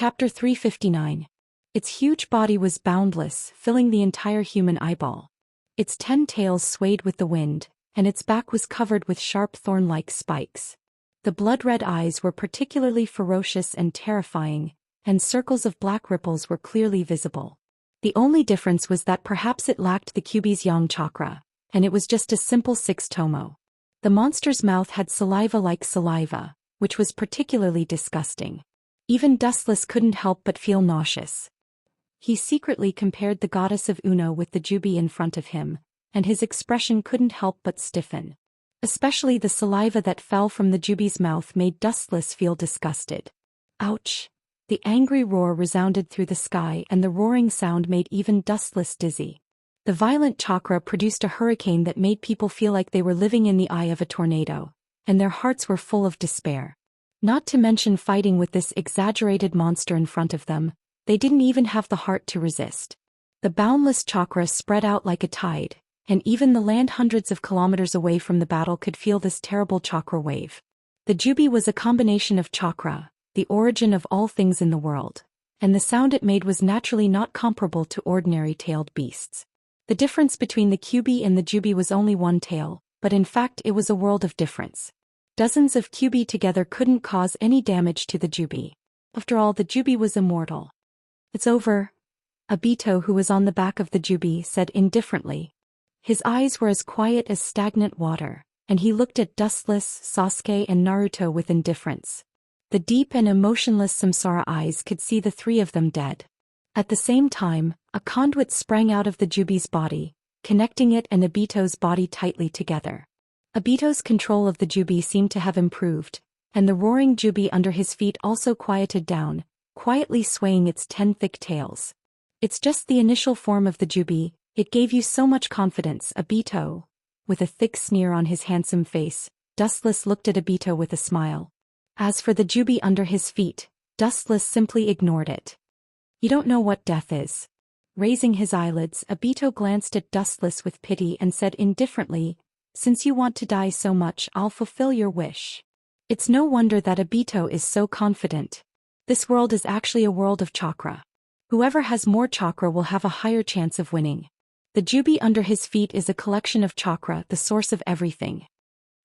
Chapter 359. Its huge body was boundless, filling the entire human eyeball. Its 10 tails swayed with the wind, and its back was covered with sharp thorn-like spikes. The blood-red eyes were particularly ferocious and terrifying, and circles of black ripples were clearly visible. The only difference was that perhaps it lacked the Kyubi's yang chakra, and it was just a simple 6 tomo. The monster's mouth had saliva like saliva, which was particularly disgusting. Even Dustless couldn't help but feel nauseous. He secretly compared the goddess of Uno with the Jubi in front of him, and his expression couldn't help but stiffen. Especially the saliva that fell from the Jubi's mouth made Dustless feel disgusted. Ouch! The angry roar resounded through the sky, and the roaring sound made even Dustless dizzy. The violent chakra produced a hurricane that made people feel like they were living in the eye of a tornado, and their hearts were full of despair. Not to mention fighting with this exaggerated monster in front of them, they didn't even have the heart to resist. The boundless chakra spread out like a tide, and even the land hundreds of kilometers away from the battle could feel this terrible chakra wave. The Jubi was a combination of chakra, the origin of all things in the world, and the sound it made was naturally not comparable to ordinary tailed beasts. The difference between the Kyubi and the Jubi was only one tail, but in fact it was a world of difference. Dozens of Kyubi together couldn't cause any damage to the Jubi. After all, the Jubi was immortal. "It's over," Obito, who was on the back of the Jubi, said indifferently. His eyes were as quiet as stagnant water, and he looked at Dustless, Sasuke and Naruto with indifference. The deep and emotionless Samsara eyes could see the three of them dead. At the same time, a conduit sprang out of the Jubi's body, connecting it and Obito's body tightly together. Obito's control of the Jubi seemed to have improved, and the roaring Jubi under his feet also quieted down, quietly swaying its 10 thick tails. "It's just the initial form of the Jubi, it gave you so much confidence, Obito." With a thick sneer on his handsome face, Dustless looked at Obito with a smile. As for the Jubi under his feet, Dustless simply ignored it. "You don't know what death is." Raising his eyelids, Obito glanced at Dustless with pity and said indifferently, "Since you want to die so much, I'll fulfill your wish." It's no wonder that Obito is so confident. This world is actually a world of chakra. Whoever has more chakra will have a higher chance of winning. The Jubi under his feet is a collection of chakra, the source of everything.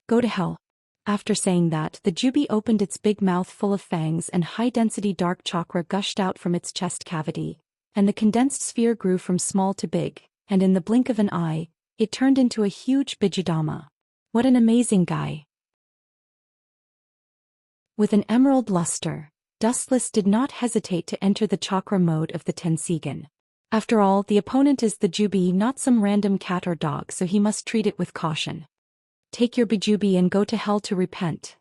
"Go to hell." After saying that, the Jubi opened its big mouth full of fangs and high-density dark chakra gushed out from its chest cavity, and the condensed sphere grew from small to big, and in the blink of an eye, it turned into a huge Bijudama. What an amazing guy. With an emerald luster, Dustless did not hesitate to enter the chakra mode of the Tensigen. After all, the opponent is the Jubi, not some random cat or dog, so he must treat it with caution. "Take your Bijubi and go to hell to repent."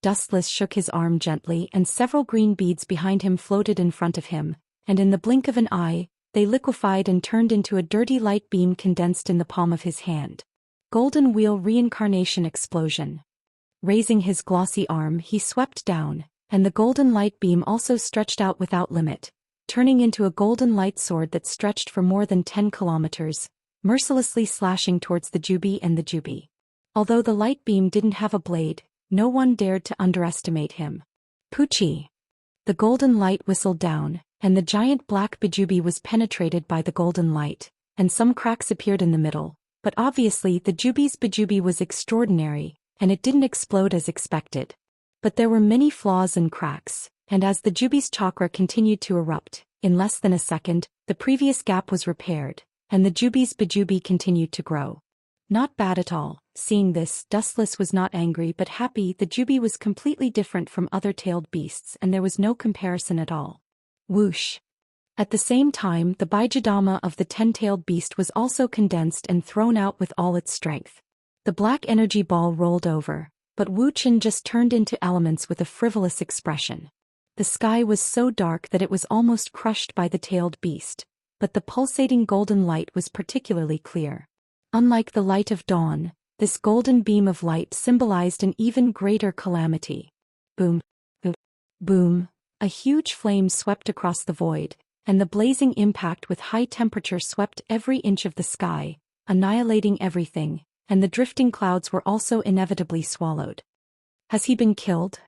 Dustless shook his arm gently and several green beads behind him floated in front of him, and in the blink of an eye, they liquefied and turned into a dirty light beam condensed in the palm of his hand. Golden Wheel Reincarnation Explosion. Raising his glossy arm, he swept down, and the golden light beam also stretched out without limit, turning into a golden light sword that stretched for more than 10 kilometers, mercilessly slashing towards the Jubi and the Jubi. Although the light beam didn't have a blade, no one dared to underestimate him. "Poochie!" The golden light whistled down, and the giant black Bijubi was penetrated by the golden light, and some cracks appeared in the middle, but obviously the Jubi's Bijubi was extraordinary, and it didn't explode as expected. But there were many flaws and cracks, and as the Jubi's chakra continued to erupt, in less than a second, the previous gap was repaired, and the Jubi's Bijubi continued to grow. Not bad at all. Seeing this, Dustless was not angry but happy. The Jubi was completely different from other tailed beasts and there was no comparison at all. Whoosh! At the same time, the Bijudama of the 10-tailed beast was also condensed and thrown out with all its strength. The black energy ball rolled over, but Wu Chen just turned into elements with a frivolous expression. The sky was so dark that it was almost crushed by the tailed beast, but the pulsating golden light was particularly clear. Unlike the light of dawn, this golden beam of light symbolized an even greater calamity. Boom, boom, boom. A huge flame swept across the void, and the blazing impact with high temperature swept every inch of the sky, annihilating everything, and the drifting clouds were also inevitably swallowed. Has he been killed?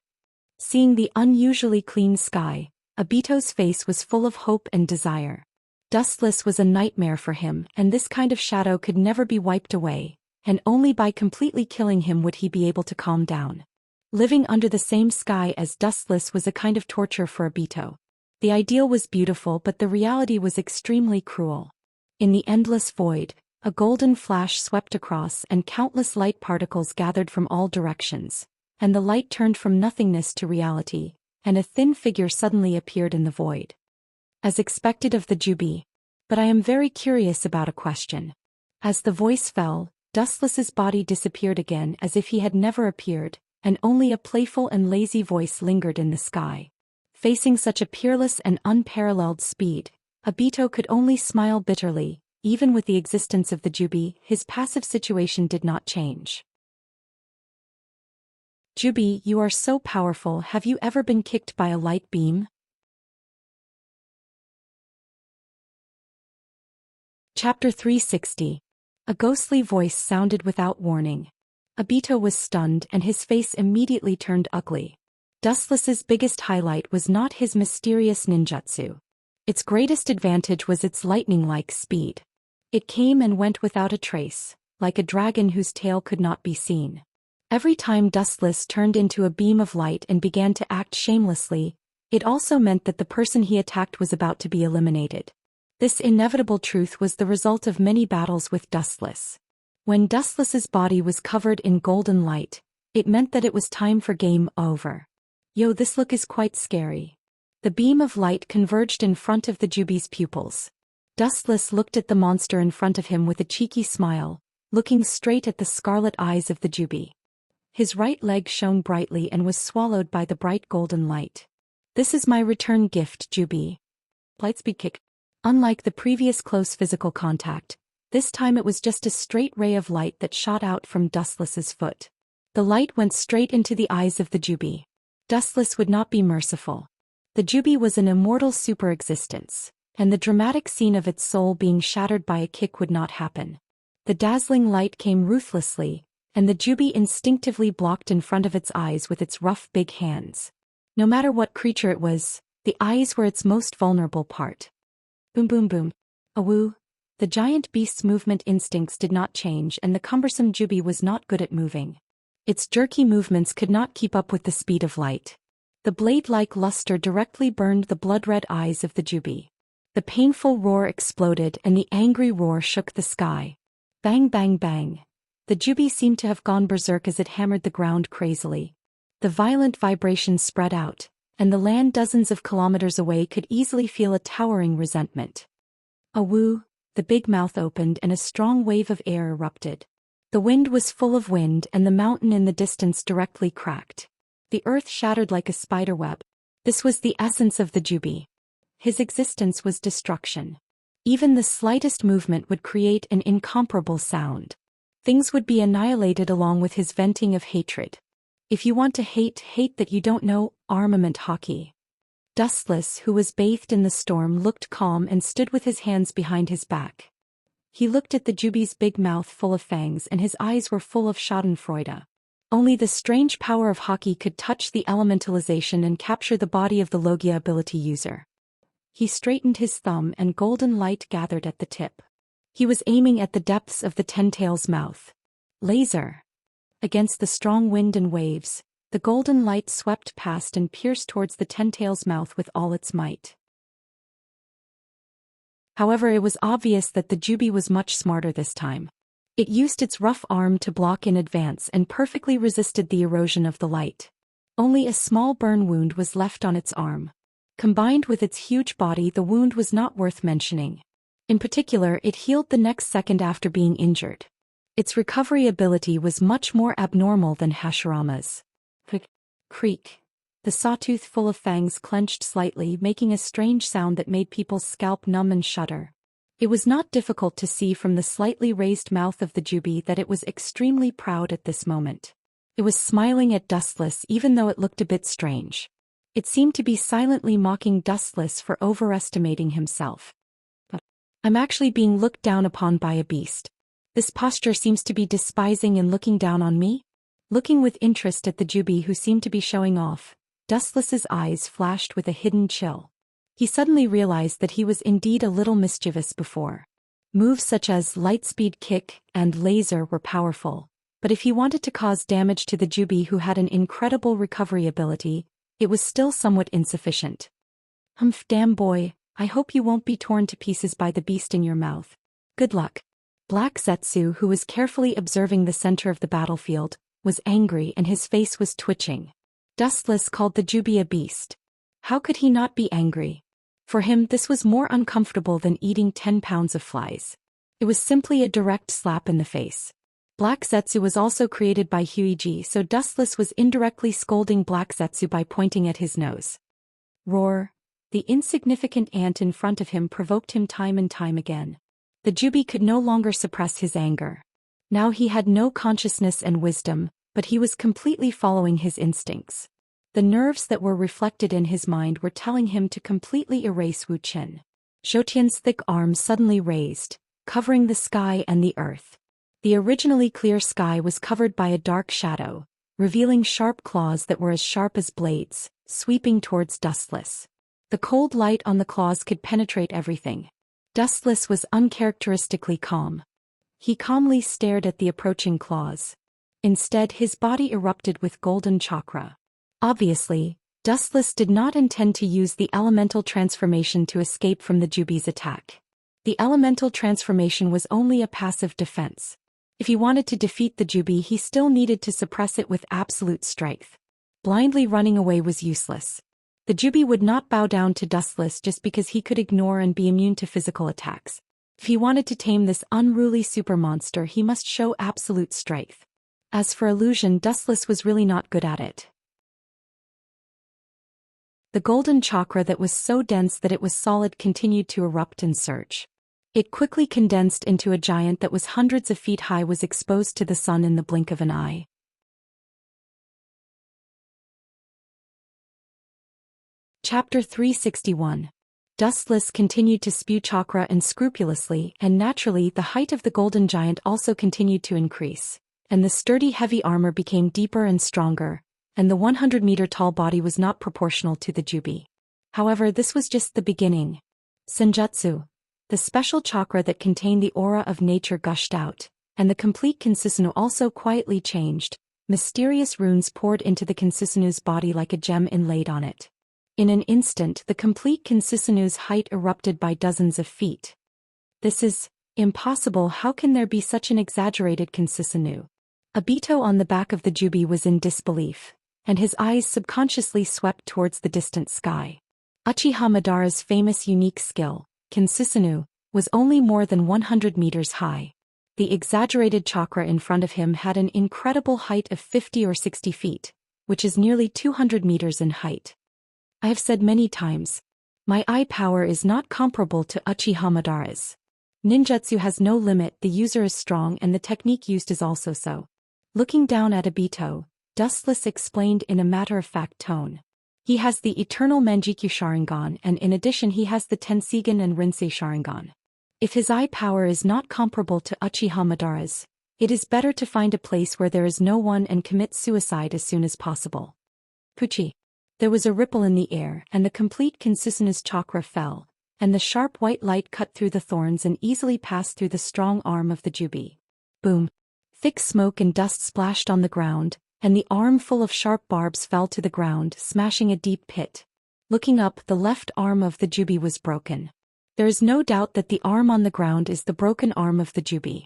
Seeing the unusually clean sky, Obito's face was full of hope and desire. Dustless was a nightmare for him, and this kind of shadow could never be wiped away, and only by completely killing him would he be able to calm down. Living under the same sky as Dustless was a kind of torture for Obito. The ideal was beautiful, but the reality was extremely cruel. In the endless void, a golden flash swept across and countless light particles gathered from all directions, and the light turned from nothingness to reality, and a thin figure suddenly appeared in the void. As expected of the Jubi. But I am very curious about a question. As the voice fell, Dustless's body disappeared again as if he had never appeared, and only a playful and lazy voice lingered in the sky. Facing such a peerless and unparalleled speed, Obito could only smile bitterly. Even with the existence of the Jubi, his passive situation did not change. Jubi, you are so powerful. Have you ever been kicked by a light beam? Chapter 360. A ghostly voice sounded without warning. Obito was stunned and his face immediately turned ugly. Dustless's biggest highlight was not his mysterious ninjutsu. Its greatest advantage was its lightning-like speed. It came and went without a trace, like a dragon whose tail could not be seen. Every time Dustless turned into a beam of light and began to act shamelessly, it also meant that the person he attacked was about to be eliminated. This inevitable truth was the result of many battles with Dustless. When Dustless's body was covered in golden light, it meant that it was time for game over. Yo, this look is quite scary. The beam of light converged in front of the Jubi's pupils. Dustless looked at the monster in front of him with a cheeky smile, looking straight at the scarlet eyes of the Jubi. His right leg shone brightly and was swallowed by the bright golden light. This is my return gift, Jubi. Lightspeed kick. Unlike the previous close physical contact, this time it was just a straight ray of light that shot out from Dustless's foot. The light went straight into the eyes of the Jubi. Dustless would not be merciful. The Jubi was an immortal super-existence, and the dramatic scene of its soul being shattered by a kick would not happen. The dazzling light came ruthlessly, and the Jubi instinctively blocked in front of its eyes with its rough big hands. No matter what creature it was, the eyes were its most vulnerable part. Boom boom boom. Awoo. The giant beast's movement instincts did not change and the cumbersome Jubi was not good at moving. Its jerky movements could not keep up with the speed of light. The blade-like luster directly burned the blood-red eyes of the Jubi. The painful roar exploded and the angry roar shook the sky. Bang bang bang. The Jubi seemed to have gone berserk as it hammered the ground crazily. The violent vibrations spread out, and the land dozens of kilometers away could easily feel a towering resentment. Awoo, the big mouth opened and a strong wave of air erupted. The wind was full of wind and the mountain in the distance directly cracked. The earth shattered like a spider web. This was the essence of the Jubi. His existence was destruction. Even the slightest movement would create an incomparable sound. Things would be annihilated along with his venting of hatred. If you want to hate, hate that you don't know, armament hockey. Dustless, who was bathed in the storm, looked calm and stood with his hands behind his back. He looked at the Jubi's big mouth full of fangs and his eyes were full of schadenfreude. Only the strange power of hockey could touch the elementalization and capture the body of the Logia ability user. He straightened his thumb and golden light gathered at the tip. He was aiming at the depths of the Ten-Tail's mouth. Laser. Against the strong wind and waves, the golden light swept past and pierced towards the Ten-Tail's mouth with all its might. However, it was obvious that the Jubi was much smarter this time. It used its rough arm to block in advance and perfectly resisted the erosion of the light. Only a small burn wound was left on its arm. Combined with its huge body, the wound was not worth mentioning. In particular, it healed the next second after being injured. Its recovery ability was much more abnormal than Hashirama's. Creak. The sawtooth full of fangs clenched slightly, making a strange sound that made people's scalp numb and shudder. It was not difficult to see from the slightly raised mouth of the Jubi that it was extremely proud at this moment. It was smiling at Dustless even though it looked a bit strange. It seemed to be silently mocking Dustless for overestimating himself. But I'm actually being looked down upon by a beast. This posture seems to be despising and looking down on me? Looking with interest at the Jubi who seemed to be showing off, Dustless's eyes flashed with a hidden chill. He suddenly realized that he was indeed a little mischievous before. Moves such as lightspeed kick and laser were powerful, but if he wanted to cause damage to the Jubi who had an incredible recovery ability, it was still somewhat insufficient. Humph, damn boy, I hope you won't be torn to pieces by the beast in your mouth. Good luck. Black Zetsu, who was carefully observing the center of the battlefield, was angry and his face was twitching. Dustless called the Jubi a beast. How could he not be angry? For him, this was more uncomfortable than eating 10 pounds of flies. It was simply a direct slap in the face. Black Zetsu was also created by Huiji, so Dustless was indirectly scolding Black Zetsu by pointing at his nose. Roar! The insignificant ant in front of him provoked him time and time again. The Jubi could no longer suppress his anger. Now he had no consciousness and wisdom, but he was completely following his instincts. The nerves that were reflected in his mind were telling him to completely erase Wu Qin. Zhou Xian's thick arms suddenly raised, covering the sky and the earth. The originally clear sky was covered by a dark shadow, revealing sharp claws that were as sharp as blades, sweeping towards Dustless. The cold light on the claws could penetrate everything. Dustless was uncharacteristically calm. He calmly stared at the approaching claws. Instead, his body erupted with golden chakra. Obviously, Dustless did not intend to use the elemental transformation to escape from the Jubi's attack. The elemental transformation was only a passive defense. If he wanted to defeat the Jubi, he still needed to suppress it with absolute strength. Blindly running away was useless. The Jubi would not bow down to Dustless just because he could ignore and be immune to physical attacks. If he wanted to tame this unruly super monster, he must show absolute strength. As for illusion, Dustless was really not good at it. The golden chakra that was so dense that it was solid continued to erupt and surge. It quickly condensed into a giant that was hundreds of feet high, was exposed to the sun in the blink of an eye. Chapter 361. Dustless continued to spew chakra unscrupulously, and naturally the height of the golden giant also continued to increase, and the sturdy heavy armor became deeper and stronger, and the 100-meter-tall body was not proportional to the Jubi. However, this was just the beginning. Senjutsu, the special chakra that contained the aura of nature, gushed out, and the complete Kinsisanu also quietly changed. Mysterious runes poured into the Kinsisanu's body like a gem inlaid on it. In an instant, the complete Kinsisanu's height erupted by dozens of feet. This is impossible. How can there be such an exaggerated Kinsisanu? Obito on the back of the Jubi was in disbelief, and his eyes subconsciously swept towards the distant sky. Uchiha Madara's famous unique skill, Kinsisanu, was only more than 100 meters high. The exaggerated chakra in front of him had an incredible height of 50 or 60 feet, which is nearly 200 meters in height. I have said many times, my eye power is not comparable to Uchiha Madara's. Ninjutsu has no limit, the user is strong and the technique used is also so. Looking down at Obito, Dustless explained in a matter-of-fact tone. He has the eternal Manjikyu Sharingan, and in addition he has the Tensigen and Rinsei Sharingan. If his eye power is not comparable to Uchiha Madara's, it is better to find a place where there is no one and commit suicide as soon as possible. Puchi. There was a ripple in the air, and the complete Kinsisanu's chakra fell, and the sharp white light cut through the thorns and easily passed through the strong arm of the Jubi. Boom! Thick smoke and dust splashed on the ground, and the arm full of sharp barbs fell to the ground, smashing a deep pit. Looking up, the left arm of the Jubi was broken. There is no doubt that the arm on the ground is the broken arm of the Jubi.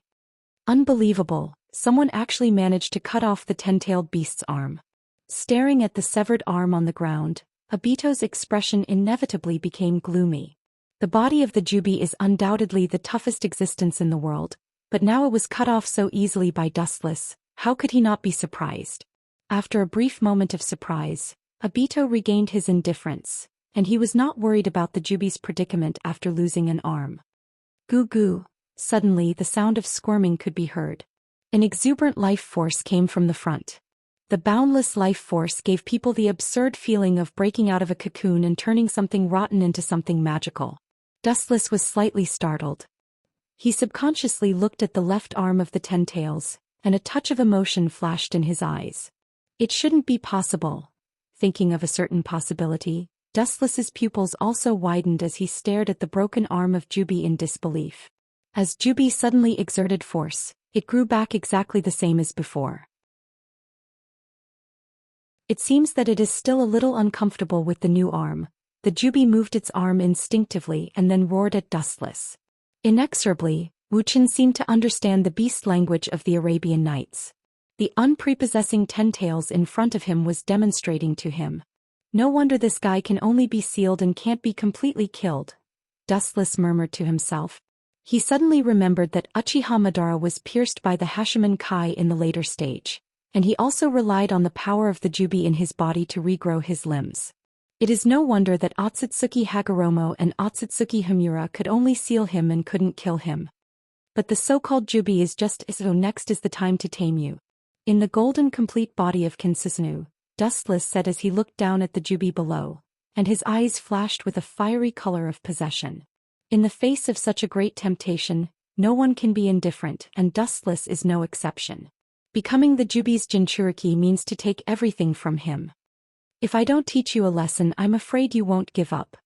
Unbelievable, someone actually managed to cut off the 10-tailed beast's arm. Staring at the severed arm on the ground, Obito's expression inevitably became gloomy. The body of the Jubi is undoubtedly the toughest existence in the world, but now it was cut off so easily by Dustless. How could he not be surprised? After a brief moment of surprise, Obito regained his indifference, and he was not worried about the Jubi's predicament after losing an arm. Goo goo. Suddenly the sound of squirming could be heard. An exuberant life force came from the front. The boundless life force gave people the absurd feeling of breaking out of a cocoon and turning something rotten into something magical. Dustless was slightly startled. He subconsciously looked at the left arm of the 10 tails, and a touch of emotion flashed in his eyes. It shouldn't be possible. thinking of a certain possibility. Dustless's pupils also widened as he stared at the broken arm of Jubi in disbelief. As Jubi suddenly exerted force, it grew back exactly the same as before. It seems that it is still a little uncomfortable with the new arm. The Jubi moved its arm instinctively and then roared at Dustless. Inexorably, Wuxian seemed to understand the beast language of the Arabian Nights. The unprepossessing 10 tails in front of him was demonstrating to him. No wonder this guy can only be sealed and can't be completely killed, Dustless murmured to himself. He suddenly remembered that Uchiha Madara was pierced by the Hashiman Kai in the later stage, and he also relied on the power of the Jubi in his body to regrow his limbs. It is no wonder that Otsutsuki Hagoromo and Otsutsuki Hamura could only seal him and couldn't kill him. But the so-called Jubi is just so next is the time to tame you. In the golden complete body of Kinsisanu, Dustless said as he looked down at the Jubi below, and his eyes flashed with a fiery color of possession. In the face of such a great temptation, no one can be indifferent, and Dustless is no exception. Becoming the Jubi's Jinchuriki means to take everything from him. If I don't teach you a lesson, I'm afraid you won't give up.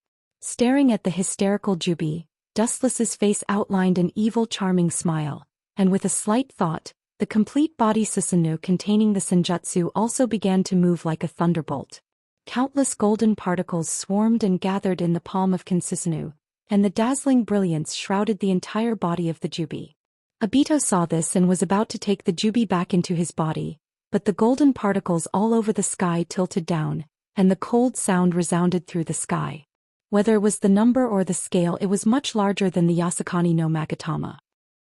Staring at the hysterical Jubi, Dustless's face outlined an evil charming smile, and with a slight thought, the complete body Susanoo containing the Senjutsu also began to move like a thunderbolt. Countless golden particles swarmed and gathered in the palm of Kinsisanu, and the dazzling brilliance shrouded the entire body of the Jubi. Obito saw this and was about to take the Jubi back into his body, but the golden particles all over the sky tilted down, and the cold sound resounded through the sky. Whether it was the number or the scale, it was much larger than the Yasakani no Magatama.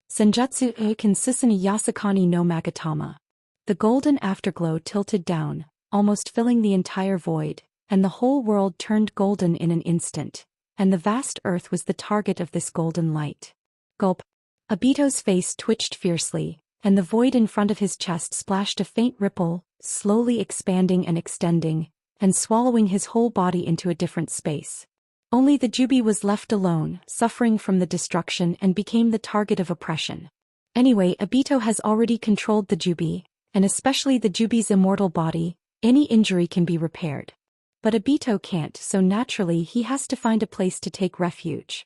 Senjutsu Kinsisani Yasakani no Magatama. The golden afterglow tilted down, almost filling the entire void, and the whole world turned golden in an instant, and the vast earth was the target of this golden light. Gulp. Obito's face twitched fiercely, and the void in front of his chest splashed a faint ripple, slowly expanding and extending, and swallowing his whole body into a different space. Only the Jubi was left alone, suffering from the destruction, and became the target of oppression. Anyway, Obito has already controlled the Jubi, and especially the Jubi's immortal body. Any injury can be repaired. But Obito can't, so naturally he has to find a place to take refuge.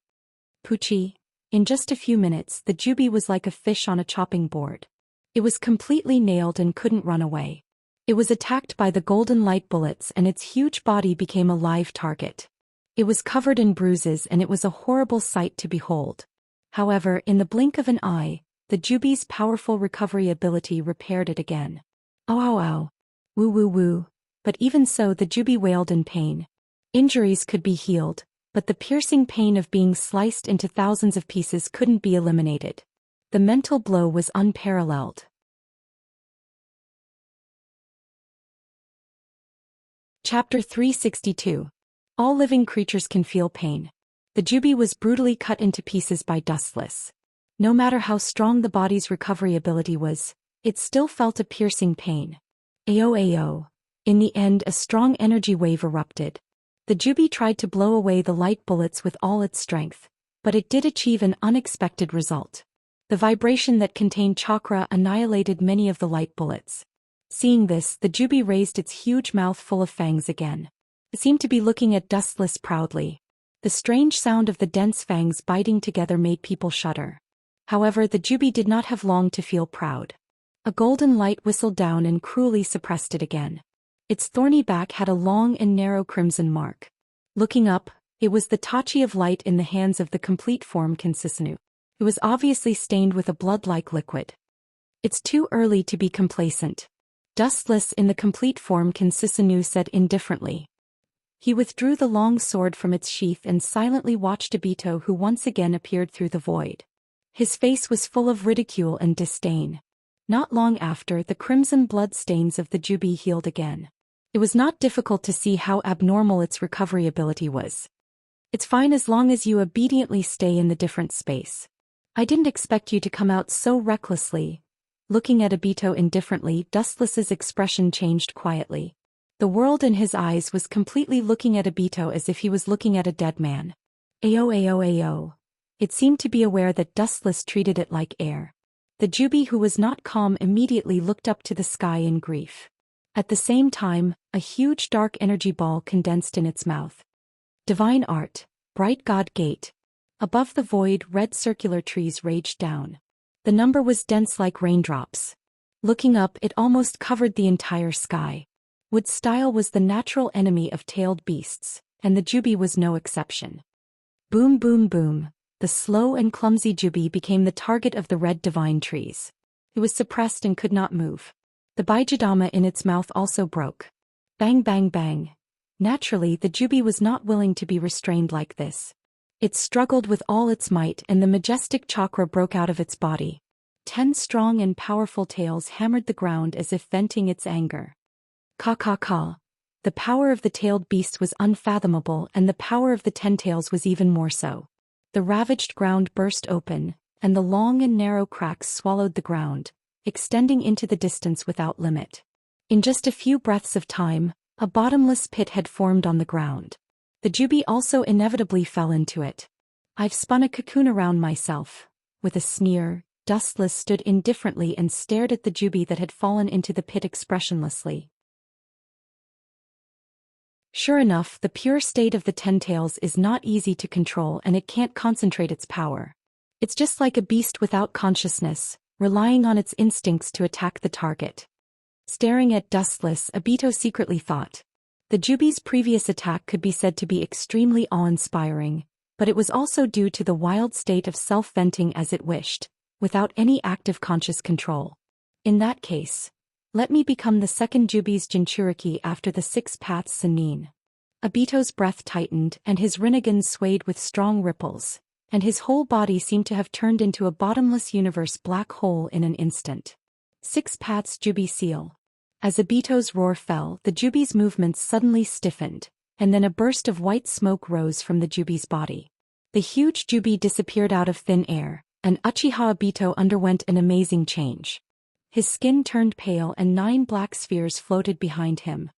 Pucci. In just a few minutes, the Jubi was like a fish on a chopping board. It was completely nailed and couldn't run away. It was attacked by the golden light bullets, and its huge body became a live target. It was covered in bruises, and it was a horrible sight to behold. However, in the blink of an eye, the Jubi's powerful recovery ability repaired it again. Ow ow ow. Woo woo woo. But even so, the Jubi wailed in pain. Injuries could be healed, but the piercing pain of being sliced into thousands of pieces couldn't be eliminated. The mental blow was unparalleled. Chapter 362. All living creatures can feel pain. The Jubi was brutally cut into pieces by Dustless. No matter how strong the body's recovery ability was, it still felt a piercing pain. Ayo ayo. In the end, a strong energy wave erupted. The Jubi tried to blow away the light bullets with all its strength, but it did achieve an unexpected result. The vibration that contained chakra annihilated many of the light bullets. Seeing this, the Jubi raised its huge mouth full of fangs again. It seemed to be looking at Dustless proudly. The strange sound of the dense fangs biting together made people shudder. However, the Jubi did not have long to feel proud. A golden light whistled down and cruelly suppressed it again. Its thorny back had a long and narrow crimson mark. Looking up, it was the tachi of light in the hands of the complete form Kinsisanu. It was obviously stained with a blood-like liquid. It's too early to be complacent. Dustless in the complete form Kinsisanu said indifferently. He withdrew the long sword from its sheath and silently watched Obito, who once again appeared through the void. His face was full of ridicule and disdain. Not long after, the crimson blood stains of the Jubi healed again. It was not difficult to see how abnormal its recovery ability was. It's fine as long as you obediently stay in the different space. I didn't expect you to come out so recklessly. Looking at Obito indifferently, Dustless's expression changed quietly. The world in his eyes was completely looking at Obito as if he was looking at a dead man. Ayo ayo ayo. It seemed to be aware that Dustless treated it like air. The Jubi, who was not calm, immediately looked up to the sky in grief. At the same time, a huge dark energy ball condensed in its mouth. Divine art, bright god gate. Above the void, red circular trees raged down. The number was dense like raindrops. Looking up, it almost covered the entire sky. Wood style was the natural enemy of tailed beasts, and the Jubi was no exception. Boom boom boom, the slow and clumsy Jubi became the target of the red divine trees. It was suppressed and could not move. The Baijadama in its mouth also broke. Bang bang bang. Naturally, the Jubi was not willing to be restrained like this. It struggled with all its might and the majestic chakra broke out of its body. 10 strong and powerful tails hammered the ground as if venting its anger. Ka ka ka. The power of the tailed beast was unfathomable and the power of the 10 tails was even more so. The ravaged ground burst open, and the long and narrow cracks swallowed the ground, extending into the distance without limit. In just a few breaths of time, a bottomless pit had formed on the ground. The Jubi also inevitably fell into it. I've spun a cocoon around myself. With a sneer, Dustless stood indifferently and stared at the Jubi that had fallen into the pit expressionlessly. Sure enough, the pure state of the 10 tails is not easy to control and it can't concentrate its power. It's just like a beast without consciousness, relying on its instincts to attack the target. Staring at Dustless, Obito secretly thought. The Jubi's previous attack could be said to be extremely awe-inspiring, but it was also due to the wild state of self-venting as it wished, without any active conscious control. In that case, let me become the second Jubi's Jinchuriki after the 6 paths Sannin. Obito's breath tightened and his Rinnegan swayed with strong ripples, and his whole body seemed to have turned into a bottomless universe black hole in an instant. 6 paths Jubi seal. As Obito's roar fell, the Jubi's movements suddenly stiffened, and then a burst of white smoke rose from the Jubi's body. The huge Jubi disappeared out of thin air, and Uchiha Obito underwent an amazing change. His skin turned pale and 9 black spheres floated behind him.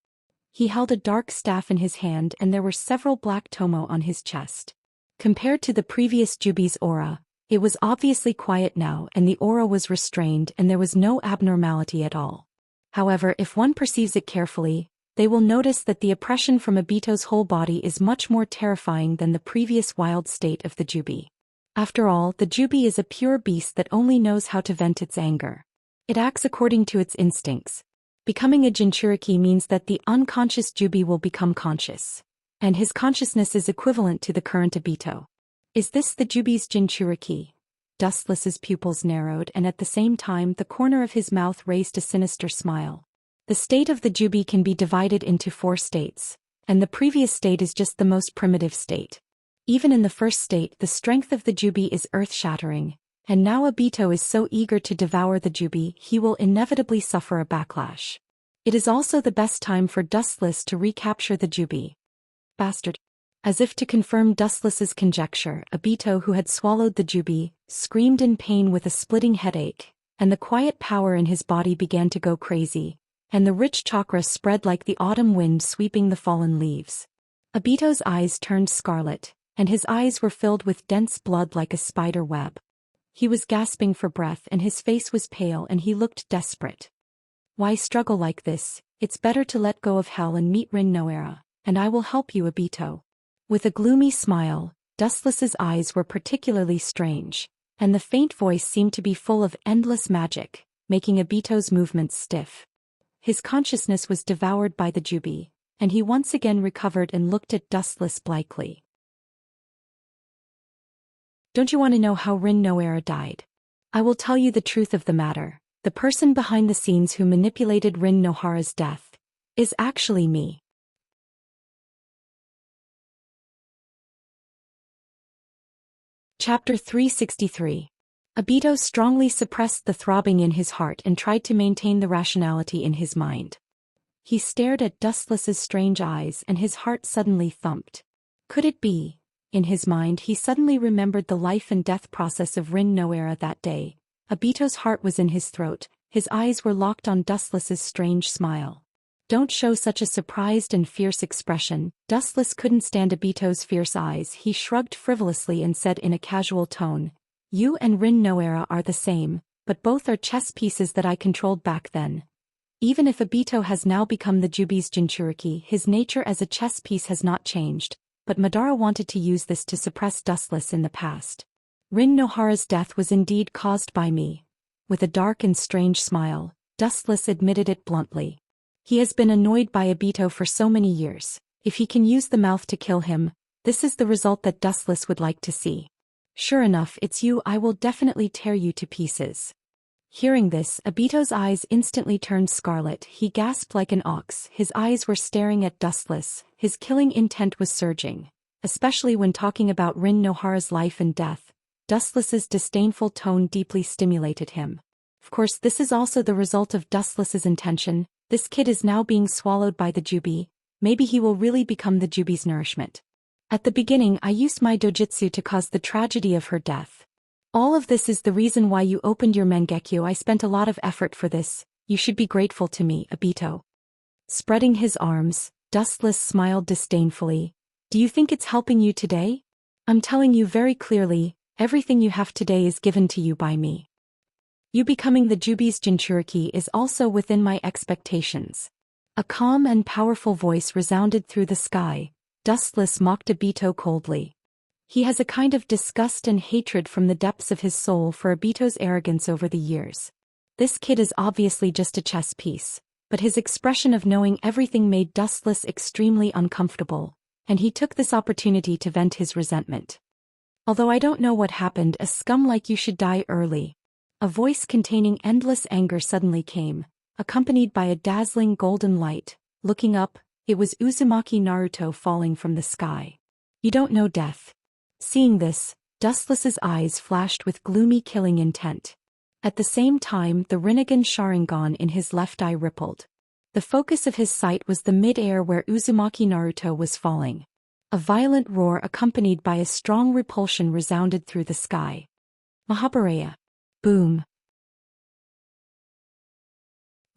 He held a dark staff in his hand and there were several black tomo on his chest. Compared to the previous Jubi's aura, it was obviously quiet now and the aura was restrained and there was no abnormality at all. However, if one perceives it carefully, they will notice that the oppression from Obito's whole body is much more terrifying than the previous wild state of the Jubi. After all, the Jubi is a pure beast that only knows how to vent its anger. It acts according to its instincts. Becoming a Jinchuriki means that the unconscious Jubi will become conscious, and his consciousness is equivalent to the current Obito. Is this the Jubi's Jinchuriki? Dustless's pupils narrowed and at the same time the corner of his mouth raised a sinister smile. The state of the Jubi can be divided into 4 states, and the previous state is just the most primitive state. Even in the first state, the strength of the Jubi is earth-shattering, and now Obito is so eager to devour the Jubi he will inevitably suffer a backlash. It is also the best time for Dustless to recapture the Jubi. Bastard. As if to confirm Dustless's conjecture, Obito, who had swallowed the Jubi, screamed in pain with a splitting headache, and the quiet power in his body began to go crazy, and the rich chakra spread like the autumn wind sweeping the fallen leaves. Obito's eyes turned scarlet, and his eyes were filled with dense blood like a spider web. He was gasping for breath and his face was pale and he looked desperate. Why struggle like this? It's better to let go of hell and meet Rin Noera, and I will help you, Obito. With a gloomy smile, Dustless's eyes were particularly strange, and the faint voice seemed to be full of endless magic, making Obito's movements stiff. His consciousness was devoured by the Jubi, and he once again recovered and looked at Dustless blankly. Don't you want to know how Rin Noera died? I will tell you the truth of the matter. The person behind the scenes who manipulated Rin Nohara's death is actually me. Chapter 363. Obito strongly suppressed the throbbing in his heart and tried to maintain the rationality in his mind. He stared at Dustless's strange eyes and his heart suddenly thumped. Could it be? In his mind he suddenly remembered the life and death process of Rin Noera that day. Obito's heart was in his throat, his eyes were locked on Dustless's strange smile. Don't show such a surprised and fierce expression. Dustless couldn't stand Obito's fierce eyes. He shrugged frivolously and said in a casual tone, You and Rin Noera are the same, but both are chess pieces that I controlled back then. Even if Obito has now become the Jubi's Jinchuriki, his nature as a chess piece has not changed, but Madara wanted to use this to suppress Dustless in the past. Rin Nohara's death was indeed caused by me. With a dark and strange smile, Dustless admitted it bluntly. He has been annoyed by Obito for so many years. If he can use the mouth to kill him, this is the result that Dustless would like to see. Sure enough, it's you. I will definitely tear you to pieces. Hearing this, Obito's eyes instantly turned scarlet. He gasped like an ox. His eyes were staring at Dustless. His killing intent was surging. Especially when talking about Rin Nohara's life and death, Dustless's disdainful tone deeply stimulated him. Of course, this is also the result of Dustless's intention. This kid is now being swallowed by the Jubi. Maybe he will really become the Jubi's nourishment. At the beginning, I used my dojutsu to cause the tragedy of her death. All of this is the reason why you opened your Mangekyo. I spent a lot of effort for this. You should be grateful to me, Obito. Spreading his arms, Dustless smiled disdainfully. Do you think it's helping you today? I'm telling you very clearly, everything you have today is given to you by me. You becoming the Jubi's Jinchuriki is also within my expectations. A calm and powerful voice resounded through the sky. Dustless mocked Obito coldly. He has a kind of disgust and hatred from the depths of his soul for Obito's arrogance over the years. This kid is obviously just a chess piece, but his expression of knowing everything made Dustless extremely uncomfortable, and he took this opportunity to vent his resentment. Although I don't know what happened, a scum like you should die early. A voice containing endless anger suddenly came, accompanied by a dazzling golden light. Looking up, it was Uzumaki Naruto falling from the sky. You don't know death. Seeing this, Dustless's eyes flashed with gloomy killing intent. At the same time, the Rinnegan Sharingan in his left eye rippled. The focus of his sight was the mid-air where Uzumaki Naruto was falling. A violent roar accompanied by a strong repulsion resounded through the sky. Mahabharaya. Boom.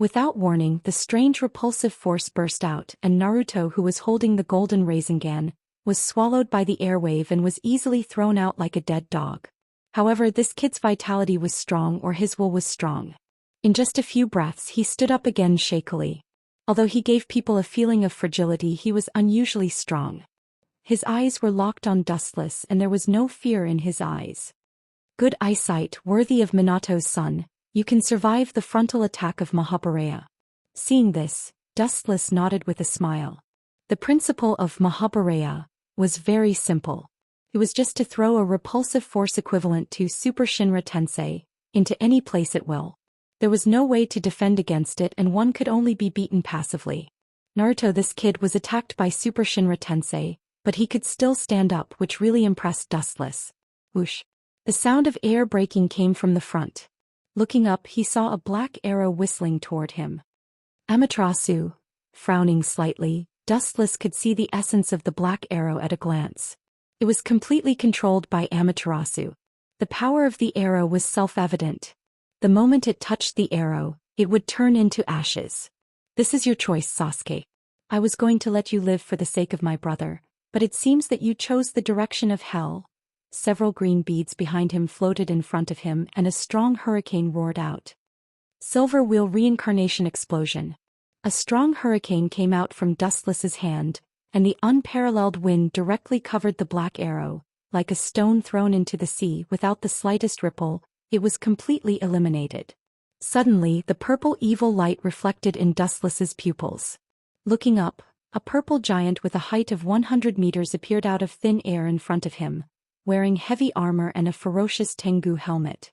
Without warning, the strange repulsive force burst out, and Naruto, who was holding the golden Rasengan, was swallowed by the airwave and was easily thrown out like a dead dog. However, this kid's vitality was strong, or his will was strong. In just a few breaths, he stood up again shakily. Although he gave people a feeling of fragility, he was unusually strong. His eyes were locked on Dustless, and there was no fear in his eyes. Good eyesight, worthy of Minato's son. You can survive the frontal attack of Mahabharaya. Seeing this, Dustless nodded with a smile. The principle of Mahabharaya was very simple. It was just to throw a repulsive force equivalent to Super Shinra Tensei into any place at will. There was no way to defend against it, and one could only be beaten passively. Naruto, this kid, was attacked by Super Shinra Tensei, but he could still stand up, which really impressed Dustless. Whoosh. The sound of air breaking came from the front. Looking up, he saw a black arrow whistling toward him. Amaterasu. Frowning slightly, Dustless could see the essence of the black arrow at a glance. It was completely controlled by Amaterasu. The power of the arrow was self-evident. The moment it touched the arrow, it would turn into ashes. This is your choice, Sasuke. I was going to let you live for the sake of my brother, but it seems that you chose the direction of hell. Several green beads behind him floated in front of him, and a strong hurricane roared out. Silver Wheel Reincarnation Explosion. A strong hurricane came out from Dustless's hand, and the unparalleled wind directly covered the black arrow. Like a stone thrown into the sea without the slightest ripple, it was completely eliminated. Suddenly, the purple evil light reflected in Dustless's pupils. Looking up, a purple giant with a height of 100 meters appeared out of thin air in front of him, wearing heavy armor and a ferocious Tengu helmet.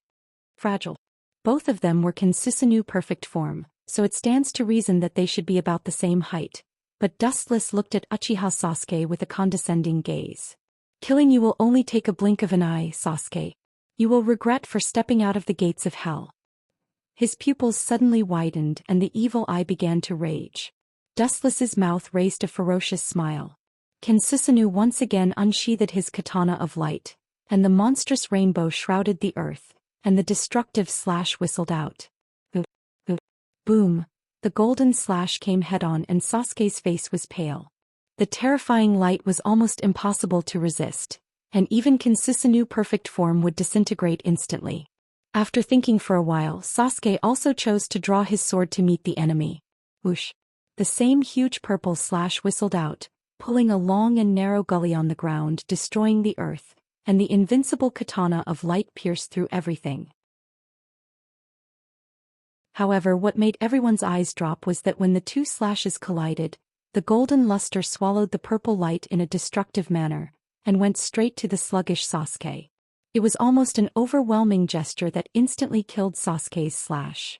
Fragile. Both of them were Kinsusanoo perfect form, so it stands to reason that they should be about the same height. But Dustless looked at Uchiha Sasuke with a condescending gaze. Killing you will only take a blink of an eye, Sasuke. You will regret for stepping out of the gates of hell. His pupils suddenly widened, and the evil eye began to rage. Dustless's mouth raised a ferocious smile. Kinsusanoo once again unsheathed his katana of light, and the monstrous rainbow shrouded the earth, and the destructive slash whistled out. Boom! The golden slash came head-on, and Sasuke's face was pale. The terrifying light was almost impossible to resist, and even Kinsusanoo perfect form would disintegrate instantly. After thinking for a while, Sasuke also chose to draw his sword to meet the enemy. Whoosh. The same huge purple slash whistled out, pulling a long and narrow gully on the ground, destroying the earth, and the invincible katana of light pierced through everything. However, what made everyone's eyes drop was that when the two slashes collided, the golden luster swallowed the purple light in a destructive manner, and went straight to the sluggish Sasuke. It was almost an overwhelming gesture that instantly killed Sasuke's slash.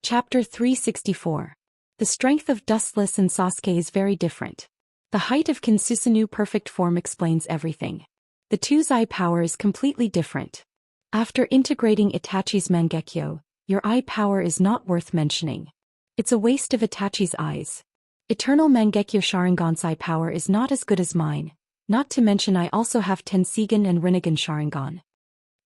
Chapter 364. The strength of Dustless and Sasuke is very different. The height of Kinsusanoo perfect form explains everything. The two's eye power is completely different. After integrating Itachi's Mangekyo, your eye power is not worth mentioning. It's a waste of Itachi's eyes. Eternal Mangekyo Sharingan's eye power is not as good as mine, not to mention I also have Tensigan and Rinnegan Sharingan.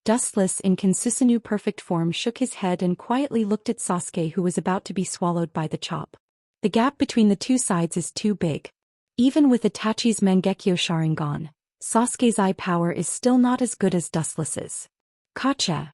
Dustless in Kinsusanoo perfect form shook his head and quietly looked at Sasuke, who was about to be swallowed by the chop. The gap between the two sides is too big. Even with Itachi's Mangekyo Sharingan, Sasuke's eye power is still not as good as Dustless's. Kacha.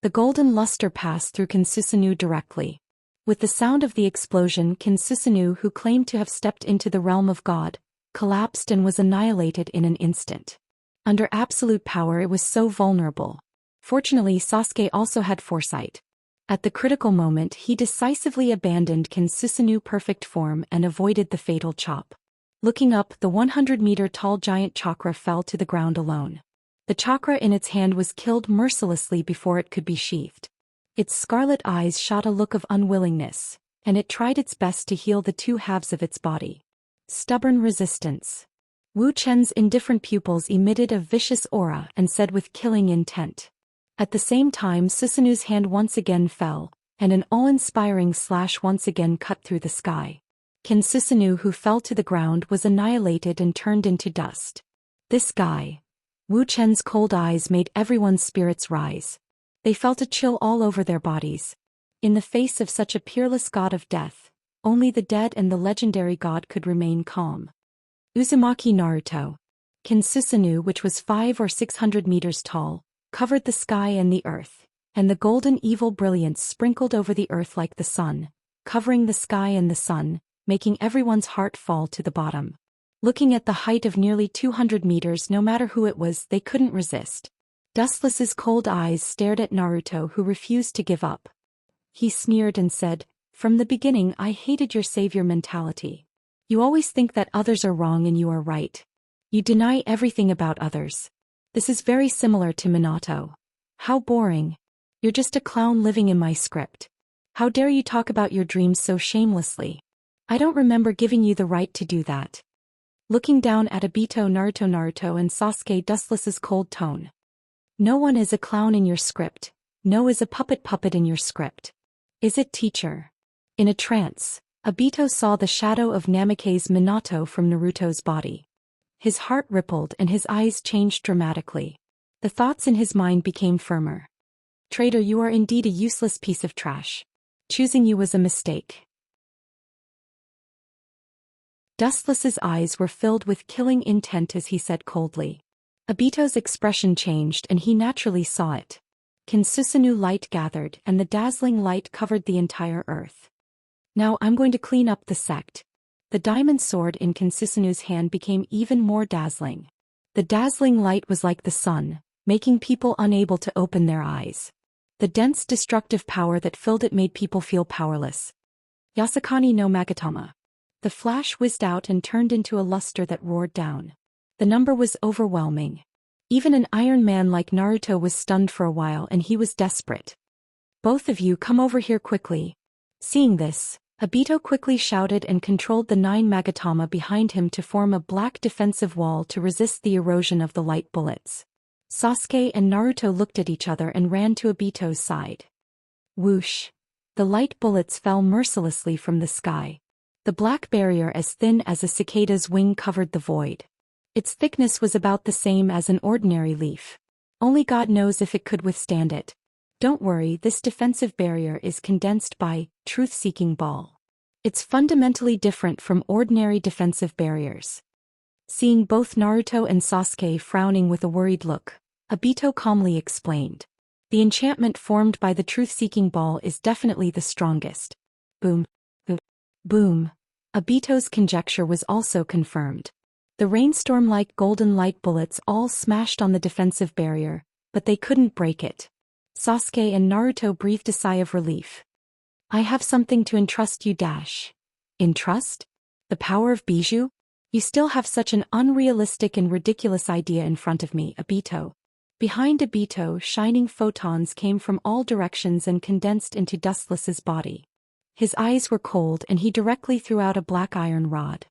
The golden luster passed through Kinsusanoo directly. With the sound of the explosion, Kinsusanoo, who claimed to have stepped into the realm of God, collapsed and was annihilated in an instant. Under absolute power, it was so vulnerable. Fortunately, Sasuke also had foresight. At the critical moment, he decisively abandoned Kinsusanoo perfect form and avoided the fatal chop. Looking up, the 100-meter-tall giant chakra fell to the ground alone. The chakra in its hand was killed mercilessly before it could be sheathed. Its scarlet eyes shot a look of unwillingness, and it tried its best to heal the two halves of its body. Stubborn resistance. Wu Chen's indifferent pupils emitted a vicious aura and said with killing intent. At the same time, Susanu's hand once again fell, and an awe-inspiring slash once again cut through the sky. Kinsusanoo, who fell to the ground, was annihilated and turned into dust. This guy. Wu Chen's cold eyes made everyone's spirits rise. They felt a chill all over their bodies. In the face of such a peerless god of death, only the dead and the legendary god could remain calm. Uzumaki Naruto. Kinsusanoo, which was 500 or 600 meters tall, covered the sky and the earth, and the golden evil brilliance sprinkled over the earth like the sun, covering the sky and the sun, making everyone's heart fall to the bottom. Looking at the height of nearly 200 meters, no matter who it was, they couldn't resist. Dustless's cold eyes stared at Naruto, who refused to give up. He sneered and said, "From the beginning I hated your savior mentality. You always think that others are wrong and you are right. You deny everything about others. This is very similar to Minato. How boring. You're just a clown living in my script. How dare you talk about your dreams so shamelessly? I don't remember giving you the right to do that." Looking down at Obito, Naruto and Sasuke, Dustless's cold tone. "No one is a clown in your script. No is a puppet in your script. Is it, teacher?" In a trance, Obito saw the shadow of Namake's Minato from Naruto's body. His heart rippled and his eyes changed dramatically. The thoughts in his mind became firmer. "Traitor, you are indeed a useless piece of trash. Choosing you was a mistake." Dustless's eyes were filled with killing intent as he said coldly. Obito's expression changed and he naturally saw it. Kinsusanoo light gathered and the dazzling light covered the entire earth. "Now I'm going to clean up the sect." The diamond sword in Kinsusanoo's hand became even more dazzling. The dazzling light was like the sun, making people unable to open their eyes. The dense destructive power that filled it made people feel powerless. Yasakani no Magatama. The flash whizzed out and turned into a luster that roared down. The number was overwhelming. Even an Iron Man like Naruto was stunned for a while and he was desperate. "Both of you come over here quickly." Seeing this, Obito quickly shouted and controlled the 9 Magatama behind him to form a black defensive wall to resist the erosion of the light bullets. Sasuke and Naruto looked at each other and ran to Obito's side. Whoosh! The light bullets fell mercilessly from the sky. The black barrier, as thin as a cicada's wing, covered the void. Its thickness was about the same as an ordinary leaf. Only God knows if it could withstand it. Don't worry, this defensive barrier is condensed by truth-seeking ball. It's fundamentally different from ordinary defensive barriers. Seeing both Naruto and Sasuke frowning with a worried look, Obito calmly explained. The enchantment formed by the truth-seeking ball is definitely the strongest. Boom. Boom. Obito's conjecture was also confirmed. The rainstorm-like golden light bullets all smashed on the defensive barrier, but they couldn't break it. Sasuke and Naruto breathed a sigh of relief. I have something to entrust you. Entrust? The power of Bijou? You still have such an unrealistic and ridiculous idea in front of me, Obito. Behind Obito, shining photons came from all directions and condensed into Dustless's body. His eyes were cold and he directly threw out a black iron rod.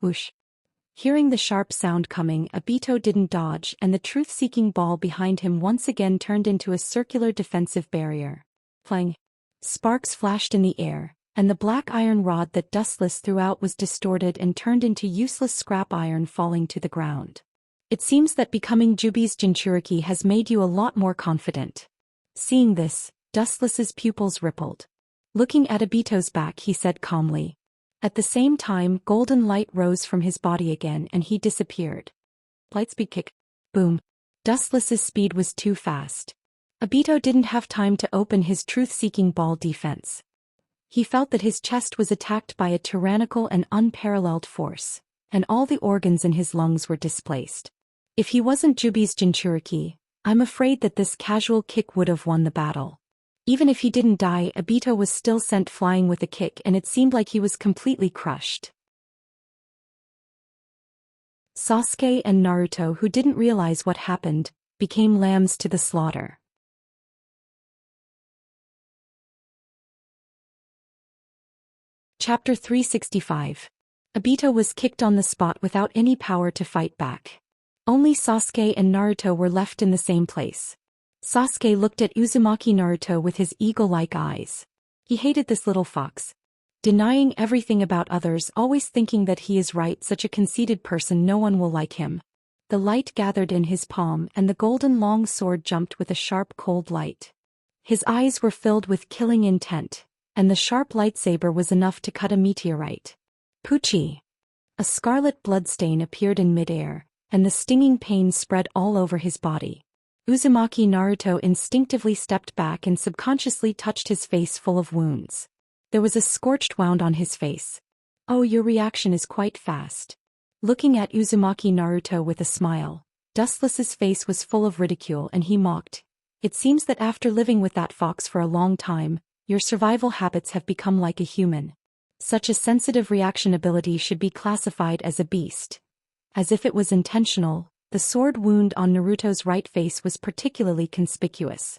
Whoosh. Hearing the sharp sound coming, Obito didn't dodge and the truth-seeking ball behind him once again turned into a circular defensive barrier. Clang. Sparks flashed in the air, and the black iron rod that Dustless threw out was distorted and turned into useless scrap iron falling to the ground. It seems that becoming Jubi's Jinchuriki has made you a lot more confident. Seeing this, Dustless's pupils rippled. Looking at Obito's back, he said calmly. At the same time, golden light rose from his body again and he disappeared. Lightspeed kick. Boom. Dustless's speed was too fast. Obito didn't have time to open his truth-seeking ball defense. He felt that his chest was attacked by a tyrannical and unparalleled force, and all the organs in his lungs were displaced. If he wasn't Jubi's Jinchuriki, I'm afraid that this casual kick would have won the battle. Even if he didn't die, Obito was still sent flying with a kick and it seemed like he was completely crushed. Sasuke and Naruto, who didn't realize what happened, became lambs to the slaughter. Chapter 365. Obito was kicked on the spot without any power to fight back. Only Sasuke and Naruto were left in the same place. Sasuke looked at Uzumaki Naruto with his eagle-like eyes. He hated this little fox. Denying everything about others, always thinking that he is right, such a conceited person, no one will like him. The light gathered in his palm and the golden long sword jumped with a sharp cold light. His eyes were filled with killing intent, and the sharp lightsaber was enough to cut a meteorite. Poochie! A scarlet bloodstain appeared in midair, and the stinging pain spread all over his body. Uzumaki Naruto instinctively stepped back and subconsciously touched his face full of wounds. There was a scorched wound on his face. Oh, your reaction is quite fast. Looking at Uzumaki Naruto with a smile, Dustless's face was full of ridicule and he mocked. It seems that after living with that fox for a long time, your survival habits have become like a human. Such a sensitive reaction ability should be classified as a beast. As if it was intentional, the sword wound on Naruto's right face was particularly conspicuous.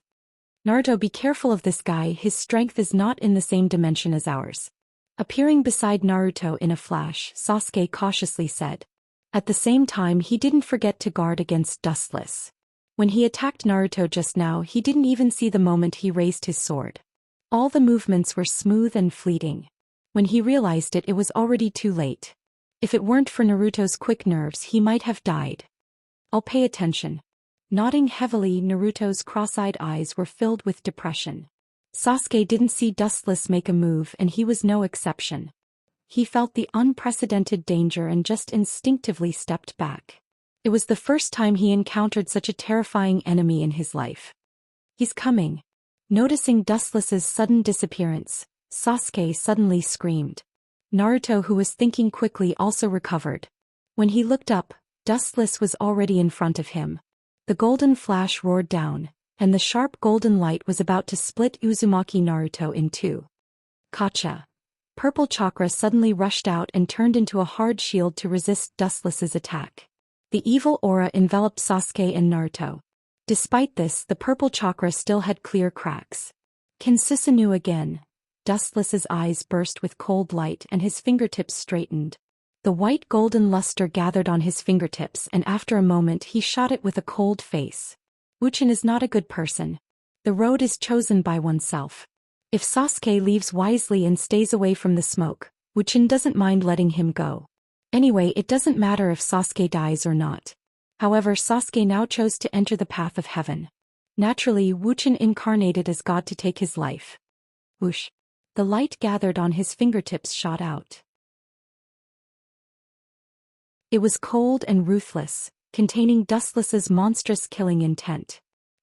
Naruto, be careful of this guy, his strength is not in the same dimension as ours. Appearing beside Naruto in a flash, Sasuke cautiously said. At the same time, he didn't forget to guard against Dustless. When he attacked Naruto just now, he didn't even see the moment he raised his sword. All the movements were smooth and fleeting. When he realized it, it was already too late. If it weren't for Naruto's quick nerves, he might have died. I'll pay attention. Nodding heavily, Naruto's cross-eyed eyes were filled with depression. Sasuke didn't see Dustless make a move and he was no exception. He felt the unprecedented danger and just instinctively stepped back. It was the first time he encountered such a terrifying enemy in his life. He's coming. Noticing Dustless's sudden disappearance, Sasuke suddenly screamed. Naruto, who was thinking quickly, also recovered. When he looked up, Dustless was already in front of him. The golden flash roared down, and the sharp golden light was about to split Uzumaki Naruto in two. Kacha! Purple chakra suddenly rushed out and turned into a hard shield to resist Dustless's attack. The evil aura enveloped Sasuke and Naruto. Despite this, the purple chakra still had clear cracks. Kinsusanoo again. Dustless's eyes burst with cold light and his fingertips straightened. The white golden luster gathered on his fingertips and after a moment he shot it with a cold face. Wuxia is not a good person. The road is chosen by oneself. If Sasuke leaves wisely and stays away from the smoke, Wuxia doesn't mind letting him go. Anyway, it doesn't matter if Sasuke dies or not. However, Sasuke now chose to enter the path of heaven. Naturally, Wuxia incarnated as God to take his life. Whoosh! The light gathered on his fingertips shot out. It was cold and ruthless, containing Dustless's monstrous killing intent.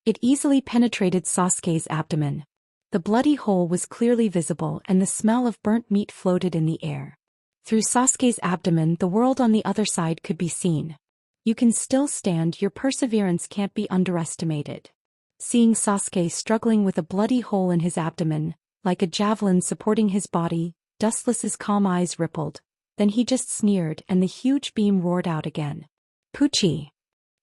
It easily penetrated Sasuke's abdomen. The bloody hole was clearly visible and the smell of burnt meat floated in the air. Through Sasuke's abdomen, the world on the other side could be seen. You can still stand, your perseverance can't be underestimated. Seeing Sasuke struggling with a bloody hole in his abdomen, like a javelin supporting his body, Dustless's calm eyes rippled. Then he just sneered and the huge beam roared out again. Pucci.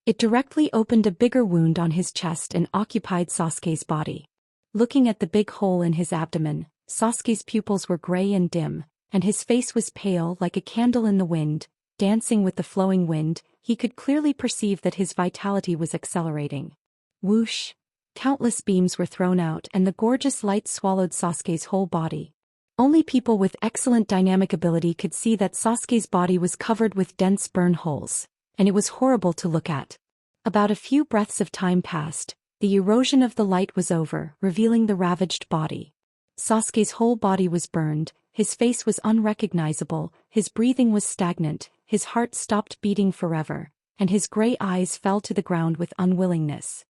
It directly opened a bigger wound on his chest and occupied Sasuke's body. Looking at the big hole in his abdomen, Sasuke's pupils were gray and dim, and his face was pale like a candle in the wind, dancing with the flowing wind. He could clearly perceive that his vitality was accelerating. Whoosh! Countless beams were thrown out and the gorgeous light swallowed Sasuke's whole body. Only people with excellent dynamic ability could see that Sasuke's body was covered with dense burn holes, and it was horrible to look at. About a few breaths of time passed, the erosion of the light was over, revealing the ravaged body. Sasuke's whole body was burned, his face was unrecognizable, his breathing was stagnant, his heart stopped beating forever, and his gray eyes fell to the ground with unwillingness.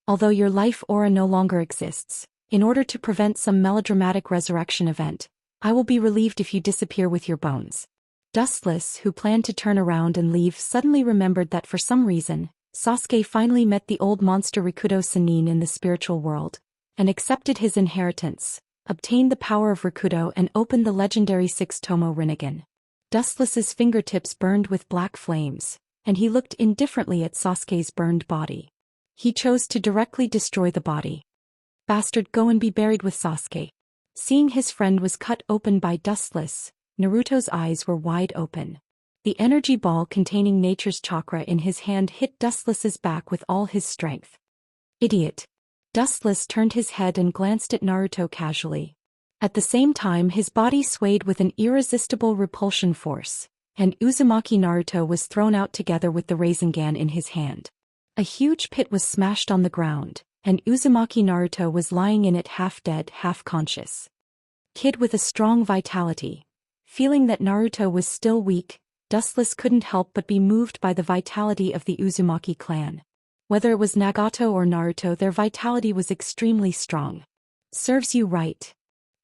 Although your life aura no longer exists, in order to prevent some melodramatic resurrection event, I will be relieved if you disappear with your bones. Dustless, who planned to turn around and leave, suddenly remembered that for some reason, Sasuke finally met the old monster Rikudo Sannin in the spiritual world, and accepted his inheritance, obtained the power of Rikudo and opened the legendary Six-Tomo Rinnegan. Dustless's fingertips burned with black flames, and he looked indifferently at Sasuke's burned body. He chose to directly destroy the body. Bastard, go and be buried with Sasuke. Seeing his friend was cut open by Dustless, Naruto's eyes were wide open. The energy ball containing nature's chakra in his hand hit Dustless's back with all his strength. Idiot. Dustless turned his head and glanced at Naruto casually. At the same time, his body swayed with an irresistible repulsion force, and Uzumaki Naruto was thrown out together with the Rasengan in his hand. A huge pit was smashed on the ground, and Uzumaki Naruto was lying in it half dead, half conscious. Kid with a strong vitality. Feeling that Naruto was still weak, Dustless couldn't help but be moved by the vitality of the Uzumaki clan. Whether it was Nagato or Naruto, their vitality was extremely strong. Serves you right.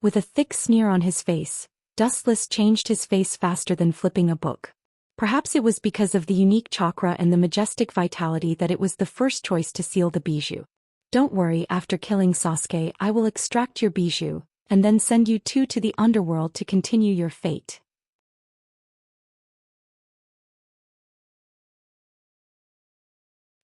With a thick sneer on his face, Dustless changed his face faster than flipping a book. Perhaps it was because of the unique chakra and the majestic vitality that it was the first choice to seal the bijou. Don't worry, after killing Sasuke, I will extract your bijou, and then send you two to the underworld to continue your fate.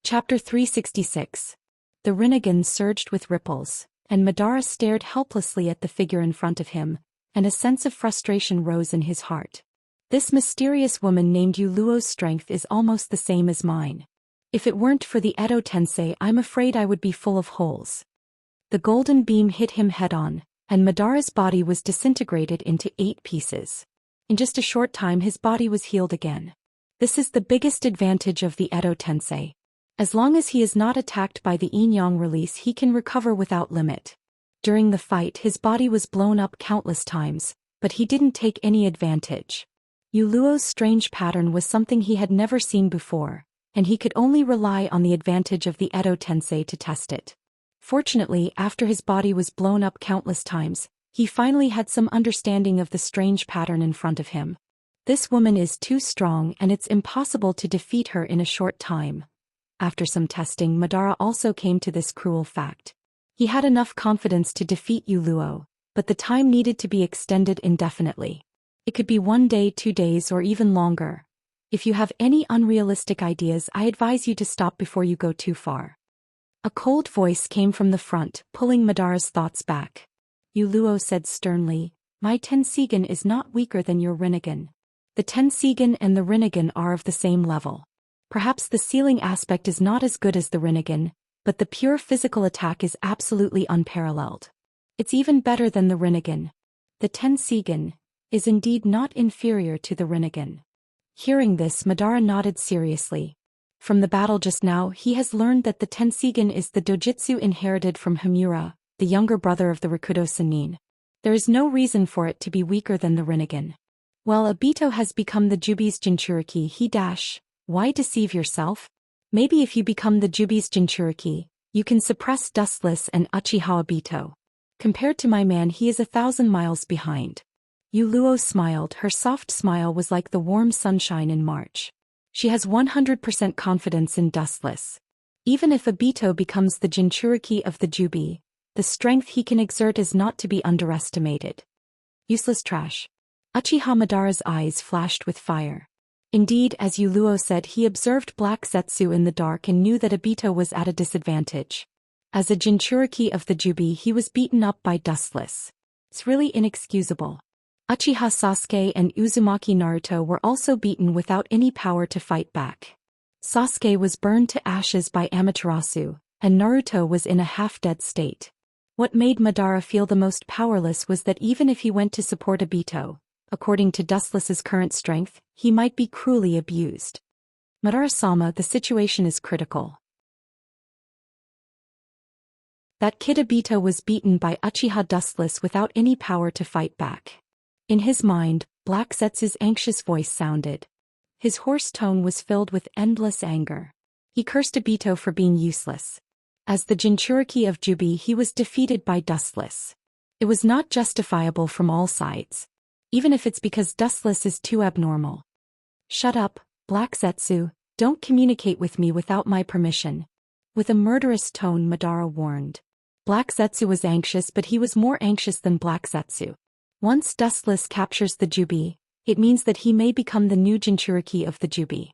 Chapter 366. The Rinnegan surged with ripples, and Madara stared helplessly at the figure in front of him, and a sense of frustration rose in his heart. This mysterious woman named Yuluo's strength is almost the same as mine. If it weren't for the Edo Tensei, I'm afraid I would be full of holes. The golden beam hit him head-on, and Madara's body was disintegrated into 8 pieces. In just a short time his body was healed again. This is the biggest advantage of the Edo Tensei. As long as he is not attacked by the Yin-Yang release, he can recover without limit. During the fight his body was blown up countless times, but he didn't take any advantage. Yuluo's strange pattern was something he had never seen before, and he could only rely on the advantage of the Edo Tensei to test it. Fortunately, after his body was blown up countless times, he finally had some understanding of the strange pattern in front of him. This woman is too strong and it's impossible to defeat her in a short time. After some testing, Madara also came to this cruel fact. He had enough confidence to defeat Yuluo, but the time needed to be extended indefinitely. It could be 1 day, 2 days, or even longer. If you have any unrealistic ideas, I advise you to stop before you go too far. A cold voice came from the front, pulling Madara's thoughts back. Yuluo said sternly, "My Tenseigan is not weaker than your Rinnegan. The Tenseigan and the Rinnegan are of the same level. Perhaps the sealing aspect is not as good as the Rinnegan, but the pure physical attack is absolutely unparalleled. It's even better than the Rinnegan. The Tenseigan is indeed not inferior to the Rinnegan." Hearing this, Madara nodded seriously. From the battle just now, he has learned that the Tenseigan is the dojutsu inherited from Himura, the younger brother of the Rikudo Sannin. There is no reason for it to be weaker than the Rinnegan. While Obito has become the Jubi's Jinchuriki, why deceive yourself? Maybe if you become the Jubi's Jinchuriki, You can suppress Dustless and Uchiha Obito. Compared to my man, he is 1,000 miles behind. Yuluo smiled. Her soft smile was like the warm sunshine in March. She has 100% confidence in Dustless. Even if Obito becomes the Jinchuriki of the Jubi, the strength he can exert is not to be underestimated. Useless trash. Uchiha Madara's eyes flashed with fire. Indeed, as Yuluo said, he observed Black Zetsu in the dark and knew that Obito was at a disadvantage. As a Jinchuriki of the Jubi, he was beaten up by Dustless. It's really inexcusable. Uchiha Sasuke and Uzumaki Naruto were also beaten without any power to fight back. Sasuke was burned to ashes by Amaterasu, and Naruto was in a half-dead state. What made Madara feel the most powerless was that even if he went to support Obito, according to Dustless's current strength, he might be cruelly abused. Madara-sama, the situation is critical. That kid Obito was beaten by Uchiha Dustless without any power to fight back. In his mind, Black Zetsu's anxious voice sounded. His hoarse tone was filled with endless anger. He cursed Obito for being useless. As the Jinchuriki of Jubi, he was defeated by Dustless. It was not justifiable from all sides. Even if it's because Dustless is too abnormal. Shut up, Black Zetsu, don't communicate with me without my permission. With a murderous tone, Madara warned. Black Zetsu was anxious, but he was more anxious than Black Zetsu. Once Dustless captures the Jubi, it means that he may become the new Jinchuriki of the Jubi.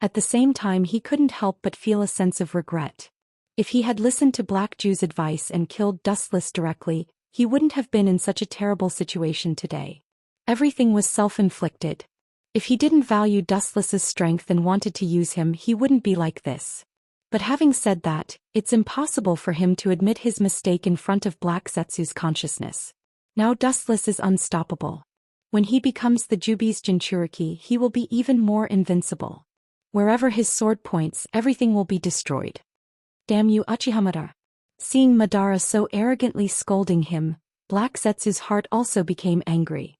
At the same time, he couldn't help but feel a sense of regret. If he had listened to Black Jew's advice and killed Dustless directly, he wouldn't have been in such a terrible situation today. Everything was self-inflicted. If he didn't value Dustless's strength and wanted to use him, he wouldn't be like this. But having said that, it's impossible for him to admit his mistake in front of Black Zetsu's consciousness. Now Dustless is unstoppable. When he becomes the Jubi's Jinchuriki, he will be even more invincible. Wherever his sword points, everything will be destroyed. Damn you, Uchiha Madara. Seeing Madara so arrogantly scolding him, Black Zetsu's heart also became angry.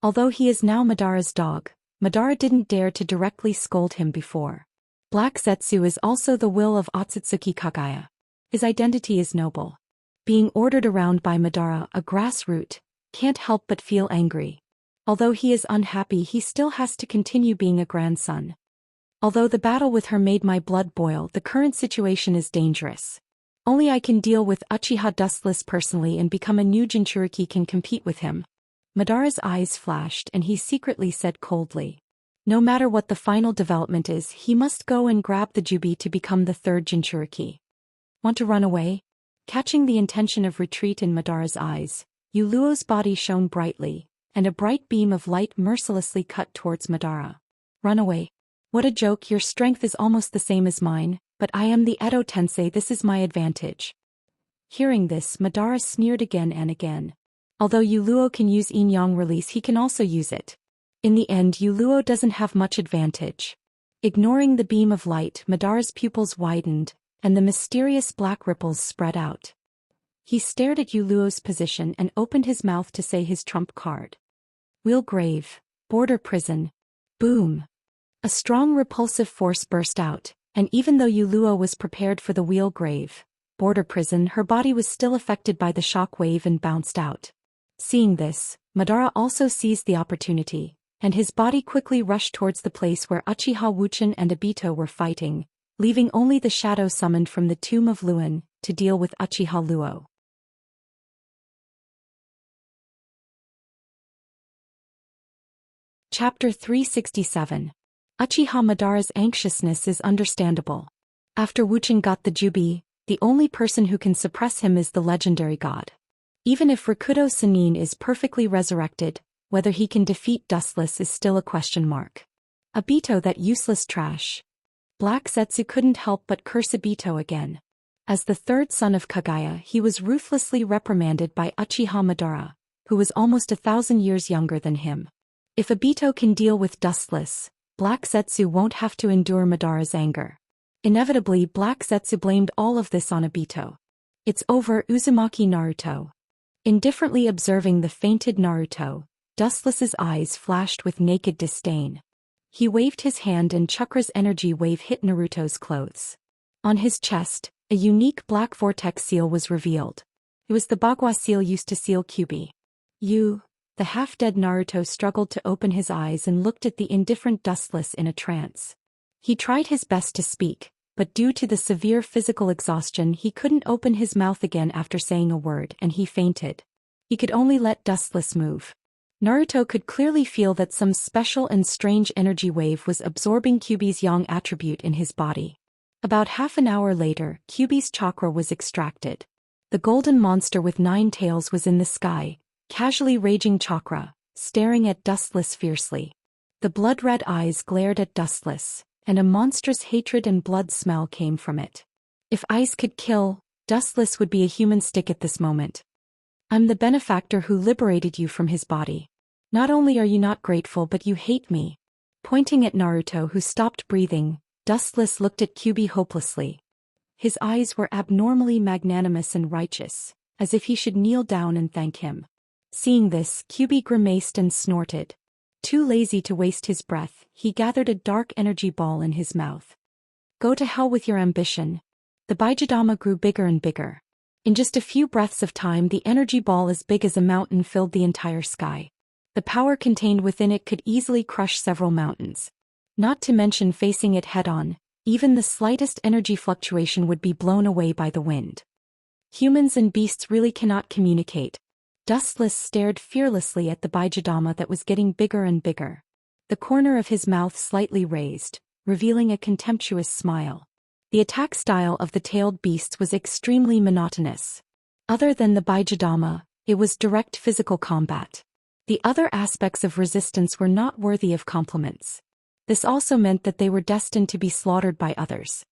Although he is now Madara's dog, Madara didn't dare to directly scold him before. Black Zetsu is also the will of Otsutsuki Kagaya. His identity is noble. Being ordered around by Madara, a grassroot, can't help but feel angry. Although he is unhappy, he still has to continue being a grandson. Although the battle with her made my blood boil, the current situation is dangerous. Only I can deal with Uchiha Dustless personally, and become a new Jinchuriki can compete with him. Madara's eyes flashed and he secretly said coldly. No matter what the final development is, he must go and grab the Jubi to become the third Jinchuriki. Want to run away? Catching the intention of retreat in Madara's eyes, Yuluo's body shone brightly, and a bright beam of light mercilessly cut towards Madara. Run away. What a joke, your strength is almost the same as mine, but I am the Edo Tensei, this is my advantage. Hearing this, Madara sneered again and again. Although Yuluo can use Yin-Yang release, he can also use it. In the end, Yuluo doesn't have much advantage. Ignoring the beam of light, Madara's pupils widened, and the mysterious black ripples spread out. He stared at Yuluo's position and opened his mouth to say his trump card. Wheel grave, border prison. Boom. A strong repulsive force burst out, and even though Yuluo was prepared for the wheel grave, border prison, her body was still affected by the shock wave and bounced out. Seeing this, Madara also seized the opportunity, and his body quickly rushed towards the place where Uchiha Wuchen and Obito were fighting, leaving only the shadow summoned from the tomb of Luin to deal with Uchiha Luo. Chapter 367. Uchiha Madara's anxiousness is understandable. After Wuchen got the Jubi, the only person who can suppress him is the legendary god. Even if Rakudo Sannin is perfectly resurrected, whether he can defeat Dustless is still a question mark. Obito, that useless trash. Black Zetsu couldn't help but curse Obito again. As the third son of Kagaya, he was ruthlessly reprimanded by Uchiha Madara, who was almost 1,000 years younger than him. If Obito can deal with Dustless, Black Zetsu won't have to endure Madara's anger. Inevitably, Black Zetsu blamed all of this on Obito. It's over, Uzumaki Naruto. Indifferently observing the fainted Naruto, Dustless's eyes flashed with naked disdain. He waved his hand and Chakra's energy wave hit Naruto's clothes. On his chest, A unique black vortex seal was revealed. It was the Bagua seal used to seal Kyuubi. The half-dead Naruto struggled to open his eyes and looked at the indifferent Dustless in a trance. He tried his best to speak, but due to the severe physical exhaustion he couldn't open his mouth again after saying a word and he fainted. He could only let Dustless move. Naruto could clearly feel that some special and strange energy wave was absorbing Kyuubi's yang attribute in his body. About half an hour later, Kyuubi's chakra was extracted. The golden monster with 9 tails was in the sky, casually raging chakra, staring at Dustless fiercely. The blood-red eyes glared at Dustless, and a monstrous hatred and blood smell came from it. If ice could kill, Dustless would be a human stick at this moment. I'm the benefactor who liberated you from his body. Not only are you not grateful but you hate me. Pointing at Naruto who stopped breathing, Dustless looked at Kyuubi hopelessly. His eyes were abnormally magnanimous and righteous, as if he should kneel down and thank him. Seeing this, Kyuubi grimaced and snorted. Too lazy to waste his breath, he gathered a dark energy ball in his mouth. Go to hell with your ambition. The Baijidama grew bigger and bigger. In just a few breaths of time the energy ball as big as a mountain filled the entire sky. The power contained within it could easily crush several mountains. Not to mention facing it head-on, even the slightest energy fluctuation would be blown away by the wind. Humans and beasts really cannot communicate. Dustless stared fearlessly at the Baijidama that was getting bigger and bigger. The corner of his mouth slightly raised, revealing a contemptuous smile. The attack style of the tailed beasts was extremely monotonous. Other than the Baijidama, it was direct physical combat. The other aspects of resistance were not worthy of compliments. This also meant that they were destined to be slaughtered by others.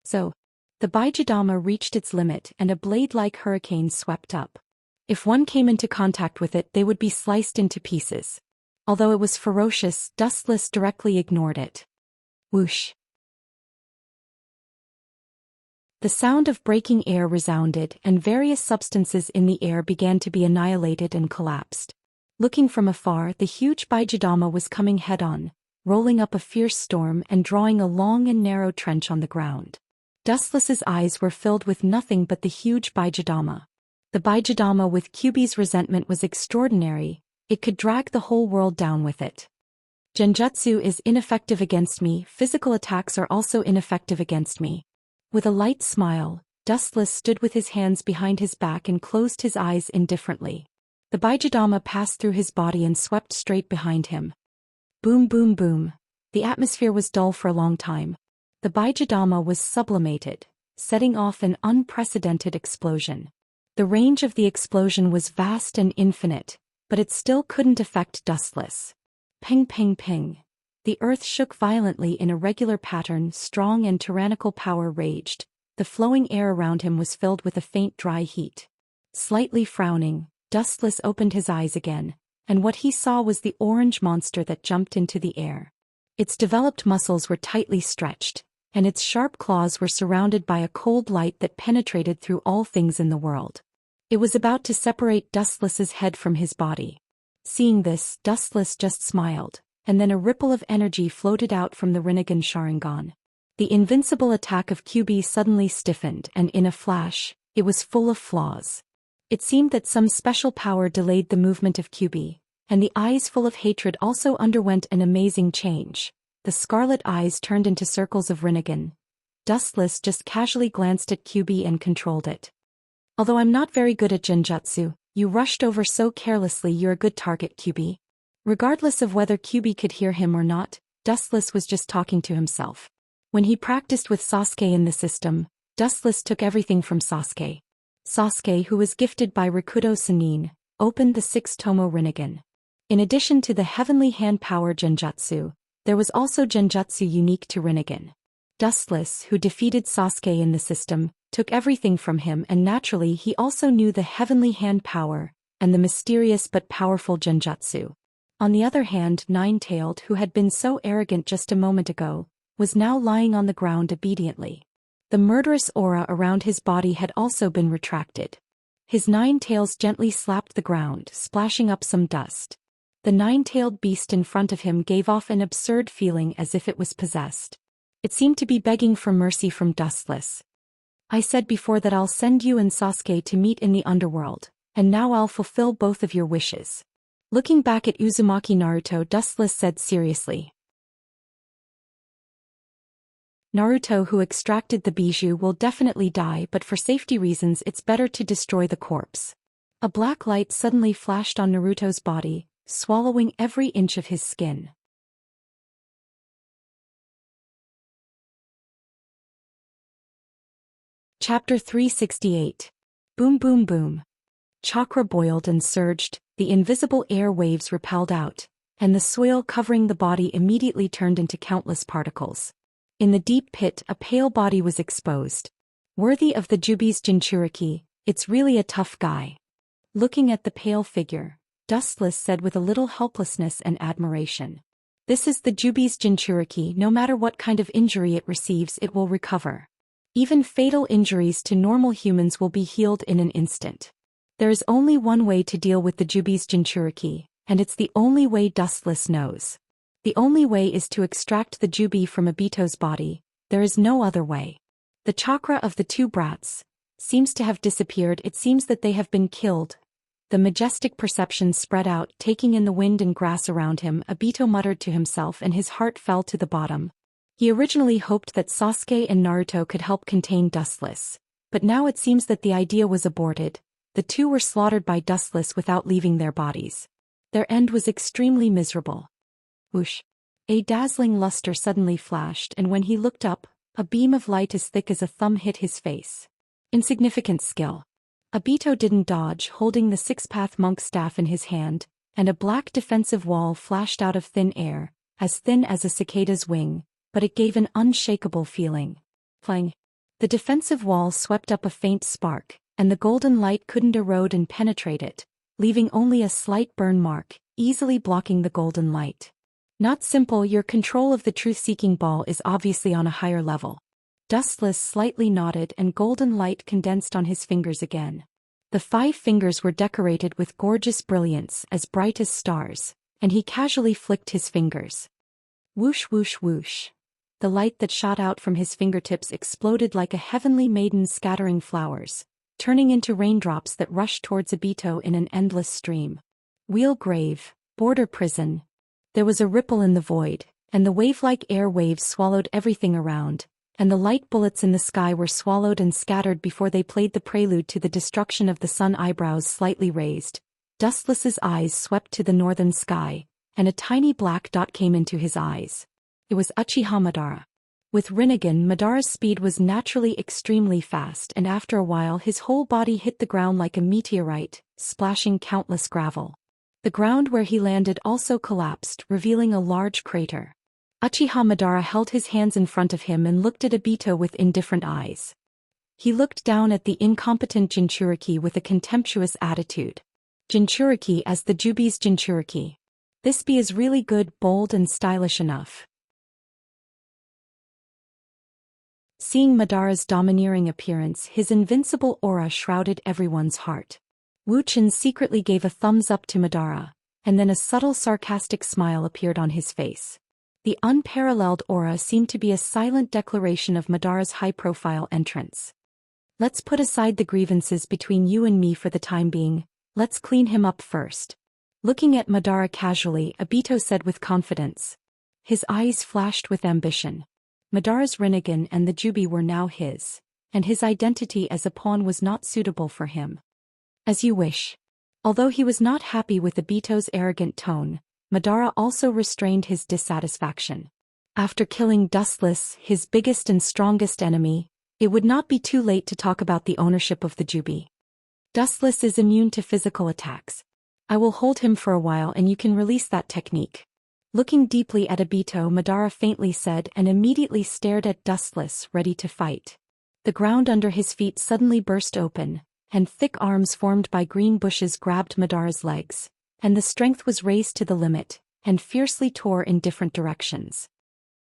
So, the Baijidama reached its limit and a blade-like hurricane swept up. If one came into contact with it they would be sliced into pieces. Although it was ferocious, Dustless directly ignored it. Whoosh! The sound of breaking air resounded and various substances in the air began to be annihilated and collapsed. Looking from afar the huge Baijidama was coming head-on, rolling up a fierce storm and drawing a long and narrow trench on the ground. Dustless's eyes were filled with nothing but the huge Baijidama. The Baijidama with Kyuubi's resentment was extraordinary, it could drag the whole world down with it. Genjutsu is ineffective against me, physical attacks are also ineffective against me. With a light smile, Dustless stood with his hands behind his back and closed his eyes indifferently. The Baijidama passed through his body and swept straight behind him. Boom boom boom. The atmosphere was dull for a long time. The Baijidama was sublimated, setting off an unprecedented explosion. The range of the explosion was vast and infinite, but it still couldn't affect Dustless. Ping ping ping. The earth shook violently in a regular pattern, strong and tyrannical power raged. The flowing air around him was filled with a faint dry heat. Slightly frowning, Dustless opened his eyes again, and what he saw was the orange monster that jumped into the air. Its developed muscles were tightly stretched, and its sharp claws were surrounded by a cold light that penetrated through all things in the world. It was about to separate Dustless's head from his body. Seeing this, Dustless just smiled, and then a ripple of energy floated out from the Rinnegan Sharingan. The invincible attack of Kyuubi suddenly stiffened and in a flash, it was full of flaws. It seemed that some special power delayed the movement of Kyuubi, and the eyes full of hatred also underwent an amazing change. The scarlet eyes turned into circles of Rinnegan. Dustless just casually glanced at Kyuubi and controlled it. Although I'm not very good at genjutsu, you rushed over so carelessly. You're a good target, Kyuubi. Regardless of whether Kyuubi could hear him or not, Dustless was just talking to himself. When he practiced with Sasuke in the system, Dustless took everything from Sasuke. Sasuke, who was gifted by Rakudo Sannin, opened the 6-tomo Rinnegan. In addition to the heavenly hand power genjutsu, there was also genjutsu unique to Rinnegan. Dustless, who defeated Sasuke in the system, took everything from him, and naturally he also knew the heavenly hand power and the mysterious but powerful genjutsu. On the other hand, Nine-Tailed, who had been so arrogant just a moment ago, was now lying on the ground obediently. The murderous aura around his body had also been retracted. His 9 tails gently slapped the ground, splashing up some dust. The 9-tailed beast in front of him gave off an absurd feeling as if it was possessed. It seemed to be begging for mercy from Dustless. I said before that I'll send you and Sasuke to meet in the underworld, and now I'll fulfill both of your wishes. Looking back at Uzumaki Naruto, Dustless said seriously. Naruto, who extracted the bijou, will definitely die, but for safety reasons it's better to destroy the corpse. A black light suddenly flashed on Naruto's body, swallowing every inch of his skin. Chapter 368. Boom boom boom. Chakra boiled and surged, the invisible air waves repelled out, and the soil covering the body immediately turned into countless particles. In the deep pit, a pale body was exposed. Worthy of the Jubi's Jinchuriki, it's really a tough guy. Looking at the pale figure, Dustless said with a little helplessness and admiration. This is the Jubi's Jinchuriki. No matter what kind of injury it receives, it will recover. Even fatal injuries to normal humans will be healed in an instant. There is only one way to deal with the Jubi's Jinchuriki, and it's the only way Dustless knows. The only way is to extract the Jubi from Obito's body. There is no other way. The chakra of the two brats seems to have disappeared. It seems that they have been killed. The majestic perception spread out, taking in the wind and grass around him. Obito muttered to himself and his heart fell to the bottom. He originally hoped that Sasuke and Naruto could help contain Dustless, but now it seems that the idea was aborted. The two were slaughtered by Dustless without leaving their bodies. Their end was extremely miserable. Whoosh! A dazzling luster suddenly flashed, and when he looked up, a beam of light as thick as a thumb hit his face. Insignificant skill. Obito didn't dodge, holding the six-path monk staff in his hand, and a black defensive wall flashed out of thin air, as thin as a cicada's wing, but it gave an unshakable feeling. Clang! The defensive wall swept up a faint spark, and the golden light couldn't erode and penetrate it, leaving only a slight burn mark, easily blocking the golden light. Not simple. Your control of the truth-seeking ball is obviously on a higher level. Dustless slightly nodded and golden light condensed on his fingers again. The 5 fingers were decorated with gorgeous brilliance as bright as stars, and he casually flicked his fingers. Whoosh whoosh whoosh. The light that shot out from his fingertips exploded like a heavenly maiden scattering flowers, turning into raindrops that rushed towards Obito in an endless stream. Wheel grave, border prison. There was a ripple in the void, and the wave-like air waves swallowed everything around, and the light bullets in the sky were swallowed and scattered before they played the prelude to the destruction of the sun. Eyebrows slightly raised, Dustless's eyes swept to the northern sky, and a tiny black dot came into his eyes. It was Uchiha Madara. With Rinnegan, Madara's speed was naturally extremely fast, and after a while his whole body hit the ground like a meteorite, splashing countless gravel. The ground where he landed also collapsed, revealing a large crater. Uchiha Madara held his hands in front of him and looked at Obito with indifferent eyes. He looked down at the incompetent Jinchuriki with a contemptuous attitude. Jinchuriki as the Jubi's Jinchuriki. This bee is really good, bold and stylish enough. Seeing Madara's domineering appearance, his invincible aura shrouded everyone's heart. Wuxia secretly gave a thumbs up to Madara, and then a subtle sarcastic smile appeared on his face. The unparalleled aura seemed to be a silent declaration of Madara's high-profile entrance. Let's put aside the grievances between you and me for the time being, let's clean him up first. Looking at Madara casually, Obito said with confidence. His eyes flashed with ambition. Madara's Rinnegan and the Jubi were now his, and his identity as a pawn was not suitable for him. As you wish. Although he was not happy with Obito's arrogant tone, Madara also restrained his dissatisfaction. After killing Dustless, his biggest and strongest enemy, it would not be too late to talk about the ownership of the Jubi. Dustless is immune to physical attacks. I will hold him for a while and you can release that technique. Looking deeply at Obito, Madara faintly said and immediately stared at Dustless, ready to fight. The ground under his feet suddenly burst open, and thick arms formed by green bushes grabbed Madara's legs, and the strength was raised to the limit, and fiercely tore in different directions.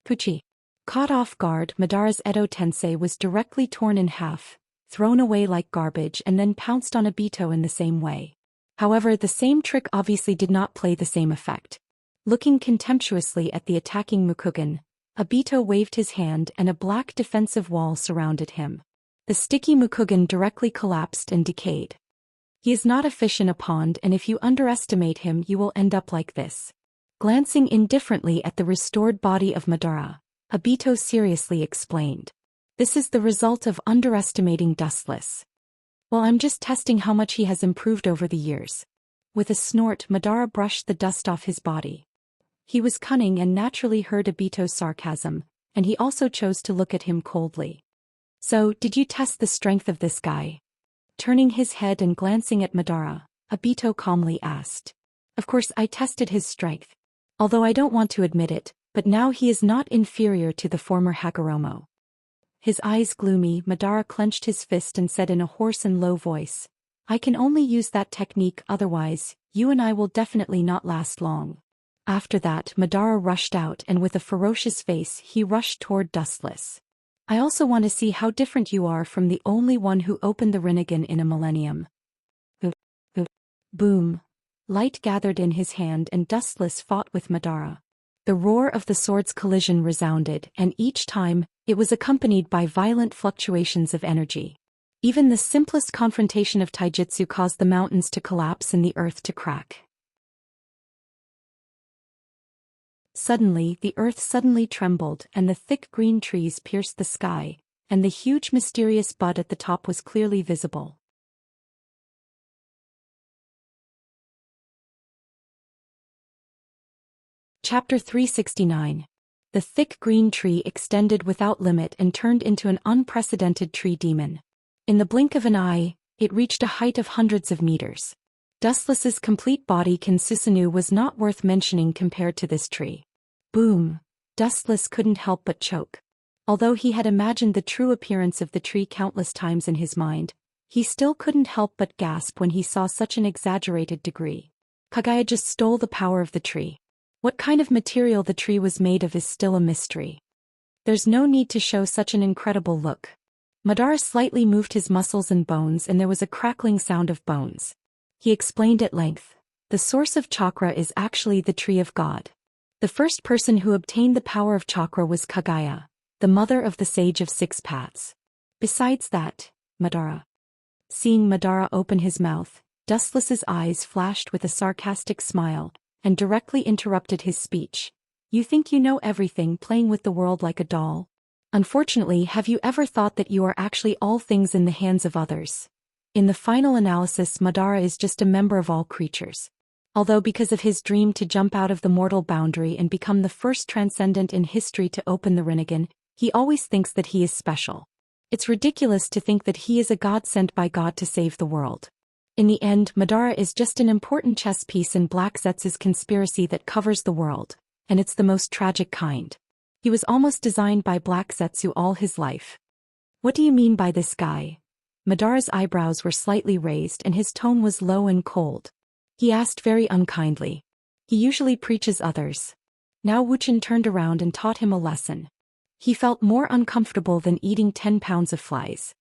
Puchi. Caught off guard, Madara's Edo Tensei was directly torn in half, thrown away like garbage and then pounced on Obito in the same way. However, the same trick obviously did not play the same effect. Looking contemptuously at the attacking Mukugan, Obito waved his hand and a black defensive wall surrounded him. The sticky Mukugan directly collapsed and decayed. He is not a fish in a pond, and if you underestimate him you will end up like this. Glancing indifferently at the restored body of Madara, Obito seriously explained. This is the result of underestimating Dustless. Well, I'm just testing how much he has improved over the years. With a snort, Madara brushed the dust off his body. He was cunning and naturally heard Obito's sarcasm, and he also chose to look at him coldly. So, did you test the strength of this guy? Turning his head and glancing at Madara, Obito calmly asked. Of course I tested his strength. Although I don't want to admit it, but now he is not inferior to the former Hagoromo. His eyes gloomy, Madara clenched his fist and said in a hoarse and low voice, I can only use that technique, otherwise, you and I will definitely not last long. After that, Madara rushed out and with a ferocious face he rushed toward Dustless. I also want to see how different you are from the only one who opened the Rinnegan in a millennium. Boom. Light gathered in his hand and Dustless fought with Madara. The roar of the sword's collision resounded, and each time, it was accompanied by violent fluctuations of energy. Even the simplest confrontation of taijutsu caused the mountains to collapse and the earth to crack. Suddenly, the earth suddenly trembled, and the thick green trees pierced the sky, and the huge mysterious bud at the top was clearly visible. Chapter 369. The thick green tree extended without limit and turned into an unprecedented tree demon. In the blink of an eye, it reached a height of hundreds of meters. Dustless's complete body Kinsusanu was not worth mentioning compared to this tree. Boom! Dustless couldn't help but choke. Although he had imagined the true appearance of the tree countless times in his mind, he still couldn't help but gasp when he saw such an exaggerated degree. Kagaya just stole the power of the tree. What kind of material the tree was made of is still a mystery. There's no need to show such an incredible look. Madara slightly moved his muscles and bones and there was a crackling sound of bones. He explained at length, the source of chakra is actually the tree of God. The first person who obtained the power of chakra was Kagaya, the mother of the sage of six paths. Besides that, Madara. Seeing Madara open his mouth, Dustless's eyes flashed with a sarcastic smile, and directly interrupted his speech. You think you know everything, playing with the world like a doll? Unfortunately, have you ever thought that you are actually all things in the hands of others? In the final analysis, Madara is just a member of all creatures. Although because of his dream to jump out of the mortal boundary and become the first transcendent in history to open the Rinnegan, he always thinks that he is special. It's ridiculous to think that he is a god sent by God to save the world. In the end, Madara is just an important chess piece in Black Zetz's conspiracy that covers the world, and it's the most tragic kind. He was almost designed by Black Zetsu all his life. What do you mean by this guy? Madara's eyebrows were slightly raised and his tone was low and cold. He asked very unkindly. He usually preaches others. Now Wuxian turned around and taught him a lesson. He felt more uncomfortable than eating 10 pounds of flies.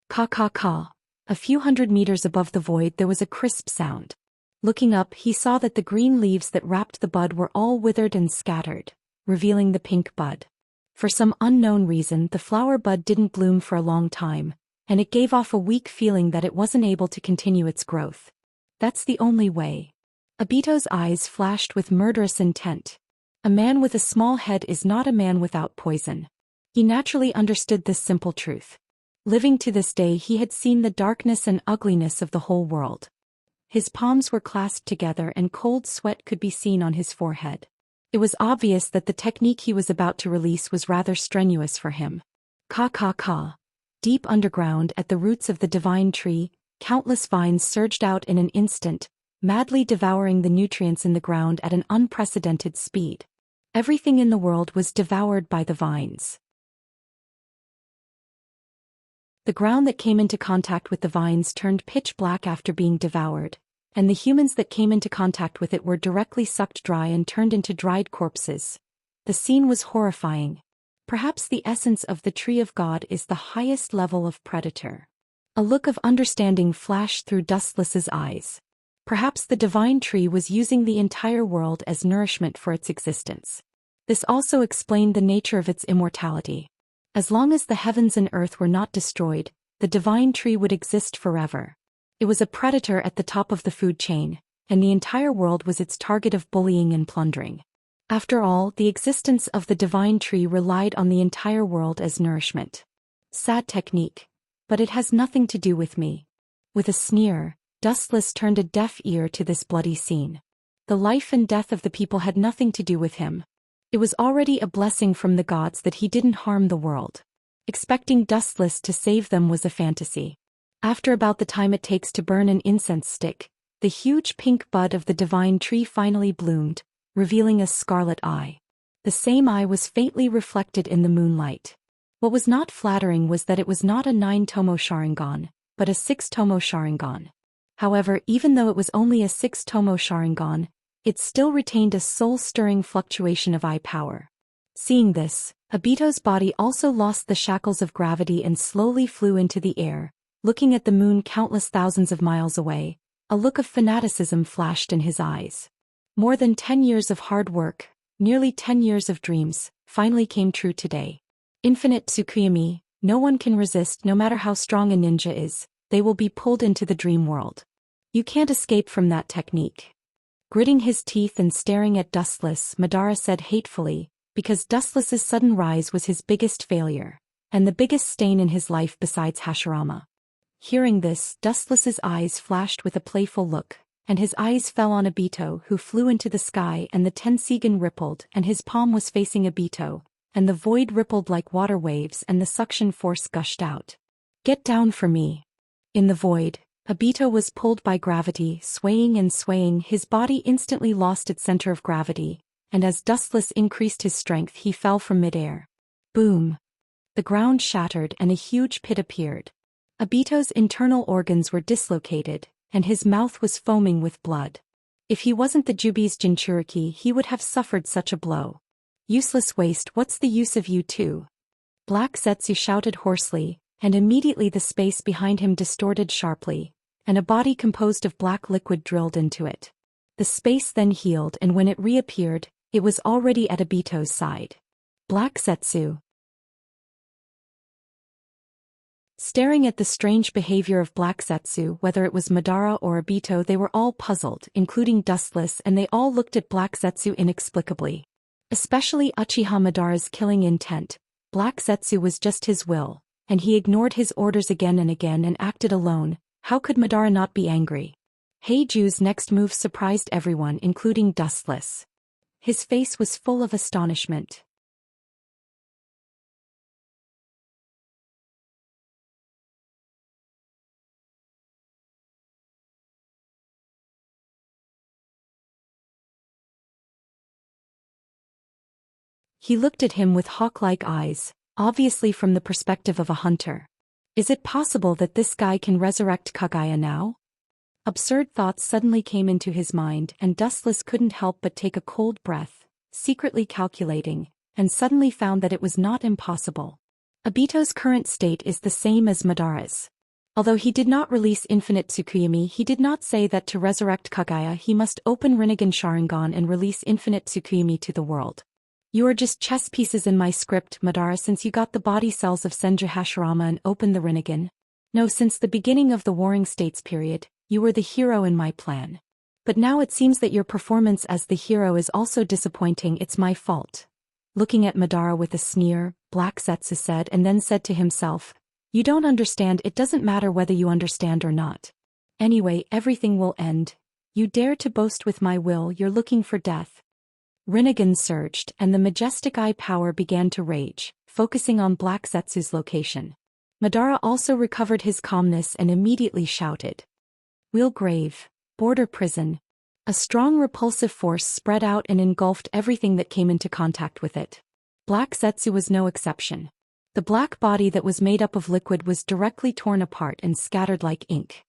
Ka ka ka. A few hundred meters above the void there was a crisp sound. Looking up, he saw that the green leaves that wrapped the bud were all withered and scattered, revealing the pink bud. For some unknown reason, the flower bud didn't bloom for a long time, and it gave off a weak feeling that it wasn't able to continue its growth. That's the only way. Obito's eyes flashed with murderous intent. A man with a small head is not a man without poison. He naturally understood this simple truth. Living to this day, he had seen the darkness and ugliness of the whole world. His palms were clasped together and cold sweat could be seen on his forehead. It was obvious that the technique he was about to release was rather strenuous for him. Ka ka ka. Deep underground, at the roots of the divine tree, countless vines surged out in an instant, madly devouring the nutrients in the ground at an unprecedented speed. Everything in the world was devoured by the vines. The ground that came into contact with the vines turned pitch black after being devoured, and the humans that came into contact with it were directly sucked dry and turned into dried corpses. The scene was horrifying. Perhaps the essence of the tree of God is the highest level of predator. A look of understanding flashed through Dustless's eyes. Perhaps the divine tree was using the entire world as nourishment for its existence. This also explained the nature of its immortality. As long as the heavens and earth were not destroyed, the divine tree would exist forever. It was a predator at the top of the food chain, and the entire world was its target of bullying and plundering. After all, the existence of the divine tree relied on the entire world as nourishment. Sad technique, but it has nothing to do with me. With a sneer, Dustless turned a deaf ear to this bloody scene. The life and death of the people had nothing to do with him. It was already a blessing from the gods that he didn't harm the world. Expecting Dustless to save them was a fantasy. After about the time it takes to burn an incense stick, the huge pink bud of the divine tree finally bloomed, revealing a scarlet eye. The same eye was faintly reflected in the moonlight. What was not flattering was that it was not a 9-tomo Sharingan, but a 6-tomo Sharingan. However, even though it was only a 6-tomo Sharingan, it still retained a soul-stirring fluctuation of eye power. Seeing this, Obito's body also lost the shackles of gravity and slowly flew into the air, looking at the moon countless thousands of miles away. A look of fanaticism flashed in his eyes. More than 10 years of hard work, nearly 10 years of dreams, finally came true today. Infinite Tsukuyomi, no one can resist no matter how strong a ninja is, they will be pulled into the dream world. You can't escape from that technique. Gritting his teeth and staring at Dustless, Madara said hatefully, because Dustless's sudden rise was his biggest failure, and the biggest stain in his life besides Hashirama. Hearing this, Dustless's eyes flashed with a playful look, and his eyes fell on Obito, who flew into the sky, and the Tensigan rippled, and his palm was facing Obito, and the void rippled like water waves and the suction force gushed out. Get down for me. In the void, Obito was pulled by gravity, swaying and swaying. His body instantly lost its center of gravity, and as Dustless increased his strength he fell from midair. Boom! The ground shattered and a huge pit appeared. Obito's internal organs were dislocated, and his mouth was foaming with blood. If he wasn't the Jubi's Jinchuriki, he would have suffered such a blow. Useless waste, what's the use of you two? Black Zetsu shouted hoarsely, and immediately the space behind him distorted sharply, and a body composed of black liquid drilled into it. The space then healed, and when it reappeared, it was already at Obito's side. Black Zetsu. Staring at the strange behavior of Black Zetsu, whether it was Madara or Obito, they were all puzzled, including Dustless, and they all looked at Black Zetsu inexplicably. Especially Uchiha Madara's killing intent. Black Zetsu was just his will, and he ignored his orders again and acted alone. How could Madara not be angry? Heiju's next move surprised everyone, including Dustless. His face was full of astonishment. He looked at him with hawk-like eyes, obviously from the perspective of a hunter. Is it possible that this guy can resurrect Kaguya now? Absurd thoughts suddenly came into his mind, and Dustless couldn't help but take a cold breath, secretly calculating, and suddenly found that it was not impossible. Obito's current state is the same as Madara's. Although he did not release Infinite Tsukuyomi, he did not say that to resurrect Kaguya he must open Rinnegan Sharingan and release Infinite Tsukuyomi to the world. You are just chess pieces in my script, Madara, since you got the body cells of Senju Hashirama and opened the Rinnegan. No, since the beginning of the Warring States period, you were the hero in my plan. But now it seems that your performance as the hero is also disappointing. It's my fault. Looking at Madara with a sneer, Black Zetsu said, and then said to himself, you don't understand. It doesn't matter whether you understand or not. Anyway, everything will end. You dare to boast with my will, you're looking for death. Rinnegan surged, and the majestic eye power began to rage, focusing on Black Zetsu's location. Madara also recovered his calmness and immediately shouted. Wheel grave, border prison. A strong repulsive force spread out and engulfed everything that came into contact with it. Black Zetsu was no exception. The black body that was made up of liquid was directly torn apart and scattered like ink.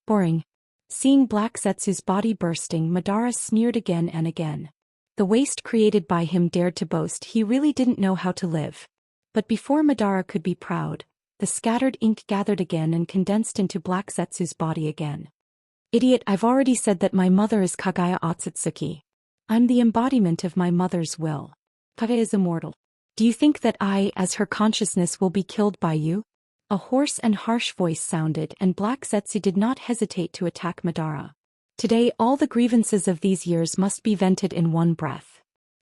Boring. Seeing Black Zetsu's body bursting, Madara sneered again and again. The waste created by him dared to boast he really didn't know how to live. But before Madara could be proud, the scattered ink gathered again and condensed into Black Zetsu's body again. Idiot, I've already said that my mother is Kaguya Otsutsuki. I'm the embodiment of my mother's will. Kaguya is immortal. Do you think that I, as her consciousness, will be killed by you? A hoarse and harsh voice sounded, and Black Zetsu did not hesitate to attack Madara. Today all the grievances of these years must be vented in one breath.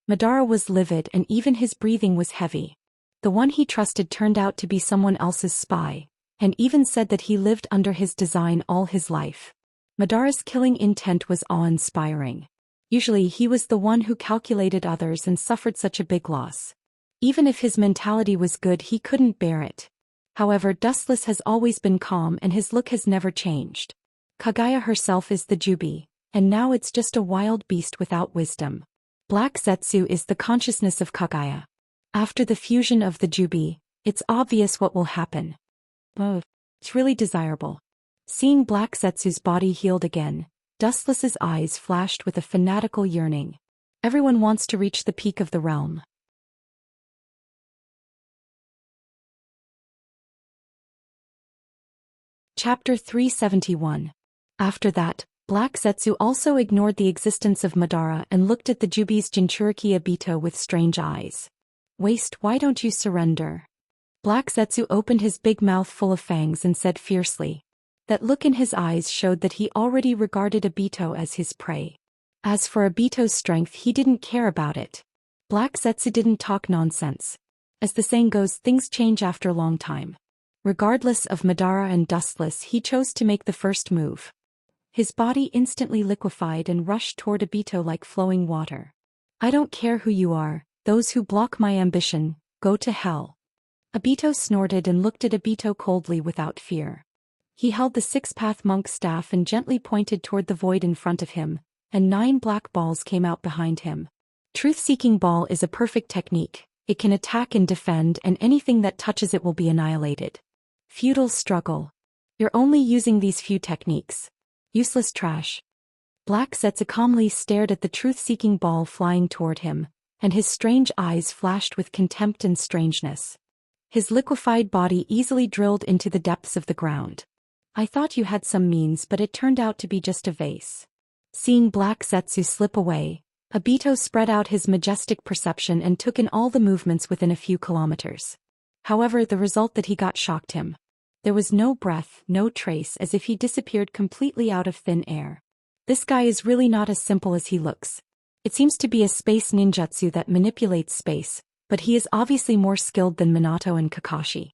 Madara was livid and even his breathing was heavy. The one he trusted turned out to be someone else's spy, and even said that he lived under his design all his life. Madara's killing intent was awe-inspiring. Usually he was the one who calculated others and suffered such a big loss. Even if his mentality was good, he couldn't bear it. However, Dustless has always been calm and his look has never changed. Kaguya herself is the Jubi, and now it's just a wild beast without wisdom. Black Zetsu is the consciousness of Kaguya. After the fusion of the Jubi, it's obvious what will happen. Oh, it's really desirable. Seeing Black Zetsu's body healed again, Dustless's eyes flashed with a fanatical yearning. Everyone wants to reach the peak of the realm. Chapter 371. After that, Black Zetsu also ignored the existence of Madara and looked at the Jubi's Jinchuriki Obito with strange eyes. Waste, why don't you surrender? Black Zetsu opened his big mouth full of fangs and said fiercely. That look in his eyes showed that he already regarded Obito as his prey. As for Obito's strength, he didn't care about it. Black Zetsu didn't talk nonsense. As the saying goes, things change after a long time. Regardless of Madara and Dustless, he chose to make the first move. His body instantly liquefied and rushed toward Obito like flowing water. I don't care who you are, those who block my ambition, go to hell. Obito snorted and looked at Obito coldly without fear. He held the six-path monk staff and gently pointed toward the void in front of him, and 9 black balls came out behind him. Truth-seeking ball is a perfect technique. It can attack and defend, and anything that touches it will be annihilated. Futile struggle. You're only using these few techniques. Useless trash. Black Zetsu calmly stared at the truth-seeking ball flying toward him, and his strange eyes flashed with contempt and strangeness. His liquefied body easily drilled into the depths of the ground. I thought you had some means, but it turned out to be just a vase. Seeing Black Zetsu slip away, Obito spread out his majestic perception and took in all the movements within a few kilometers. However, the result that he got shocked him. There was no breath, no trace, as if he disappeared completely out of thin air. This guy is really not as simple as he looks. It seems to be a space ninjutsu that manipulates space, but he is obviously more skilled than Minato and Kakashi.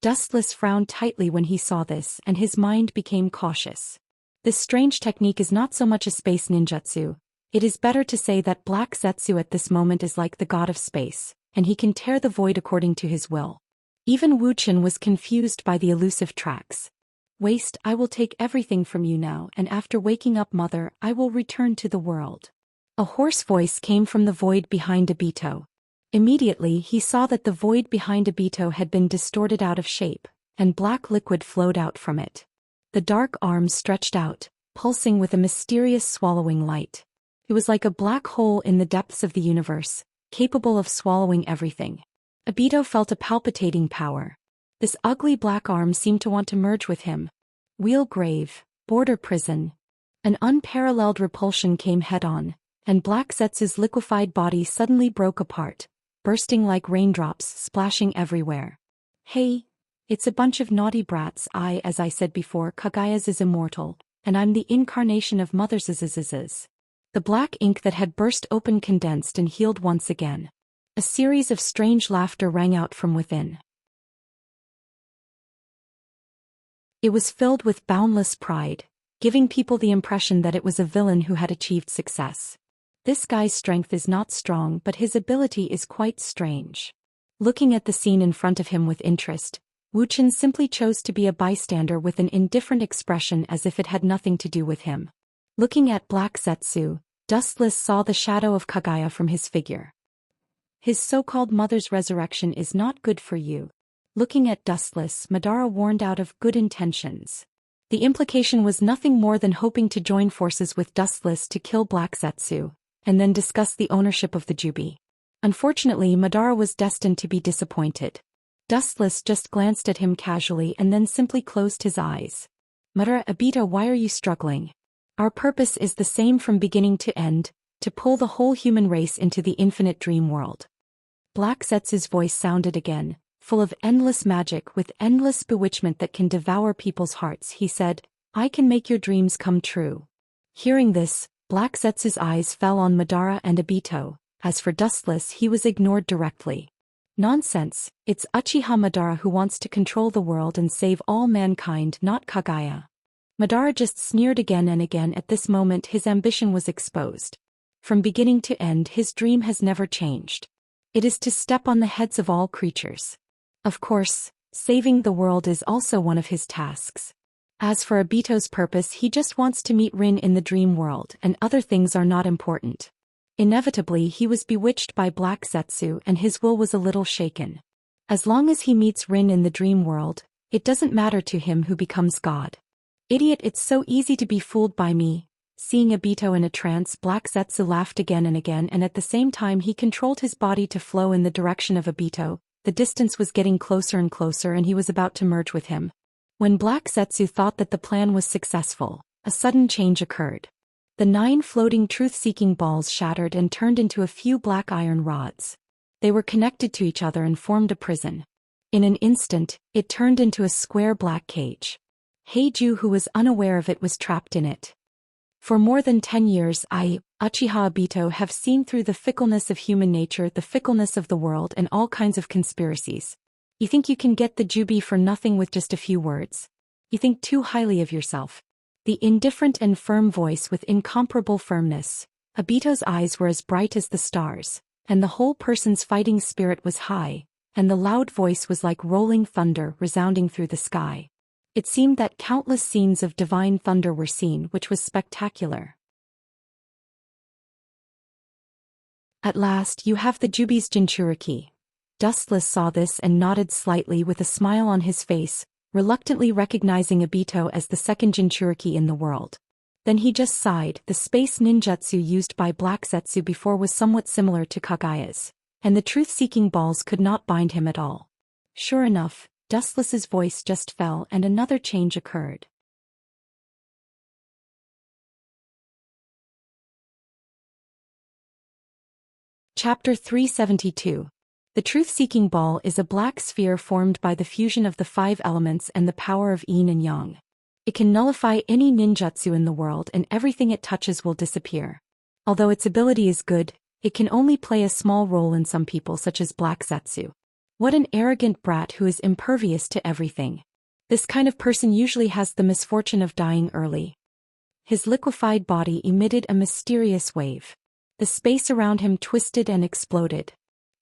Dustless frowned tightly when he saw this, and his mind became cautious. This strange technique is not so much a space ninjutsu. It is better to say that Black Zetsu at this moment is like the god of space, and he can tear the void according to his will. Even Wuxian was confused by the elusive tracks. Waste, I will take everything from you now, and after waking up Mother, I will return to the world. A hoarse voice came from the void behind Obito. Immediately he saw that the void behind Obito had been distorted out of shape, and black liquid flowed out from it. The dark arms stretched out, pulsing with a mysterious swallowing light. It was like a black hole in the depths of the universe, capable of swallowing everything. Obito felt a palpitating power. This ugly black arm seemed to want to merge with him. Wheel grave, border prison. An unparalleled repulsion came head-on, and Black Zetsu's liquefied body suddenly broke apart, bursting like raindrops, splashing everywhere. Hey, it's a bunch of naughty brats. As I said before, Kaguya's is immortal, and I'm the incarnation of Mother's. The black ink that had burst open condensed and healed once again. A series of strange laughter rang out from within. It was filled with boundless pride, giving people the impression that it was a villain who had achieved success. This guy's strength is not strong, but his ability is quite strange. Looking at the scene in front of him with interest, Wuxian simply chose to be a bystander with an indifferent expression as if it had nothing to do with him. Looking at Black Zetsu, Dustless saw the shadow of Kaguya from his figure. His so-called mother's resurrection is not good for you. Looking at Dustless, Madara warned out of good intentions. The implication was nothing more than hoping to join forces with Dustless to kill Black Zetsu, and then discuss the ownership of the Jubi. Unfortunately, Madara was destined to be disappointed. Dustless just glanced at him casually and then simply closed his eyes. Madara, Obito, why are you struggling? Our purpose is the same from beginning to end, to pull the whole human race into the infinite dream world. Black Zetsu's voice sounded again, full of endless magic with endless bewitchment that can devour people's hearts. He said, "I can make your dreams come true." Hearing this, Black Zetsu's eyes fell on Madara and Obito. As for Dustless, he was ignored directly. Nonsense, it's Uchiha Madara who wants to control the world and save all mankind, not Kaguya. Madara just sneered again and again. At this moment his ambition was exposed. From beginning to end his dream has never changed. It is to step on the heads of all creatures. Of course, saving the world is also one of his tasks. As for Obito's purpose, he just wants to meet Rin in the dream world, and other things are not important. Inevitably he was bewitched by Black Zetsu and his will was a little shaken. As long as he meets Rin in the dream world, it doesn't matter to him who becomes God. Idiot, it's so easy to be fooled by me. Seeing Obito in a trance, Black Zetsu laughed again and again, and at the same time he controlled his body to flow in the direction of Obito. The distance was getting closer and closer and he was about to merge with him. When Black Zetsu thought that the plan was successful, a sudden change occurred. The 9 floating truth-seeking balls shattered and turned into a few black iron rods. They were connected to each other and formed a prison. In an instant, it turned into a square black cage. Heiju, who was unaware of it, was trapped in it. For more than 10 years I, Uchiha Obito, have seen through the fickleness of human nature, the fickleness of the world, and all kinds of conspiracies. You think you can get the Jubi for nothing with just a few words? You think too highly of yourself. The indifferent and firm voice with incomparable firmness. Obito's eyes were as bright as the stars, and the whole person's fighting spirit was high, and the loud voice was like rolling thunder resounding through the sky. It seemed that countless scenes of divine thunder were seen, which was spectacular. At last you have the Jubi's Jinchuriki. Dustless saw this and nodded slightly with a smile on his face, reluctantly recognizing Obito as the second Jinchuriki in the world. Then he just sighed. The space ninjutsu used by Black Zetsu before was somewhat similar to Kaguya's, and the truth-seeking balls could not bind him at all. Sure enough, Dustless's voice just fell and another change occurred. Chapter 372. The truth-seeking ball is a black sphere formed by the fusion of the 5 elements and the power of yin and yang. It can nullify any ninjutsu in the world and everything it touches will disappear. Although its ability is good, it can only play a small role in some people, such as Black Zetsu. What an arrogant brat who is impervious to everything. This kind of person usually has the misfortune of dying early. His liquefied body emitted a mysterious wave. The space around him twisted and exploded.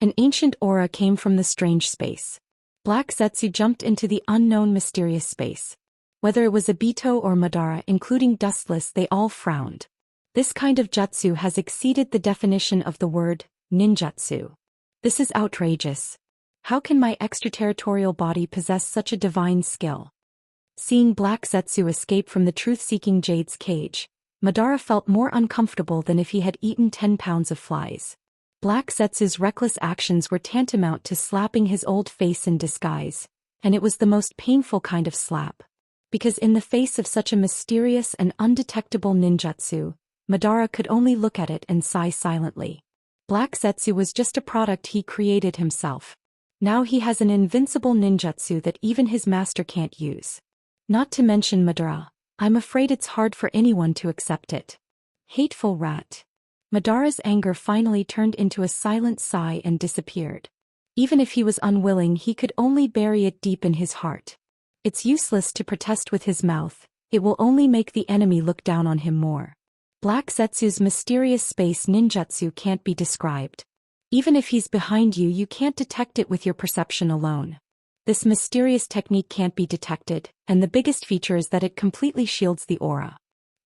An ancient aura came from the strange space. Black Zetsu jumped into the unknown mysterious space. Whether it was Obito or Madara, including Dustless, they all frowned. This kind of jutsu has exceeded the definition of the word ninjutsu. This is outrageous. How can my extraterritorial body possess such a divine skill? Seeing Black Zetsu escape from the truth-seeking Jade's cage, Madara felt more uncomfortable than if he had eaten 10 pounds of flies. Black Zetsu's reckless actions were tantamount to slapping his old face in disguise, and it was the most painful kind of slap. Because in the face of such a mysterious and undetectable ninjutsu, Madara could only look at it and sigh silently. Black Zetsu was just a product he created himself. Now he has an invincible ninjutsu that even his master can't use. Not to mention Madara. I'm afraid it's hard for anyone to accept it. Hateful rat. Madara's anger finally turned into a silent sigh and disappeared. Even if he was unwilling, he could only bury it deep in his heart. It's useless to protest with his mouth, it will only make the enemy look down on him more. Black Zetsu's mysterious space ninjutsu can't be described. Even if he's behind you, you can't detect it with your perception alone. This mysterious technique can't be detected, and the biggest feature is that it completely shields the aura.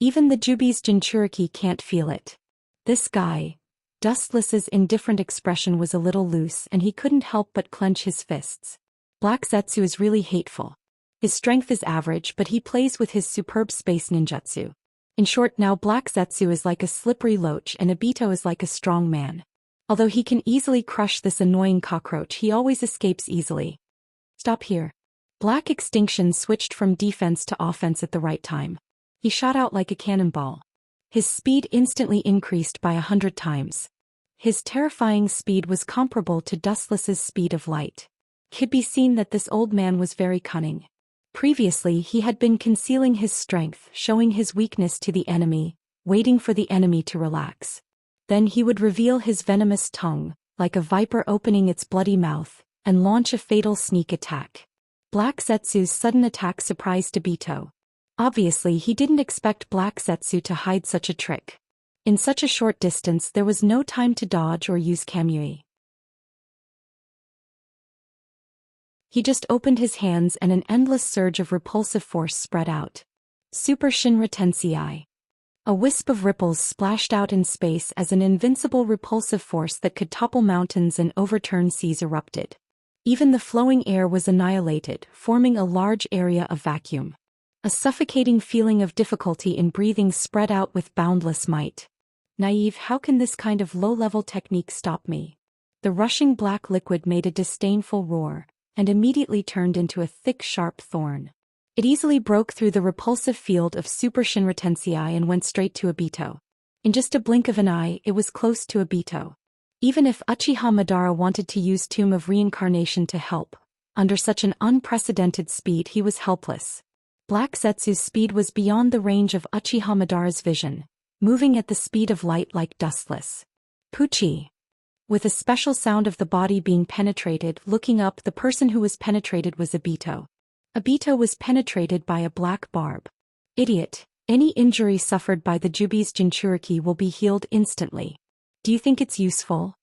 Even the Jubi's Jinchuriki can't feel it. This guy, Dustless's indifferent expression was a little loose and he couldn't help but clench his fists. Black Zetsu is really hateful. His strength is average, but he plays with his superb space ninjutsu. In short, now Black Zetsu is like a slippery loach and Obito is like a strong man. Although he can easily crush this annoying cockroach, he always escapes easily. Stop here. Black Extinction switched from defense to offense at the right time. He shot out like a cannonball. His speed instantly increased by 100 times. His terrifying speed was comparable to Dustless's speed of light. Could be seen that this old man was very cunning. Previously he had been concealing his strength, showing his weakness to the enemy, waiting for the enemy to relax. Then he would reveal his venomous tongue, like a viper opening its bloody mouth, and launch a fatal sneak attack. Black Zetsu's sudden attack surprised Obito. Obviously he didn't expect Black Zetsu to hide such a trick. In such a short distance there was no time to dodge or use Kamui. He just opened his hands and an endless surge of repulsive force spread out. Super Shinra Tensei. A wisp of ripples splashed out in space as an invincible repulsive force that could topple mountains and overturn seas erupted. Even the flowing air was annihilated, forming a large area of vacuum. A suffocating feeling of difficulty in breathing spread out with boundless might. Naive, how can this kind of low-level technique stop me? The rushing black liquid made a disdainful roar, and immediately turned into a thick sharp thorn. It easily broke through the repulsive field of Super Shinra Tensei and went straight to Obito. In just a blink of an eye, it was close to Obito. Even if Uchiha Madara wanted to use Tomb of Reincarnation to help, under such an unprecedented speed he was helpless. Black Zetsu's speed was beyond the range of Uchiha Madara's vision, moving at the speed of light like dustless. Puchi. With a special sound of the body being penetrated, looking up, the person who was penetrated was Obito. Obito was penetrated by a black barb. Idiot, any injury suffered by the Jubi's Jinchuriki will be healed instantly. Do you think it's useful?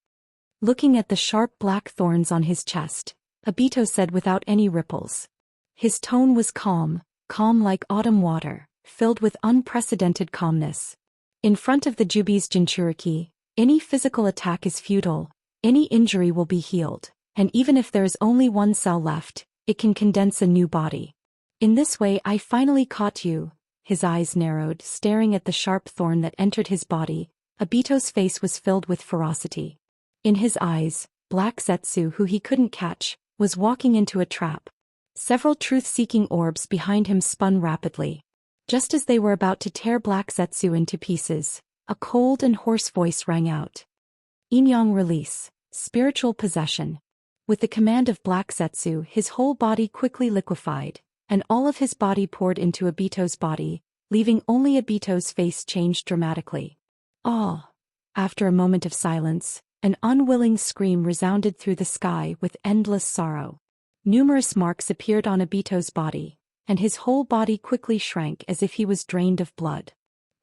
Looking at the sharp black thorns on his chest, Obito said without any ripples. His tone was calm like autumn water, filled with unprecedented calmness. In front of the Jubi's Jinchuriki, any physical attack is futile, any injury will be healed, and even if there is only one cell left, it can condense a new body. In this way I finally caught you. His eyes narrowed, staring at the sharp thorn that entered his body. Obito's face was filled with ferocity. In his eyes, Black Zetsu, who he couldn't catch, was walking into a trap. Several truth-seeking orbs behind him spun rapidly. Just as they were about to tear Black Zetsu into pieces, a cold and hoarse voice rang out. Inyoung release, spiritual possession. With the command of Black Zetsu, his whole body quickly liquefied, and all of his body poured into Obito's body, leaving only Obito's face changed dramatically. Oh! After a moment of silence, an unwilling scream resounded through the sky with endless sorrow. Numerous marks appeared on Obito's body, and his whole body quickly shrank as if he was drained of blood.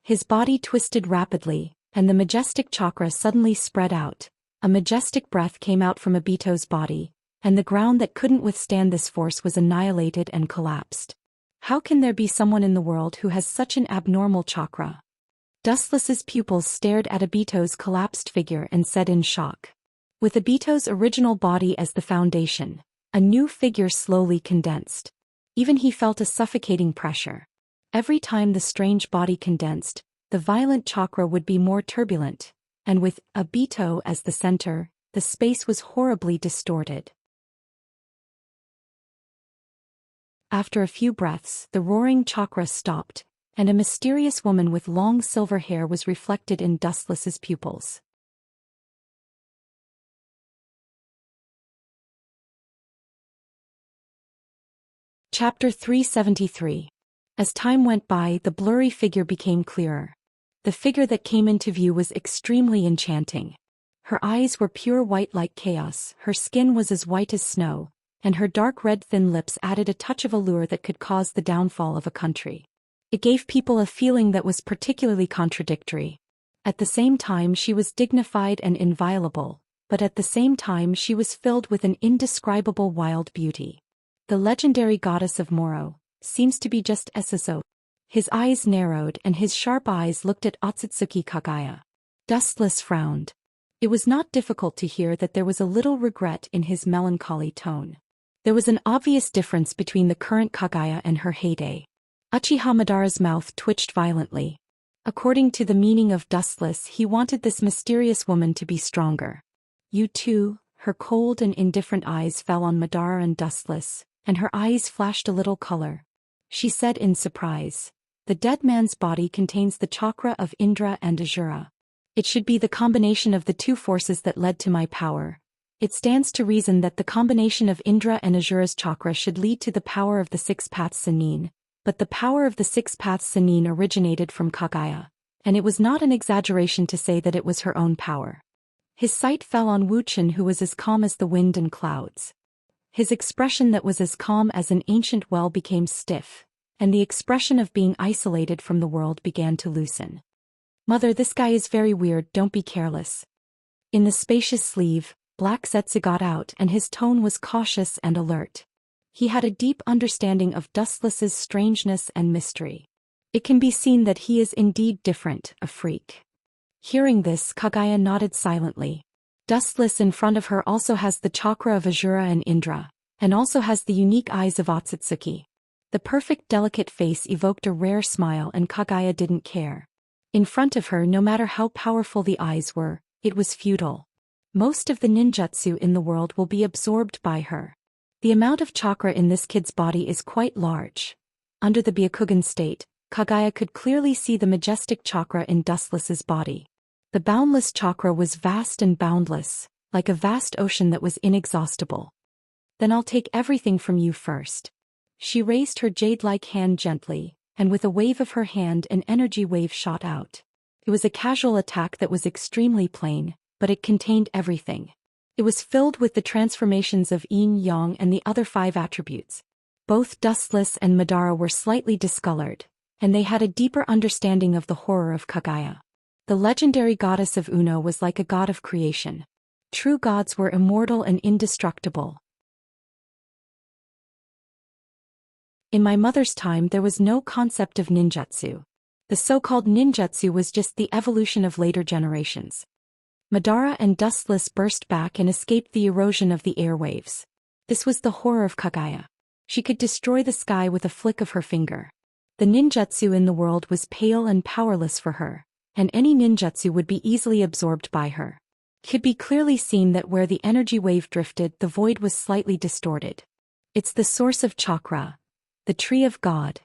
His body twisted rapidly, and the majestic chakra suddenly spread out. A majestic breath came out from Obito's body, and the ground that couldn't withstand this force was annihilated and collapsed. How can there be someone in the world who has such an abnormal chakra? Dustless's pupils stared at Obito's collapsed figure and said in shock. With Obito's original body as the foundation, a new figure slowly condensed. Even he felt a suffocating pressure. Every time the strange body condensed, the violent chakra would be more turbulent, and with Obito as the center, the space was horribly distorted. After a few breaths, the roaring chakra stopped, and a mysterious woman with long silver hair was reflected in Dustless's pupils. Chapter 373. As time went by, the blurry figure became clearer. The figure that came into view was extremely enchanting. Her eyes were pure white like chaos, her skin was as white as snow, and her dark red thin lips added a touch of allure that could cause the downfall of a country. It gave people a feeling that was particularly contradictory. At the same time she was dignified and inviolable, but at the same time she was filled with an indescribable wild beauty. The legendary goddess of Moro seems to be just so. His eyes narrowed and his sharp eyes looked at Otsutsuki Kagaya. Dustless frowned. It was not difficult to hear that there was a little regret in his melancholy tone. There was an obvious difference between the current Kagaya and her heyday. Uchiha Madara's mouth twitched violently. According to the meaning of Dustless, he wanted this mysterious woman to be stronger. You too. Her cold and indifferent eyes fell on Madara and Dustless, and her eyes flashed a little color. She said in surprise, "The dead man's body contains the chakra of Indra and Ajura. It should be the combination of the two forces that led to my power. It stands to reason that the combination of Indra and Asura's chakra should lead to the power of the six paths Sanin, but the power of the six paths Sanin originated from Kagaya, and it was not an exaggeration to say that it was her own power. His sight fell on Wuxian, who was as calm as the wind and clouds. His expression that was as calm as an ancient well became stiff, and the expression of being isolated from the world began to loosen. "Mother, this guy is very weird, don't be careless." In the spacious sleeve, Black Zetsu got out, and his tone was cautious and alert. He had a deep understanding of Dustless's strangeness and mystery. It can be seen that he is indeed different, a freak. Hearing this, Kagaya nodded silently. Dustless in front of her also has the chakra of Asura and Indra, and also has the unique eyes of Otsutsuki. The perfect delicate face evoked a rare smile, and Kagaya didn't care. In front of her, no matter how powerful the eyes were, it was futile. Most of the ninjutsu in the world will be absorbed by her. The amount of chakra in this kid's body is quite large. Under the Byakugan state, Kagaya could clearly see the majestic chakra in Dustless's body. The boundless chakra was vast and boundless, like a vast ocean that was inexhaustible. "Then I'll take everything from you first." She raised her jade-like hand gently, and with a wave of her hand an energy wave shot out. It was a casual attack that was extremely plain, but it contained everything. It was filled with the transformations of Yin Yang and the other 5 attributes. Both Dustless and Madara were slightly discolored, and they had a deeper understanding of the horror of Kagaya. The legendary goddess of Uno was like a god of creation. True gods were immortal and indestructible. In my mother's time there was no concept of ninjutsu. The so-called ninjutsu was just the evolution of later generations. Madara and Dustless burst back and escaped the erosion of the airwaves. This was the horror of Kagaya. She could destroy the sky with a flick of her finger. The ninjutsu in the world was pale and powerless for her, and any ninjutsu would be easily absorbed by her. It could be clearly seen that where the energy wave drifted, the void was slightly distorted. "It's the source of chakra, the tree of God."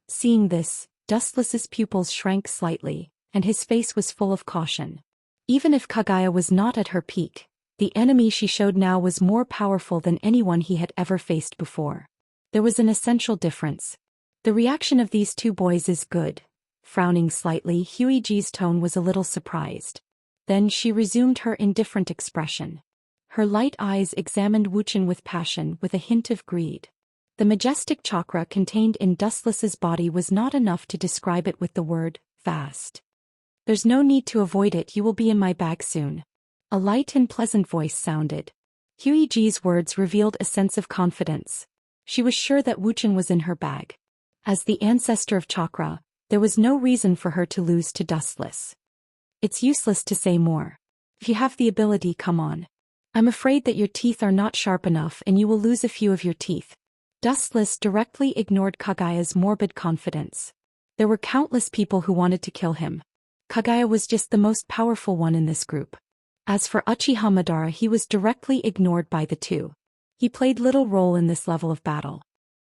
Seeing this, Dustless's pupils shrank slightly, and his face was full of caution. Even if Kagaya was not at her peak, the enemy she showed now was more powerful than anyone he had ever faced before. There was an essential difference. The reaction of these two boys is good. Frowning slightly, Huiji's tone was a little surprised. Then she resumed her indifferent expression. Her light eyes examined Wuxian with passion, with a hint of greed. The majestic chakra contained in Dustless's body was not enough to describe it with the word, vast. "There's no need to avoid it, you will be in my bag soon." A light and pleasant voice sounded. Huiji's words revealed a sense of confidence. She was sure that Wuxian was in her bag. As the ancestor of chakra, there was no reason for her to lose to Dustless. "It's useless to say more. If you have the ability, come on. I'm afraid that your teeth are not sharp enough and you will lose a few of your teeth." Dustless directly ignored Kagaya's morbid confidence. There were countless people who wanted to kill him. Kagaya was just the most powerful one in this group. As for Uchiha Madara, he was directly ignored by the two. He played little role in this level of battle.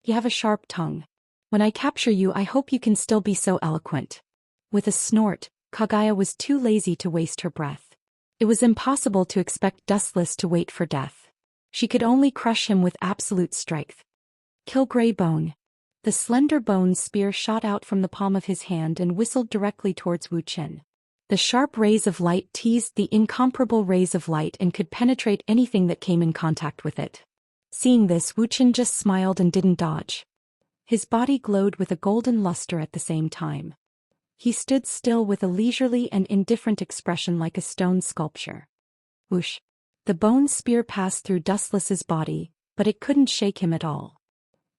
"You have a sharp tongue. When I capture you, I hope you can still be so eloquent." With a snort, Kagaya was too lazy to waste her breath. It was impossible to expect Dustless to wait for death. She could only crush him with absolute strength. "Kill Grey Bone." The slender bone spear shot out from the palm of his hand and whistled directly towards Wuxian. The sharp rays of light teased the incomparable rays of light and could penetrate anything that came in contact with it. Seeing this, Wuxian just smiled and didn't dodge. His body glowed with a golden luster at the same time. He stood still with a leisurely and indifferent expression like a stone sculpture. Whoosh! The bone spear passed through Dustless's body, but it couldn't shake him at all.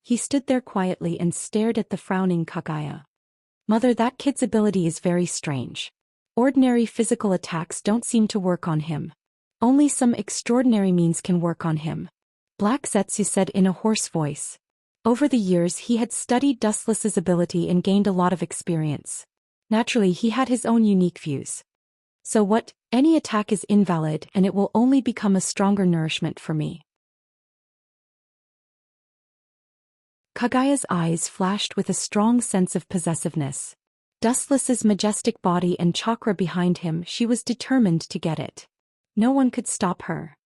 He stood there quietly and stared at the frowning Kagaya. "Mother, that kid's ability is very strange. Ordinary physical attacks don't seem to work on him. Only some extraordinary means can work on him." Black Zetsu said in a hoarse voice. Over the years he had studied Dustless's ability and gained a lot of experience. Naturally, he had his own unique views. "So what? Any attack is invalid and it will only become a stronger nourishment for me." Kagaya's eyes flashed with a strong sense of possessiveness. Dustless's majestic body and chakra behind him, she was determined to get it. No one could stop her.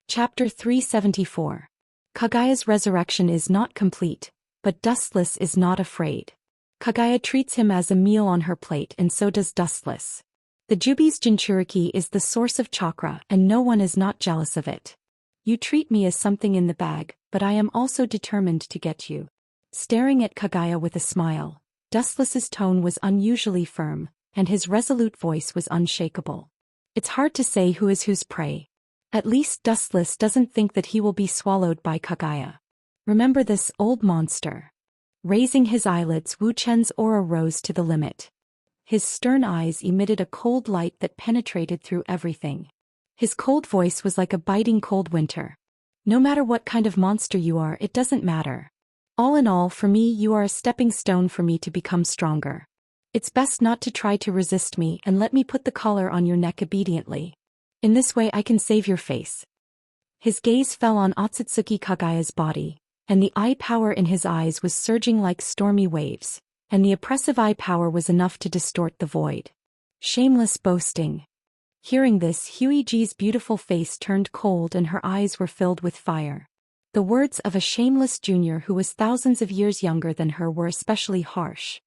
Chapter 374. Kagaya's resurrection is not complete, but Dustless is not afraid. Kagaya treats him as a meal on her plate, and so does Dustless. The Jubi's Jinchuriki is the source of chakra, and no one is not jealous of it. You treat me as something in the bag, but I am also determined to get you. Staring at Kagaya with a smile, Dustless's tone was unusually firm, and his resolute voice was unshakable. It's hard to say who is whose prey. At least Dustless doesn't think that he will be swallowed by Kagaya. Remember this, old monster. Raising his eyelids, Wu Chen's aura rose to the limit. His stern eyes emitted a cold light that penetrated through everything. His cold voice was like a biting cold winter. No matter what kind of monster you are, it doesn't matter. All in all, for me, you are a stepping stone for me to become stronger. It's best not to try to resist me, and let me put the collar on your neck obediently. In this way I can save your face. His gaze fell on Otsutsuki Kagaya's body, and the eye power in his eyes was surging like stormy waves, and the oppressive eye power was enough to distort the void. Shameless boasting. Hearing this, Huiji's beautiful face turned cold and her eyes were filled with fire. The words of a shameless junior who was thousands of years younger than her were especially harsh.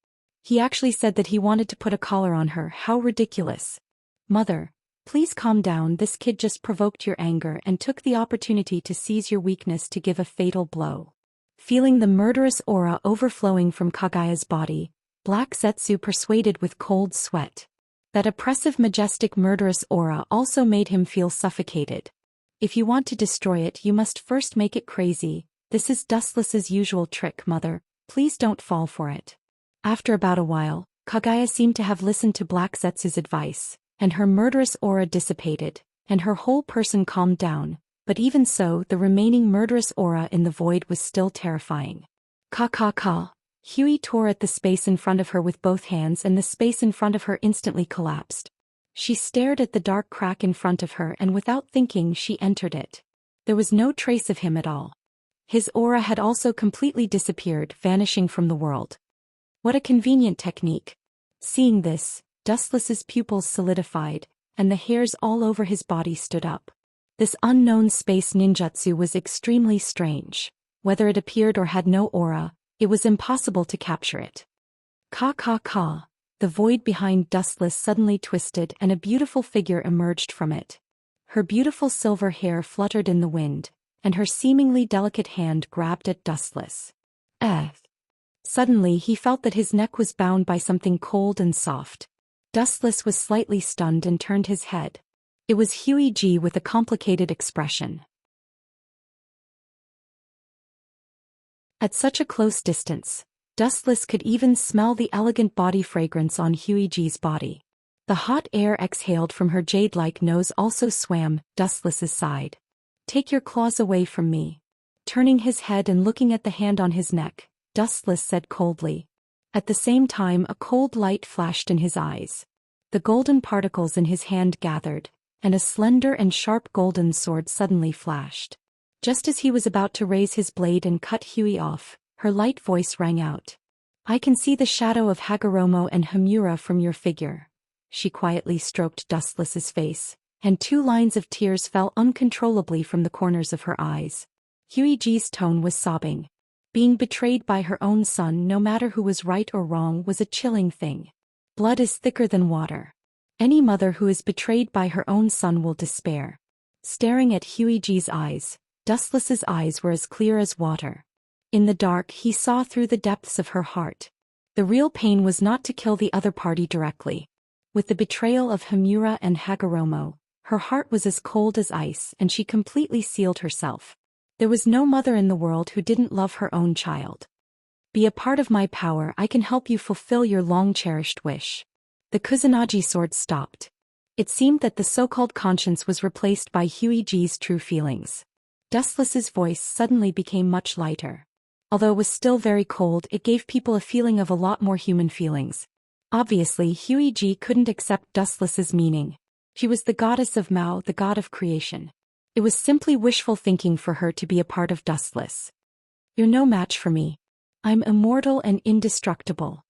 He actually said that he wanted to put a collar on her. How ridiculous. Mother, please calm down. This kid just provoked your anger and took the opportunity to seize your weakness to give a fatal blow. Feeling the murderous aura overflowing from Kagaya's body, Black Zetsu persuaded with cold sweat. That oppressive, majestic, murderous aura also made him feel suffocated. If you want to destroy it, you must first make it crazy. This is Dustless's usual trick, mother. Please don't fall for it. After about a while, Kagaya seemed to have listened to Black Zetsu's advice, and her murderous aura dissipated, and her whole person calmed down, but even so, the remaining murderous aura in the void was still terrifying. Ka. Hui tore at the space in front of her with both hands, and the space in front of her instantly collapsed. She stared at the dark crack in front of her, and without thinking she entered it. There was no trace of him at all. His aura had also completely disappeared, vanishing from the world. What a convenient technique. Seeing this, Dustless's pupils solidified, and the hairs all over his body stood up. This unknown space ninjutsu was extremely strange. Whether it appeared or had no aura, it was impossible to capture it. Ka. The void behind Dustless suddenly twisted and a beautiful figure emerged from it. Her beautiful silver hair fluttered in the wind, and her seemingly delicate hand grabbed at Dustless. Suddenly he felt that his neck was bound by something cold and soft. Dustless was slightly stunned and turned his head. It was Huiji with a complicated expression. At such a close distance, Dustless could even smell the elegant body fragrance on Huiji's body. The hot air exhaled from her jade-like nose also swam Dustless's side. Take your claws away from me. Turning his head and looking at the hand on his neck, Dustless said coldly. At the same time a cold light flashed in his eyes. The golden particles in his hand gathered, and a slender and sharp golden sword suddenly flashed. Just as he was about to raise his blade and cut Hui off, her light voice rang out. I can see the shadow of Hagoromo and Hamura from your figure. She quietly stroked Dustless's face, and 2 lines of tears fell uncontrollably from the corners of her eyes. Huiji's tone was sobbing. Being betrayed by her own son, no matter who was right or wrong, was a chilling thing. Blood is thicker than water. Any mother who is betrayed by her own son will despair. Staring at Huiji's eyes, Dustless's eyes were as clear as water. In the dark he saw through the depths of her heart. The real pain was not to kill the other party directly. With the betrayal of Hamura and Hagoromo, her heart was as cold as ice, and she completely sealed herself. There was no mother in the world who didn't love her own child. Be a part of my power, I can help you fulfill your long-cherished wish. The Kusanagi sword stopped. It seemed that the so-called conscience was replaced by Huiji's true feelings. Dustless's voice suddenly became much lighter. Although it was still very cold, it gave people a feeling of a lot more human feelings. Obviously, Huiji couldn't accept Dustless's meaning. She was the goddess of Mao, the god of creation. It was simply wishful thinking for her to be a part of Dustless. You're no match for me. I'm immortal and indestructible.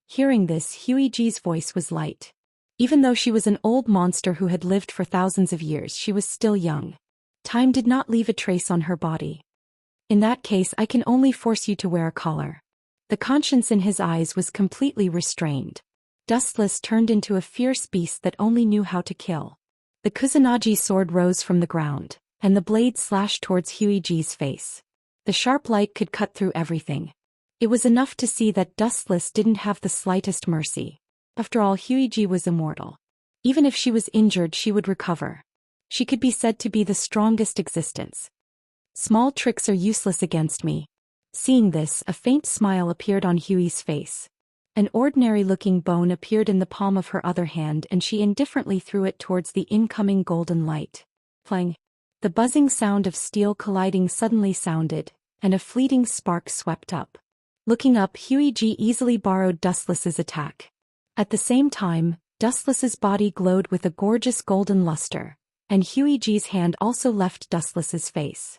Hearing this, Huiji's voice was light. Even though she was an old monster who had lived for thousands of years, she was still young. Time did not leave a trace on her body. In that case, I can only force you to wear a collar. The conscience in his eyes was completely restrained. Dustless turned into a fierce beast that only knew how to kill. The Kusanagi sword rose from the ground, and the blade slashed towards Huiji's face. The sharp light could cut through everything. It was enough to see that Dustless didn't have the slightest mercy. After all, Huiji was immortal. Even if she was injured, she would recover. She could be said to be the strongest existence. Small tricks are useless against me. Seeing this, a faint smile appeared on Hui's face. An ordinary-looking bone appeared in the palm of her other hand, and she indifferently threw it towards the incoming golden light. Clang! The buzzing sound of steel colliding suddenly sounded, and a fleeting spark swept up. Looking up, Huiji easily borrowed Dustless's attack. At the same time, Dustless's body glowed with a gorgeous golden luster, and Huiji's hand also left Dustless's face.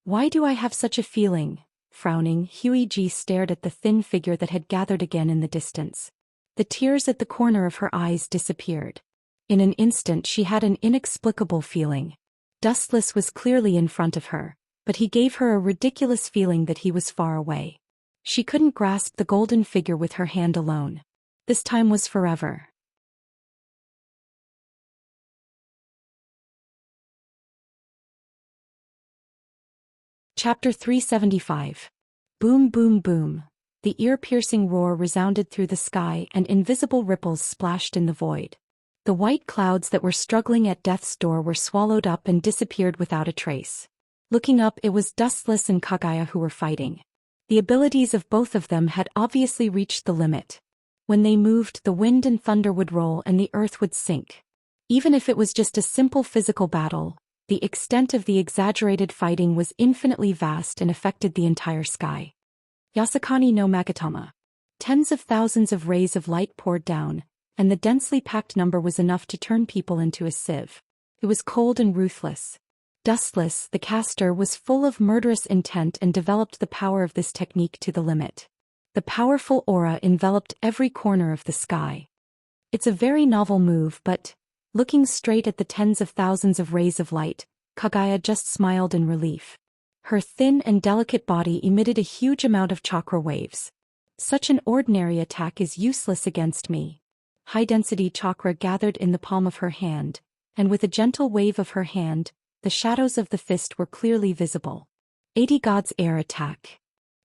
Why do I have such a feeling? Frowning, Huiji stared at the thin figure that had gathered again in the distance. The tears at the corner of her eyes disappeared. In an instant she had an inexplicable feeling. Dustless was clearly in front of her, but he gave her a ridiculous feeling that he was far away. She couldn't grasp the golden figure with her hand alone. This time was forever. Chapter 375. Boom boom boom. The ear-piercing roar resounded through the sky and invisible ripples splashed in the void. The white clouds that were struggling at death's door were swallowed up and disappeared without a trace. Looking up, it was Dustless and Kagaya who were fighting. The abilities of both of them had obviously reached the limit. When they moved, the wind and thunder would roll and the earth would sink. Even if it was just a simple physical battle, the extent of the exaggerated fighting was infinitely vast and affected the entire sky. Yasakani no Magatama. Tens of thousands of rays of light poured down, and the densely packed number was enough to turn people into a sieve. It was cold and ruthless. Dustless, the caster, was full of murderous intent and developed the power of this technique to the limit. The powerful aura enveloped every corner of the sky. It's a very novel move, but, looking straight at the tens of thousands of rays of light, Kagaya just smiled in relief. Her thin and delicate body emitted a huge amount of chakra waves. Such an ordinary attack is useless against me. High-density chakra gathered in the palm of her hand, and with a gentle wave of her hand, the shadows of the fist were clearly visible. 80 God's air attack.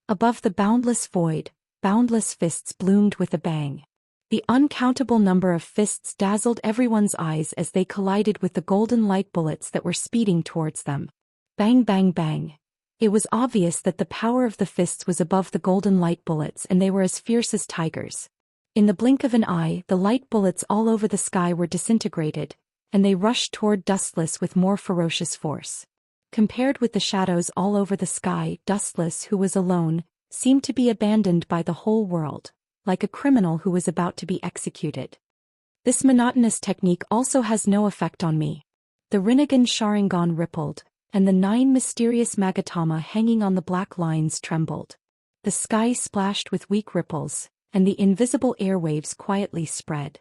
Above the boundless void, boundless fists bloomed with a bang. The uncountable number of fists dazzled everyone's eyes as they collided with the golden light bullets that were speeding towards them. Bang bang bang. It was obvious that the power of the fists was above the golden light bullets, and they were as fierce as tigers. In the blink of an eye, the light bullets all over the sky were disintegrated, and they rushed toward Dustless with more ferocious force. Compared with the shadows all over the sky, Dustless, who was alone, seemed to be abandoned by the whole world, like a criminal who was about to be executed. This monotonous technique also has no effect on me. The Rinnegan Sharingan rippled, and the 9 mysterious Magatama hanging on the black lines trembled. The sky splashed with weak ripples, and the invisible airwaves quietly spread.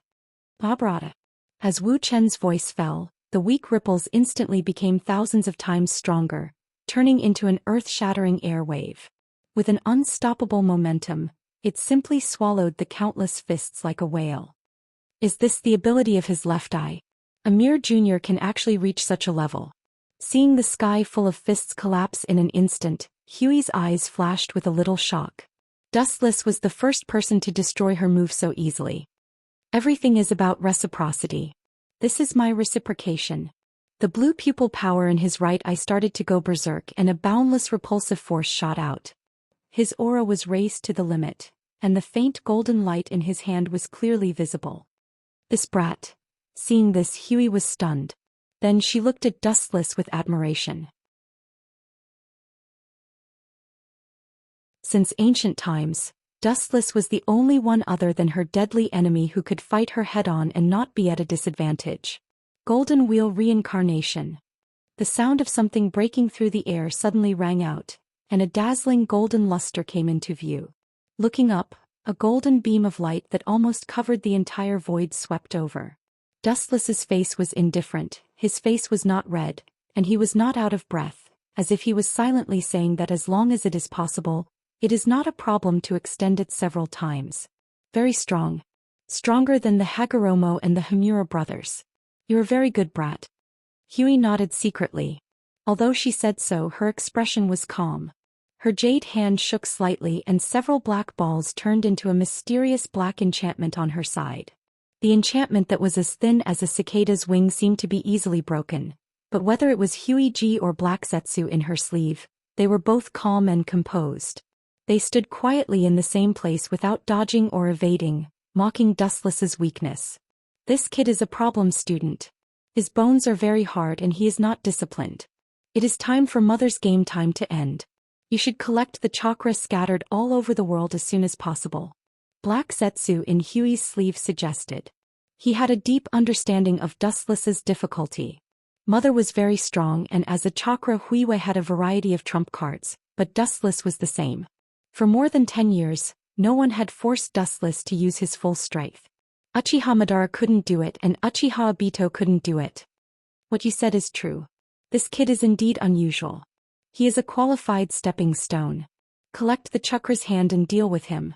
Babrata. As Wu Chen's voice fell, the weak ripples instantly became thousands of times stronger, turning into an earth-shattering air wave. With an unstoppable momentum, it simply swallowed the countless fists like a whale. Is this the ability of his left eye? A mere junior can actually reach such a level. Seeing the sky full of fists collapse in an instant, Huey's eyes flashed with a little shock. Dustless was the first person to destroy her move so easily. Everything is about reciprocity. This is my reciprocation. The blue pupil power in his right eye started to go berserk, and a boundless repulsive force shot out. His aura was raised to the limit, and the faint golden light in his hand was clearly visible. This brat. Seeing this, Huey was stunned. Then she looked at Dustless with admiration. Since ancient times, Dustless was the only one other than her deadly enemy who could fight her head-on and not be at a disadvantage. Golden Wheel Reincarnation. The sound of something breaking through the air suddenly rang out, and a dazzling golden luster came into view. Looking up, a golden beam of light that almost covered the entire void swept over. Dustless's face was indifferent, his face was not red, and he was not out of breath, as if he was silently saying that as long as it is possible, it is not a problem to extend it several times. Very strong. Stronger than the Hagoromo and the Hamura brothers. You're a very good brat. Huey nodded secretly. Although she said so, her expression was calm. Her jade hand shook slightly and several black balls turned into a mysterious black enchantment on her side. The enchantment that was as thin as a cicada's wing seemed to be easily broken, but whether it was Huey G or Black Zetsu in her sleeve, they were both calm and composed. They stood quietly in the same place without dodging or evading, mocking Dustless's weakness. This kid is a problem student. His bones are very hard and he is not disciplined. It is time for Mother's game time to end. You should collect the chakra scattered all over the world as soon as possible. Black Zetsu in Huey's sleeve suggested. He had a deep understanding of Dustless's difficulty. Mother was very strong and as a chakra Huiwei had a variety of trump cards, but Dustless was the same. For more than 10 years, no one had forced Dustless to use his full strength. Uchiha Madara couldn't do it and Uchiha Obito couldn't do it. What you said is true. This kid is indeed unusual. He is a qualified stepping stone. Collect the chakra's hand and deal with him.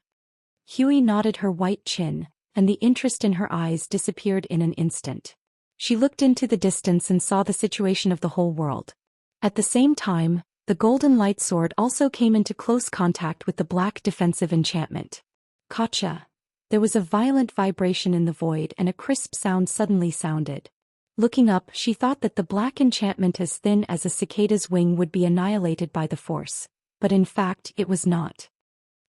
Huey nodded her white chin, and the interest in her eyes disappeared in an instant. She looked into the distance and saw the situation of the whole world. At the same time, the golden light sword also came into close contact with the black defensive enchantment. Gotcha. There was a violent vibration in the void and a crisp sound suddenly sounded. Looking up, she thought that the black enchantment as thin as a cicada's wing would be annihilated by the force, but in fact it was not.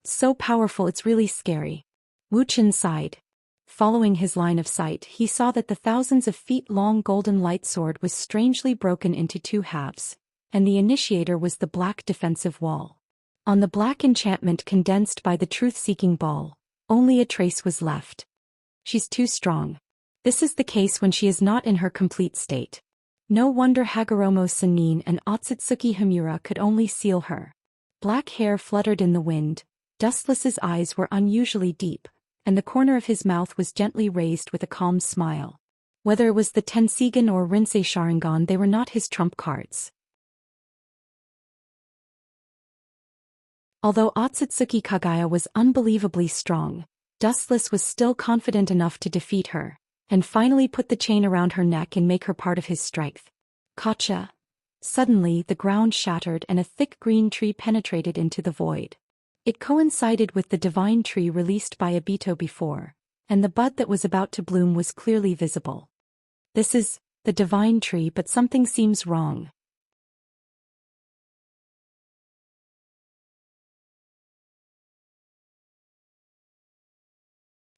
So powerful it's really scary. Wuxian sighed. Following his line of sight, he saw that the thousands of feet-long golden light sword was strangely broken into two halves, and the initiator was the black defensive wall. On the black enchantment condensed by the truth-seeking ball, only a trace was left. She's too strong. This is the case when she is not in her complete state. No wonder Hagoromo Sannin and Otsutsuki Hamura could only seal her. Black hair fluttered in the wind. Dustless's eyes were unusually deep, and the corner of his mouth was gently raised with a calm smile. Whether it was the Tensigan or Rinsei Sharingan, they were not his trump cards. Although Otsutsuki Kagaya was unbelievably strong, Dustless was still confident enough to defeat her, and finally put the chain around her neck and make her part of his strength. Gotcha. Suddenly the ground shattered and a thick green tree penetrated into the void. It coincided with the divine tree released by Obito before, and the bud that was about to bloom was clearly visible. This is the divine tree, but something seems wrong.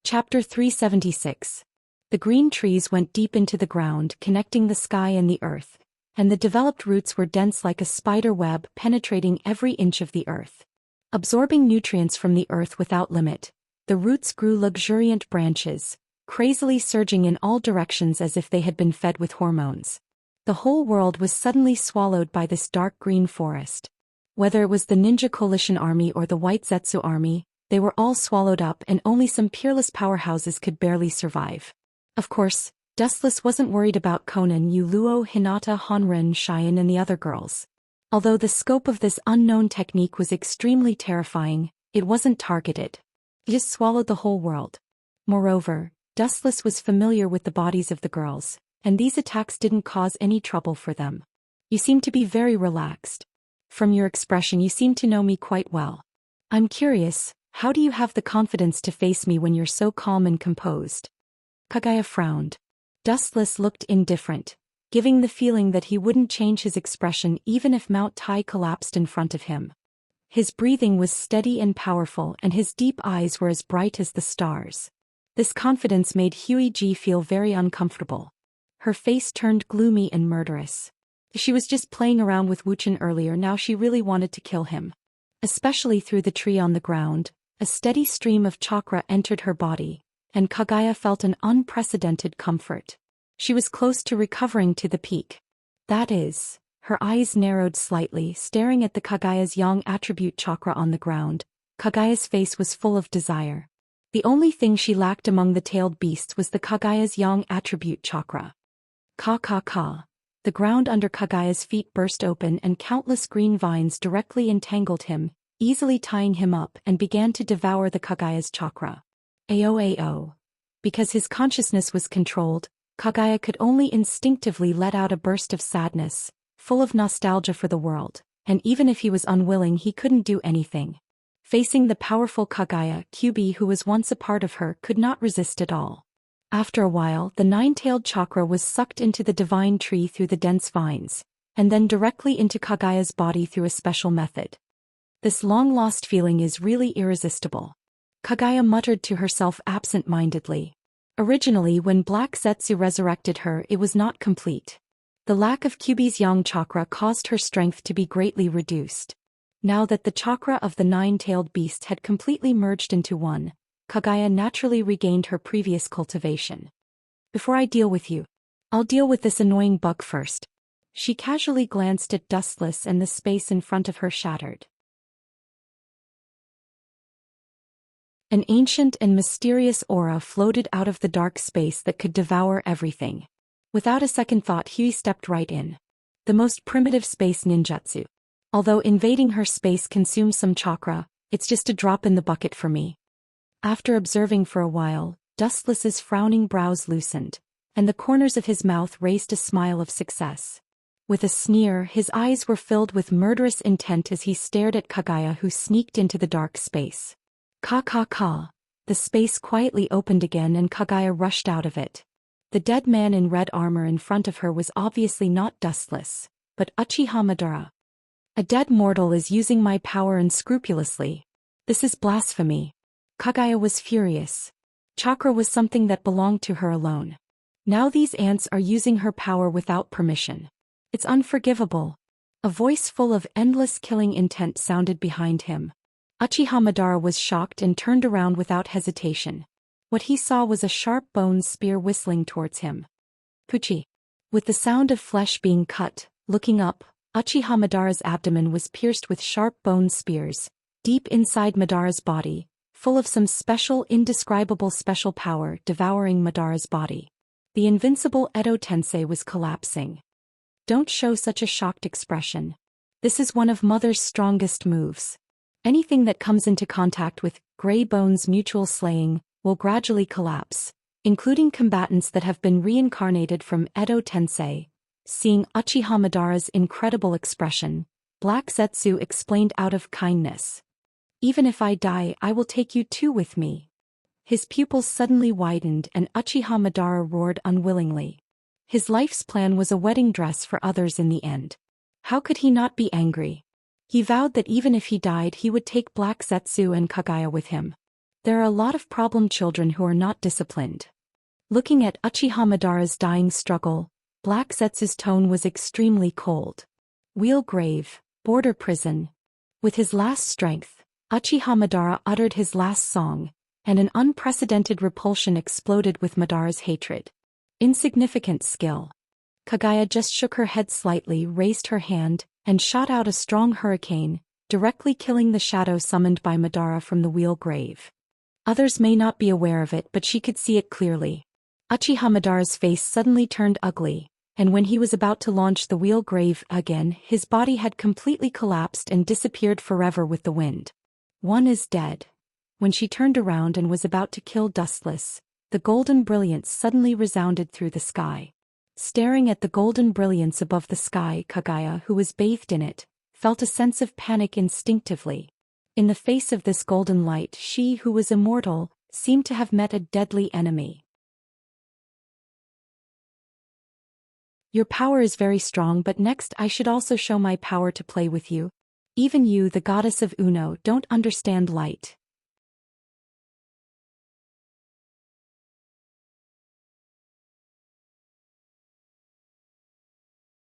Chapter 376. The green trees went deep into the ground, connecting the sky and the earth, and the developed roots were dense like a spider web, penetrating every inch of the earth. Absorbing nutrients from the earth without limit, the roots grew luxuriant branches, crazily surging in all directions as if they had been fed with hormones. The whole world was suddenly swallowed by this dark green forest. Whether it was the Ninja Coalition Army or the White Zetsu Army, they were all swallowed up and only some peerless powerhouses could barely survive. Of course, Dustless wasn't worried about Konan, Yuluo, Hinata, Honren, Xian and the other girls. Although the scope of this unknown technique was extremely terrifying, it wasn't targeted. It just swallowed the whole world. Moreover, Dustless was familiar with the bodies of the girls, and these attacks didn't cause any trouble for them. You seem to be very relaxed. From your expression you seem to know me quite well. I'm curious, how do you have the confidence to face me when you're so calm and composed? Kagaya frowned. Dustless looked indifferent, giving the feeling that he wouldn't change his expression even if Mount Tai collapsed in front of him. His breathing was steady and powerful and his deep eyes were as bright as the stars. This confidence made Huey G feel very uncomfortable. Her face turned gloomy and murderous. She was just playing around with Wuxian earlier, now she really wanted to kill him. Especially through the tree on the ground, a steady stream of chakra entered her body, and Kagaya felt an unprecedented comfort. She was close to recovering to the peak. That is, her eyes narrowed slightly, staring at the Kagaya's yang attribute chakra on the ground. Kagaya's face was full of desire. The only thing she lacked among the tailed beasts was the Kagaya's yang attribute chakra. Ka ka ka. The ground under Kagaya's feet burst open and countless green vines directly entangled him, easily tying him up, and began to devour the Kagaya's chakra. Ao. Because his consciousness was controlled, Kagaya could only instinctively let out a burst of sadness, full of nostalgia for the world, and even if he was unwilling he couldn't do anything. Facing the powerful Kagaya, Kyubi, who was once a part of her, could not resist at all. After a while, the nine-tailed chakra was sucked into the divine tree through the dense vines, and then directly into Kagaya's body through a special method. This long-lost feeling is really irresistible. Kagaya muttered to herself absent-mindedly. Originally, when Black Zetsu resurrected her, it was not complete. The lack of Kyubi's yang chakra caused her strength to be greatly reduced. Now that the chakra of the nine-tailed beast had completely merged into one, Kagaya naturally regained her previous cultivation. Before I deal with you, I'll deal with this annoying bug first. She casually glanced at Dustless and the space in front of her shattered. An ancient and mysterious aura floated out of the dark space that could devour everything. Without a second thought, Huey stepped right in. The most primitive space ninjutsu. Although invading her space consumes some chakra, it's just a drop in the bucket for me. After observing for a while, Dustless's frowning brows loosened, and the corners of his mouth raised a smile of success. With a sneer, his eyes were filled with murderous intent as he stared at Kagaya, who sneaked into the dark space. Ka ka ka. The space quietly opened again and Kagaya rushed out of it. The dead man in red armor in front of her was obviously not Dustless, but Uchiha Madara. A dead mortal is using my power unscrupulously. This is blasphemy. Kagaya was furious. Chakra was something that belonged to her alone. Now these ants are using her power without permission. It's unforgivable. A voice full of endless killing intent sounded behind him. Uchiha Madara was shocked and turned around without hesitation. What he saw was a sharp bone spear whistling towards him. Puchi. With the sound of flesh being cut, looking up, Uchiha Madara's abdomen was pierced with sharp bone spears, deep inside Madara's body, full of some special, indescribable special power devouring Madara's body. The invincible Edo Tensei was collapsing. Don't show such a shocked expression. This is one of Mother's strongest moves. Anything that comes into contact with Grey Bone's mutual slaying will gradually collapse, including combatants that have been reincarnated from Edo Tensei. Seeing Uchiha Madara's incredible expression, Black Zetsu explained out of kindness. Even if I die, I will take you too with me. His pupils suddenly widened and Uchiha Madara roared unwillingly. His life's plan was a wedding dress for others in the end. How could he not be angry? He vowed that even if he died he would take Black Zetsu and Kagaya with him. There are a lot of problem children who are not disciplined. Looking at Uchiha Madara's dying struggle, Black Zetsu's tone was extremely cold. Wheel grave, border prison. With his last strength, Uchiha Madara uttered his last song, and an unprecedented repulsion exploded with Madara's hatred. Insignificant skill. Kagaya just shook her head slightly, raised her hand, and shot out a strong hurricane, directly killing the shadow summoned by Madara from the wheel grave. Others may not be aware of it, but she could see it clearly. Uchiha Madara's face suddenly turned ugly, and when he was about to launch the wheel grave again, his body had completely collapsed and disappeared forever with the wind. One is dead. When she turned around and was about to kill Dustless, the golden brilliance suddenly resounded through the sky. Staring at the golden brilliance above the sky, Kagaya, who was bathed in it, felt a sense of panic instinctively. In the face of this golden light, she who was immortal seemed to have met a deadly enemy. Your power is very strong, but next I should also show my power to play with you. Even you, the goddess of Uno, don't understand light.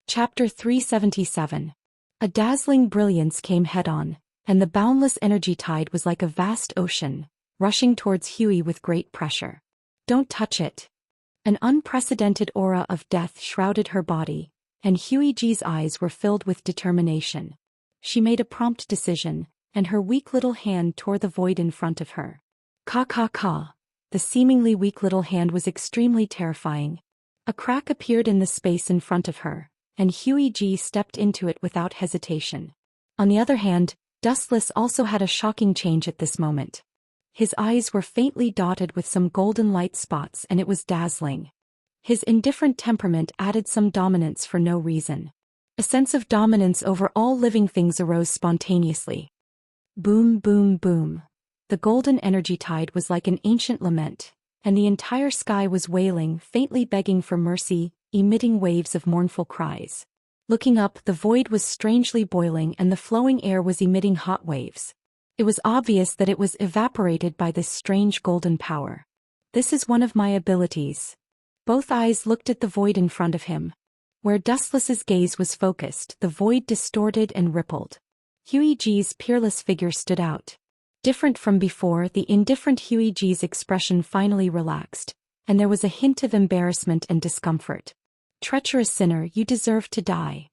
Chapter 377. A dazzling brilliance came head-on, and the boundless energy tide was like a vast ocean, rushing towards Huey with great pressure. Don't touch it. An unprecedented aura of death shrouded her body, and Huey-G's eyes were filled with determination. She made a prompt decision, and her weak little hand tore the void in front of her. Ka ka ka. The seemingly weak little hand was extremely terrifying. A crack appeared in the space in front of her, and Huiji stepped into it without hesitation. On the other hand, Dustless also had a shocking change at this moment. His eyes were faintly dotted with some golden light spots and it was dazzling. His indifferent temperament added some dominance for no reason. A sense of dominance over all living things arose spontaneously. Boom, boom, boom. The golden energy tide was like an ancient lament, and the entire sky was wailing, faintly begging for mercy, emitting waves of mournful cries. Looking up, the void was strangely boiling and the flowing air was emitting hot waves. It was obvious that it was evaporated by this strange golden power. This is one of my abilities. Both eyes looked at the void in front of him. Where Dustless's gaze was focused, the void distorted and rippled. Huiji's peerless figure stood out. Different from before, the indifferent Huiji's expression finally relaxed, and there was a hint of embarrassment and discomfort. Treacherous sinner, you deserve to die.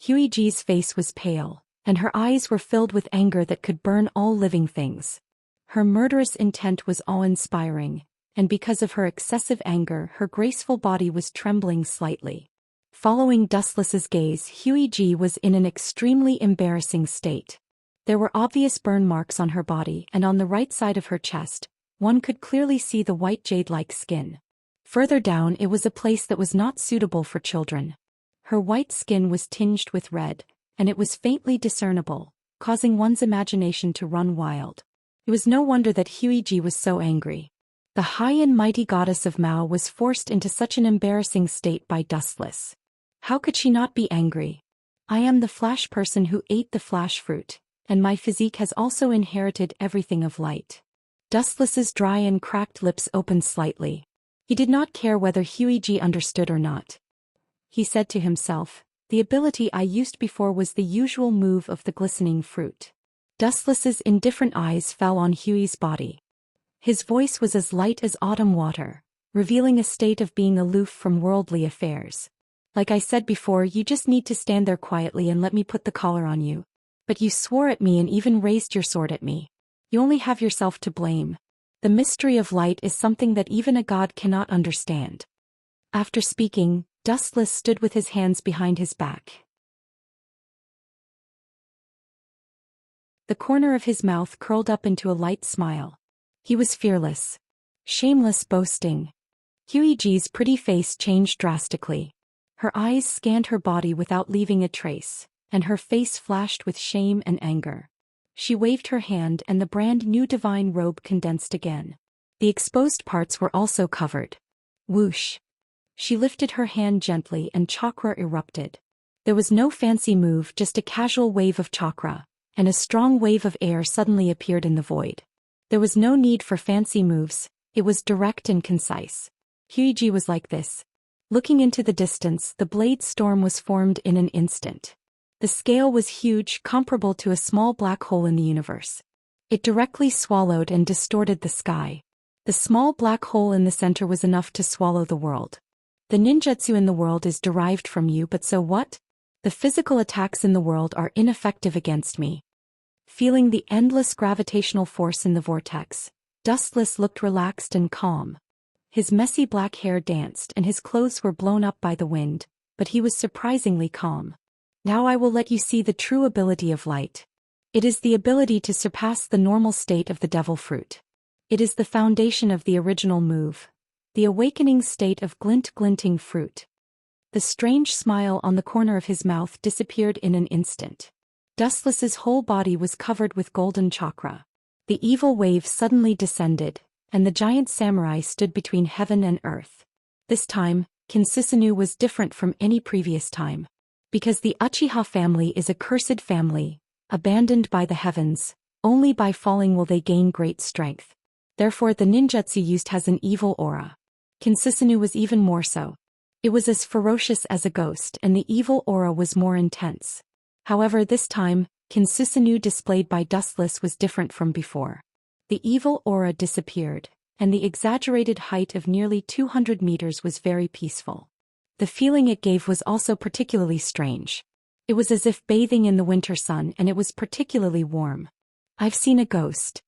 Huiji's face was pale, and her eyes were filled with anger that could burn all living things. Her murderous intent was awe-inspiring, and because of her excessive anger, her graceful body was trembling slightly. Following Dustless's gaze, Huiji was in an extremely embarrassing state. There were obvious burn marks on her body and on the right side of her chest, one could clearly see the white jade-like skin. Further down it was a place that was not suitable for children. Her white skin was tinged with red, and it was faintly discernible, causing one's imagination to run wild. It was no wonder that Huiji was so angry. The high and mighty goddess of Mao was forced into such an embarrassing state by Dustless. How could she not be angry? I am the flash person who ate the flash fruit, and my physique has also inherited everything of light. Dustless's dry and cracked lips opened slightly. He did not care whether Huiji understood or not. He said to himself, the ability I used before was the usual move of the glistening fruit. Dustless's indifferent eyes fell on Hui's body. His voice was as light as autumn water, revealing a state of being aloof from worldly affairs. Like I said before, you just need to stand there quietly and let me put the collar on you. But you swore at me and even raised your sword at me. You only have yourself to blame. The mystery of light is something that even a god cannot understand. After speaking, Dustless stood with his hands behind his back. The corner of his mouth curled up into a light smile. He was fearless. Shameless boasting. Huiji's pretty face changed drastically. Her eyes scanned her body without leaving a trace, and her face flashed with shame and anger. She waved her hand and the brand new divine robe condensed again. The exposed parts were also covered. Whoosh! She lifted her hand gently and chakra erupted. There was no fancy move, just a casual wave of chakra, and a strong wave of air suddenly appeared in the void. There was no need for fancy moves, it was direct and concise. Huiji was like this. Looking into the distance, the blade storm was formed in an instant. The scale was huge, comparable to a small black hole in the universe. It directly swallowed and distorted the sky. The small black hole in the center was enough to swallow the world. The ninjutsu in the world is derived from you, but so what? The physical attacks in the world are ineffective against me. Feeling the endless gravitational force in the vortex, Dustless looked relaxed and calm. His messy black hair danced and his clothes were blown up by the wind, but he was surprisingly calm. Now I will let you see the true ability of light. It is the ability to surpass the normal state of the devil fruit. It is the foundation of the original move, the awakening state of glinting fruit. The strange smile on the corner of his mouth disappeared in an instant. Dustless's whole body was covered with golden chakra. The evil wave suddenly descended, and the giant samurai stood between heaven and earth. This time, Kinsisanu was different from any previous time. Because the Uchiha family is a cursed family, abandoned by the heavens, only by falling will they gain great strength. Therefore the ninjutsu used has an evil aura. Kinsisanu was even more so. It was as ferocious as a ghost and the evil aura was more intense. However, this time, Kinsisanu displayed by Dustless was different from before. The evil aura disappeared, and the exaggerated height of nearly 200 meters was very peaceful. The feeling it gave was also particularly strange. It was as if bathing in the winter sun and it was particularly warm. I've seen a ghost.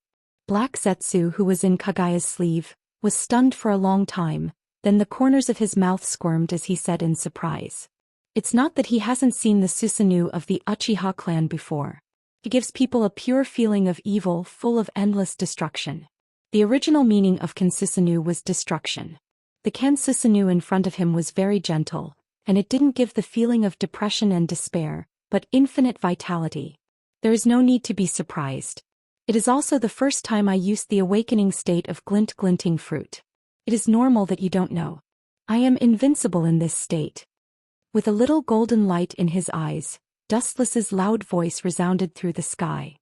Black Zetsu, who was in Kagaya's sleeve, was stunned for a long time, then the corners of his mouth squirmed as he said in surprise. It's not that he hasn't seen the Susanoo of the Uchiha clan before. He gives people a pure feeling of evil full of endless destruction. The original meaning of Kansusanoo was destruction. The Kansusanoo in front of him was very gentle, and it didn't give the feeling of depression and despair, but infinite vitality. There is no need to be surprised. It is also the first time I used the awakening state of glinting fruit. It is normal that you don't know. I am invincible in this state. With a little golden light in his eyes, Dustless's loud voice resounded through the sky.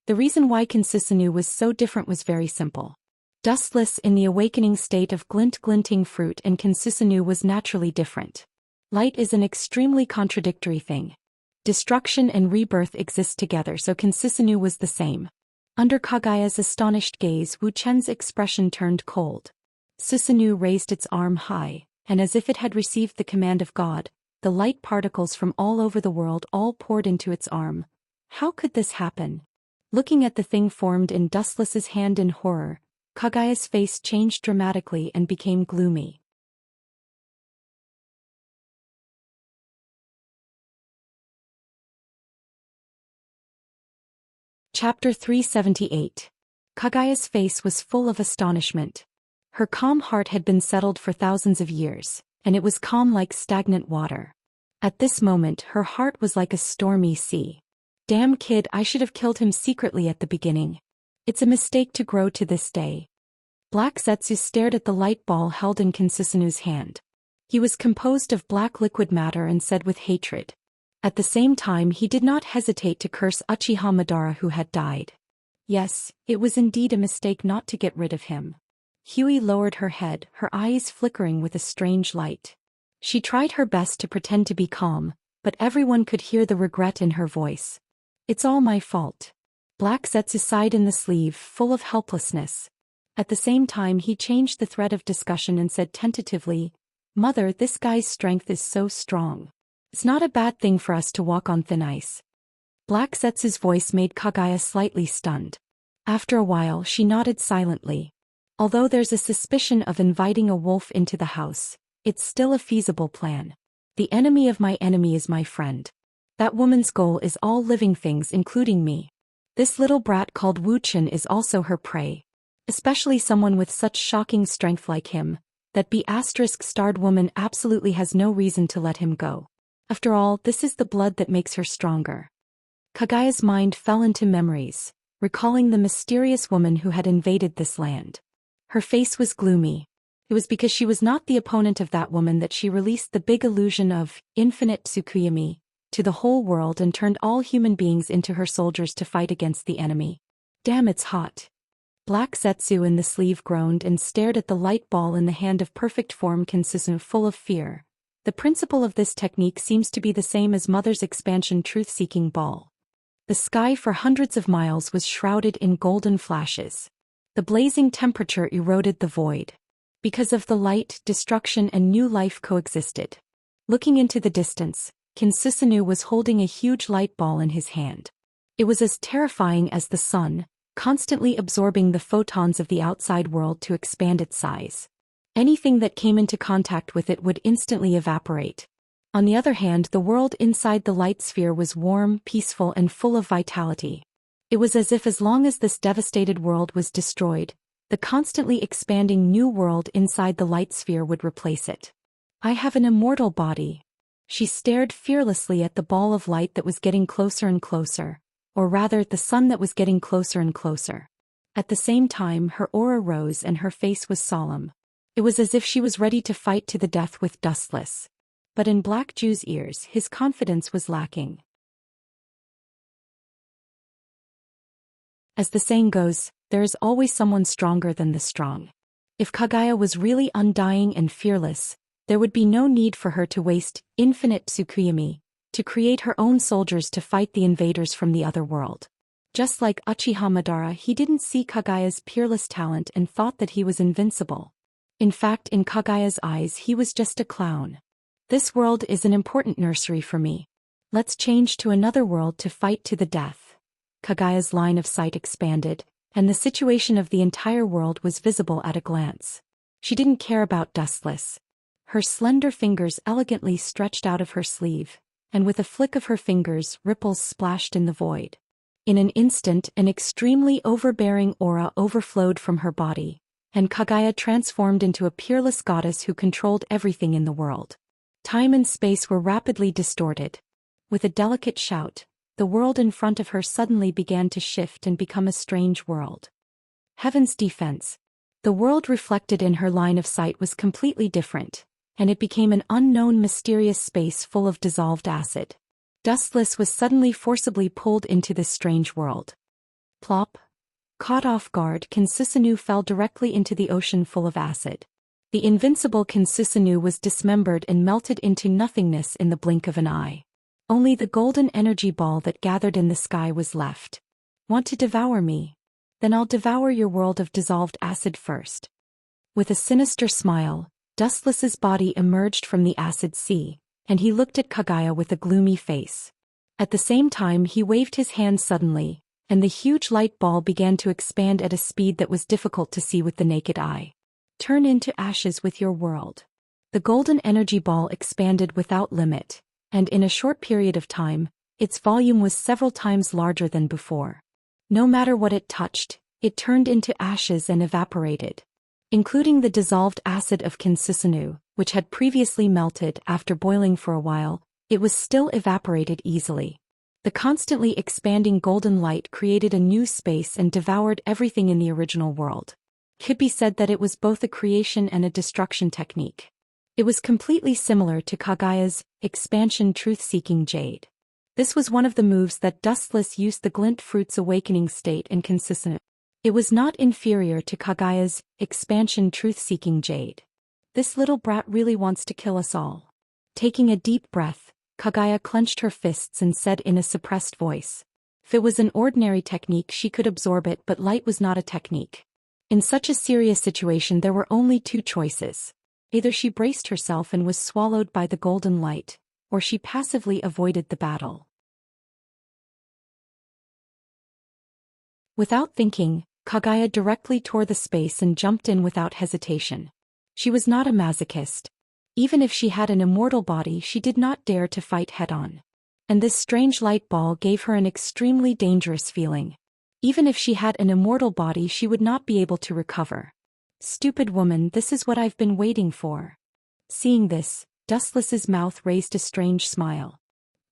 The reason why Kansusanoo was so different was very simple. Dustless in the awakening state of glinting fruit and Kansusanoo was naturally different. Light is an extremely contradictory thing. Destruction and rebirth exist together, so Kansusanoo was the same. Under Kagaya's astonished gaze, Wu Chen's expression turned cold. Susanoo raised its arm high, and as if it had received the command of God, the light particles from all over the world all poured into its arm. How could this happen? Looking at the thing formed in Dustless's hand in horror, Kagaya's face changed dramatically and became gloomy. Chapter 378. Kagaya's face was full of astonishment. Her calm heart had been settled for thousands of years, and it was calm like stagnant water. At this moment her heart was like a stormy sea. Damn kid, I should have killed him secretly at the beginning. It's a mistake to grow to this day. Black Zetsu stared at the light ball held in Kansusanoo's hand. He was composed of black liquid matter and said with hatred. At the same time he did not hesitate to curse Uchiha Madara who had died. Yes, it was indeed a mistake not to get rid of him. Huey lowered her head, her eyes flickering with a strange light. She tried her best to pretend to be calm, but everyone could hear the regret in her voice. It's all my fault. Black Zetsu sighed in the sleeve, full of helplessness. At the same time he changed the thread of discussion and said tentatively, Mother, this guy's strength is so strong. It's not a bad thing for us to walk on thin ice. Black Zetsu's voice made Kagaya slightly stunned. After a while she nodded silently. Although there's a suspicion of inviting a wolf into the house, it's still a feasible plan. The enemy of my enemy is my friend. That woman's goal is all living things including me. This little brat called Wuxian is also her prey. Especially someone with such shocking strength like him. That B***starred woman absolutely has no reason to let him go. After all, this is the blood that makes her stronger. Kagaya's mind fell into memories, recalling the mysterious woman who had invaded this land. Her face was gloomy. It was because she was not the opponent of that woman that she released the big illusion of infinite Tsukuyami to the whole world and turned all human beings into her soldiers to fight against the enemy. Damn, it's hot. Black Zetsu in the sleeve groaned and stared at the light ball in the hand of perfect form Kansusanoo full of fear. The principle of this technique seems to be the same as Mother's expansion truth-seeking ball. The sky for hundreds of miles was shrouded in golden flashes. The blazing temperature eroded the void. Because of the light, destruction and new life coexisted. Looking into the distance, Kansusanoo was holding a huge light ball in his hand. It was as terrifying as the sun, constantly absorbing the photons of the outside world to expand its size. Anything that came into contact with it would instantly evaporate. On the other hand, the world inside the light sphere was warm, peaceful and full of vitality. It was as if as long as this devastated world was destroyed, the constantly expanding new world inside the light sphere would replace it. I have an immortal body. She stared fearlessly at the ball of light that was getting closer and closer, or rather the sun that was getting closer and closer. At the same time her aura rose and her face was solemn. It was as if she was ready to fight to the death with Dustless. But in Black Jew's ears his confidence was lacking. As the saying goes, there is always someone stronger than the strong. If Kagaya was really undying and fearless, there would be no need for her to waste infinite Tsukuyami to create her own soldiers to fight the invaders from the other world. Just like Uchiha Madara, he didn't see Kagaya's peerless talent and thought that he was invincible. In fact, in Kagaya's eyes he was just a clown. This world is an important nursery for me. Let's change to another world to fight to the death. Kagaya's line of sight expanded, and the situation of the entire world was visible at a glance. She didn't care about Dustless. Her slender fingers elegantly stretched out of her sleeve, and with a flick of her fingers, ripples splashed in the void. In an instant, an extremely overbearing aura overflowed from her body, and Kagaya transformed into a peerless goddess who controlled everything in the world. Time and space were rapidly distorted. With a delicate shout, the world in front of her suddenly began to shift and become a strange world. Heaven's defense. The world reflected in her line of sight was completely different, and it became an unknown mysterious space full of dissolved acid. Dustless was suddenly forcibly pulled into this strange world. Plop. Caught off guard, Kinsusanu fell directly into the ocean full of acid. The invincible Kinsusanu was dismembered and melted into nothingness in the blink of an eye. Only the golden energy ball that gathered in the sky was left. Want to devour me? Then I'll devour your world of dissolved acid first. With a sinister smile, Dustless's body emerged from the acid sea, and he looked at Kagaya with a gloomy face. At the same time he waved his hand suddenly, and the huge light ball began to expand at a speed that was difficult to see with the naked eye. Turn into ashes with your world. The golden energy ball expanded without limit, and in a short period of time, its volume was several times larger than before. No matter what it touched, it turned into ashes and evaporated. Including the dissolved acid of Kinsusanu, which had previously melted after boiling for a while, it was still evaporated easily. The constantly expanding golden light created a new space and devoured everything in the original world. Could be said that it was both a creation and a destruction technique. It was completely similar to Kagaya's expansion truth-seeking jade. This was one of the moves that Dustless used the glint fruit's awakening state and Kinsusanu. It was not inferior to Kagaya's expansion truth-seeking jade. This little brat really wants to kill us all. Taking a deep breath, Kagaya clenched her fists and said in a suppressed voice. If it was an ordinary technique she could absorb it, but light was not a technique. In such a serious situation there were only two choices. Either she braced herself and was swallowed by the golden light, or she passively avoided the battle. Without thinking, Kagaya directly tore the space and jumped in without hesitation. She was not a masochist. Even if she had an immortal body she did not dare to fight head-on. And this strange light ball gave her an extremely dangerous feeling. Even if she had an immortal body she would not be able to recover. Stupid woman, this is what I've been waiting for. Seeing this, Dustless's mouth raised a strange smile.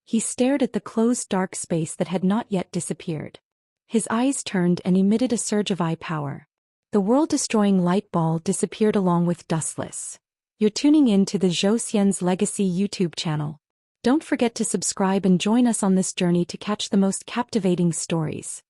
He stared at the closed dark space that had not yet disappeared. His eyes turned and emitted a surge of eye power. The world-destroying light ball disappeared along with Dustless. You're tuning in to the Zhou Xian's Legacy YouTube channel. Don't forget to subscribe and join us on this journey to catch the most captivating stories.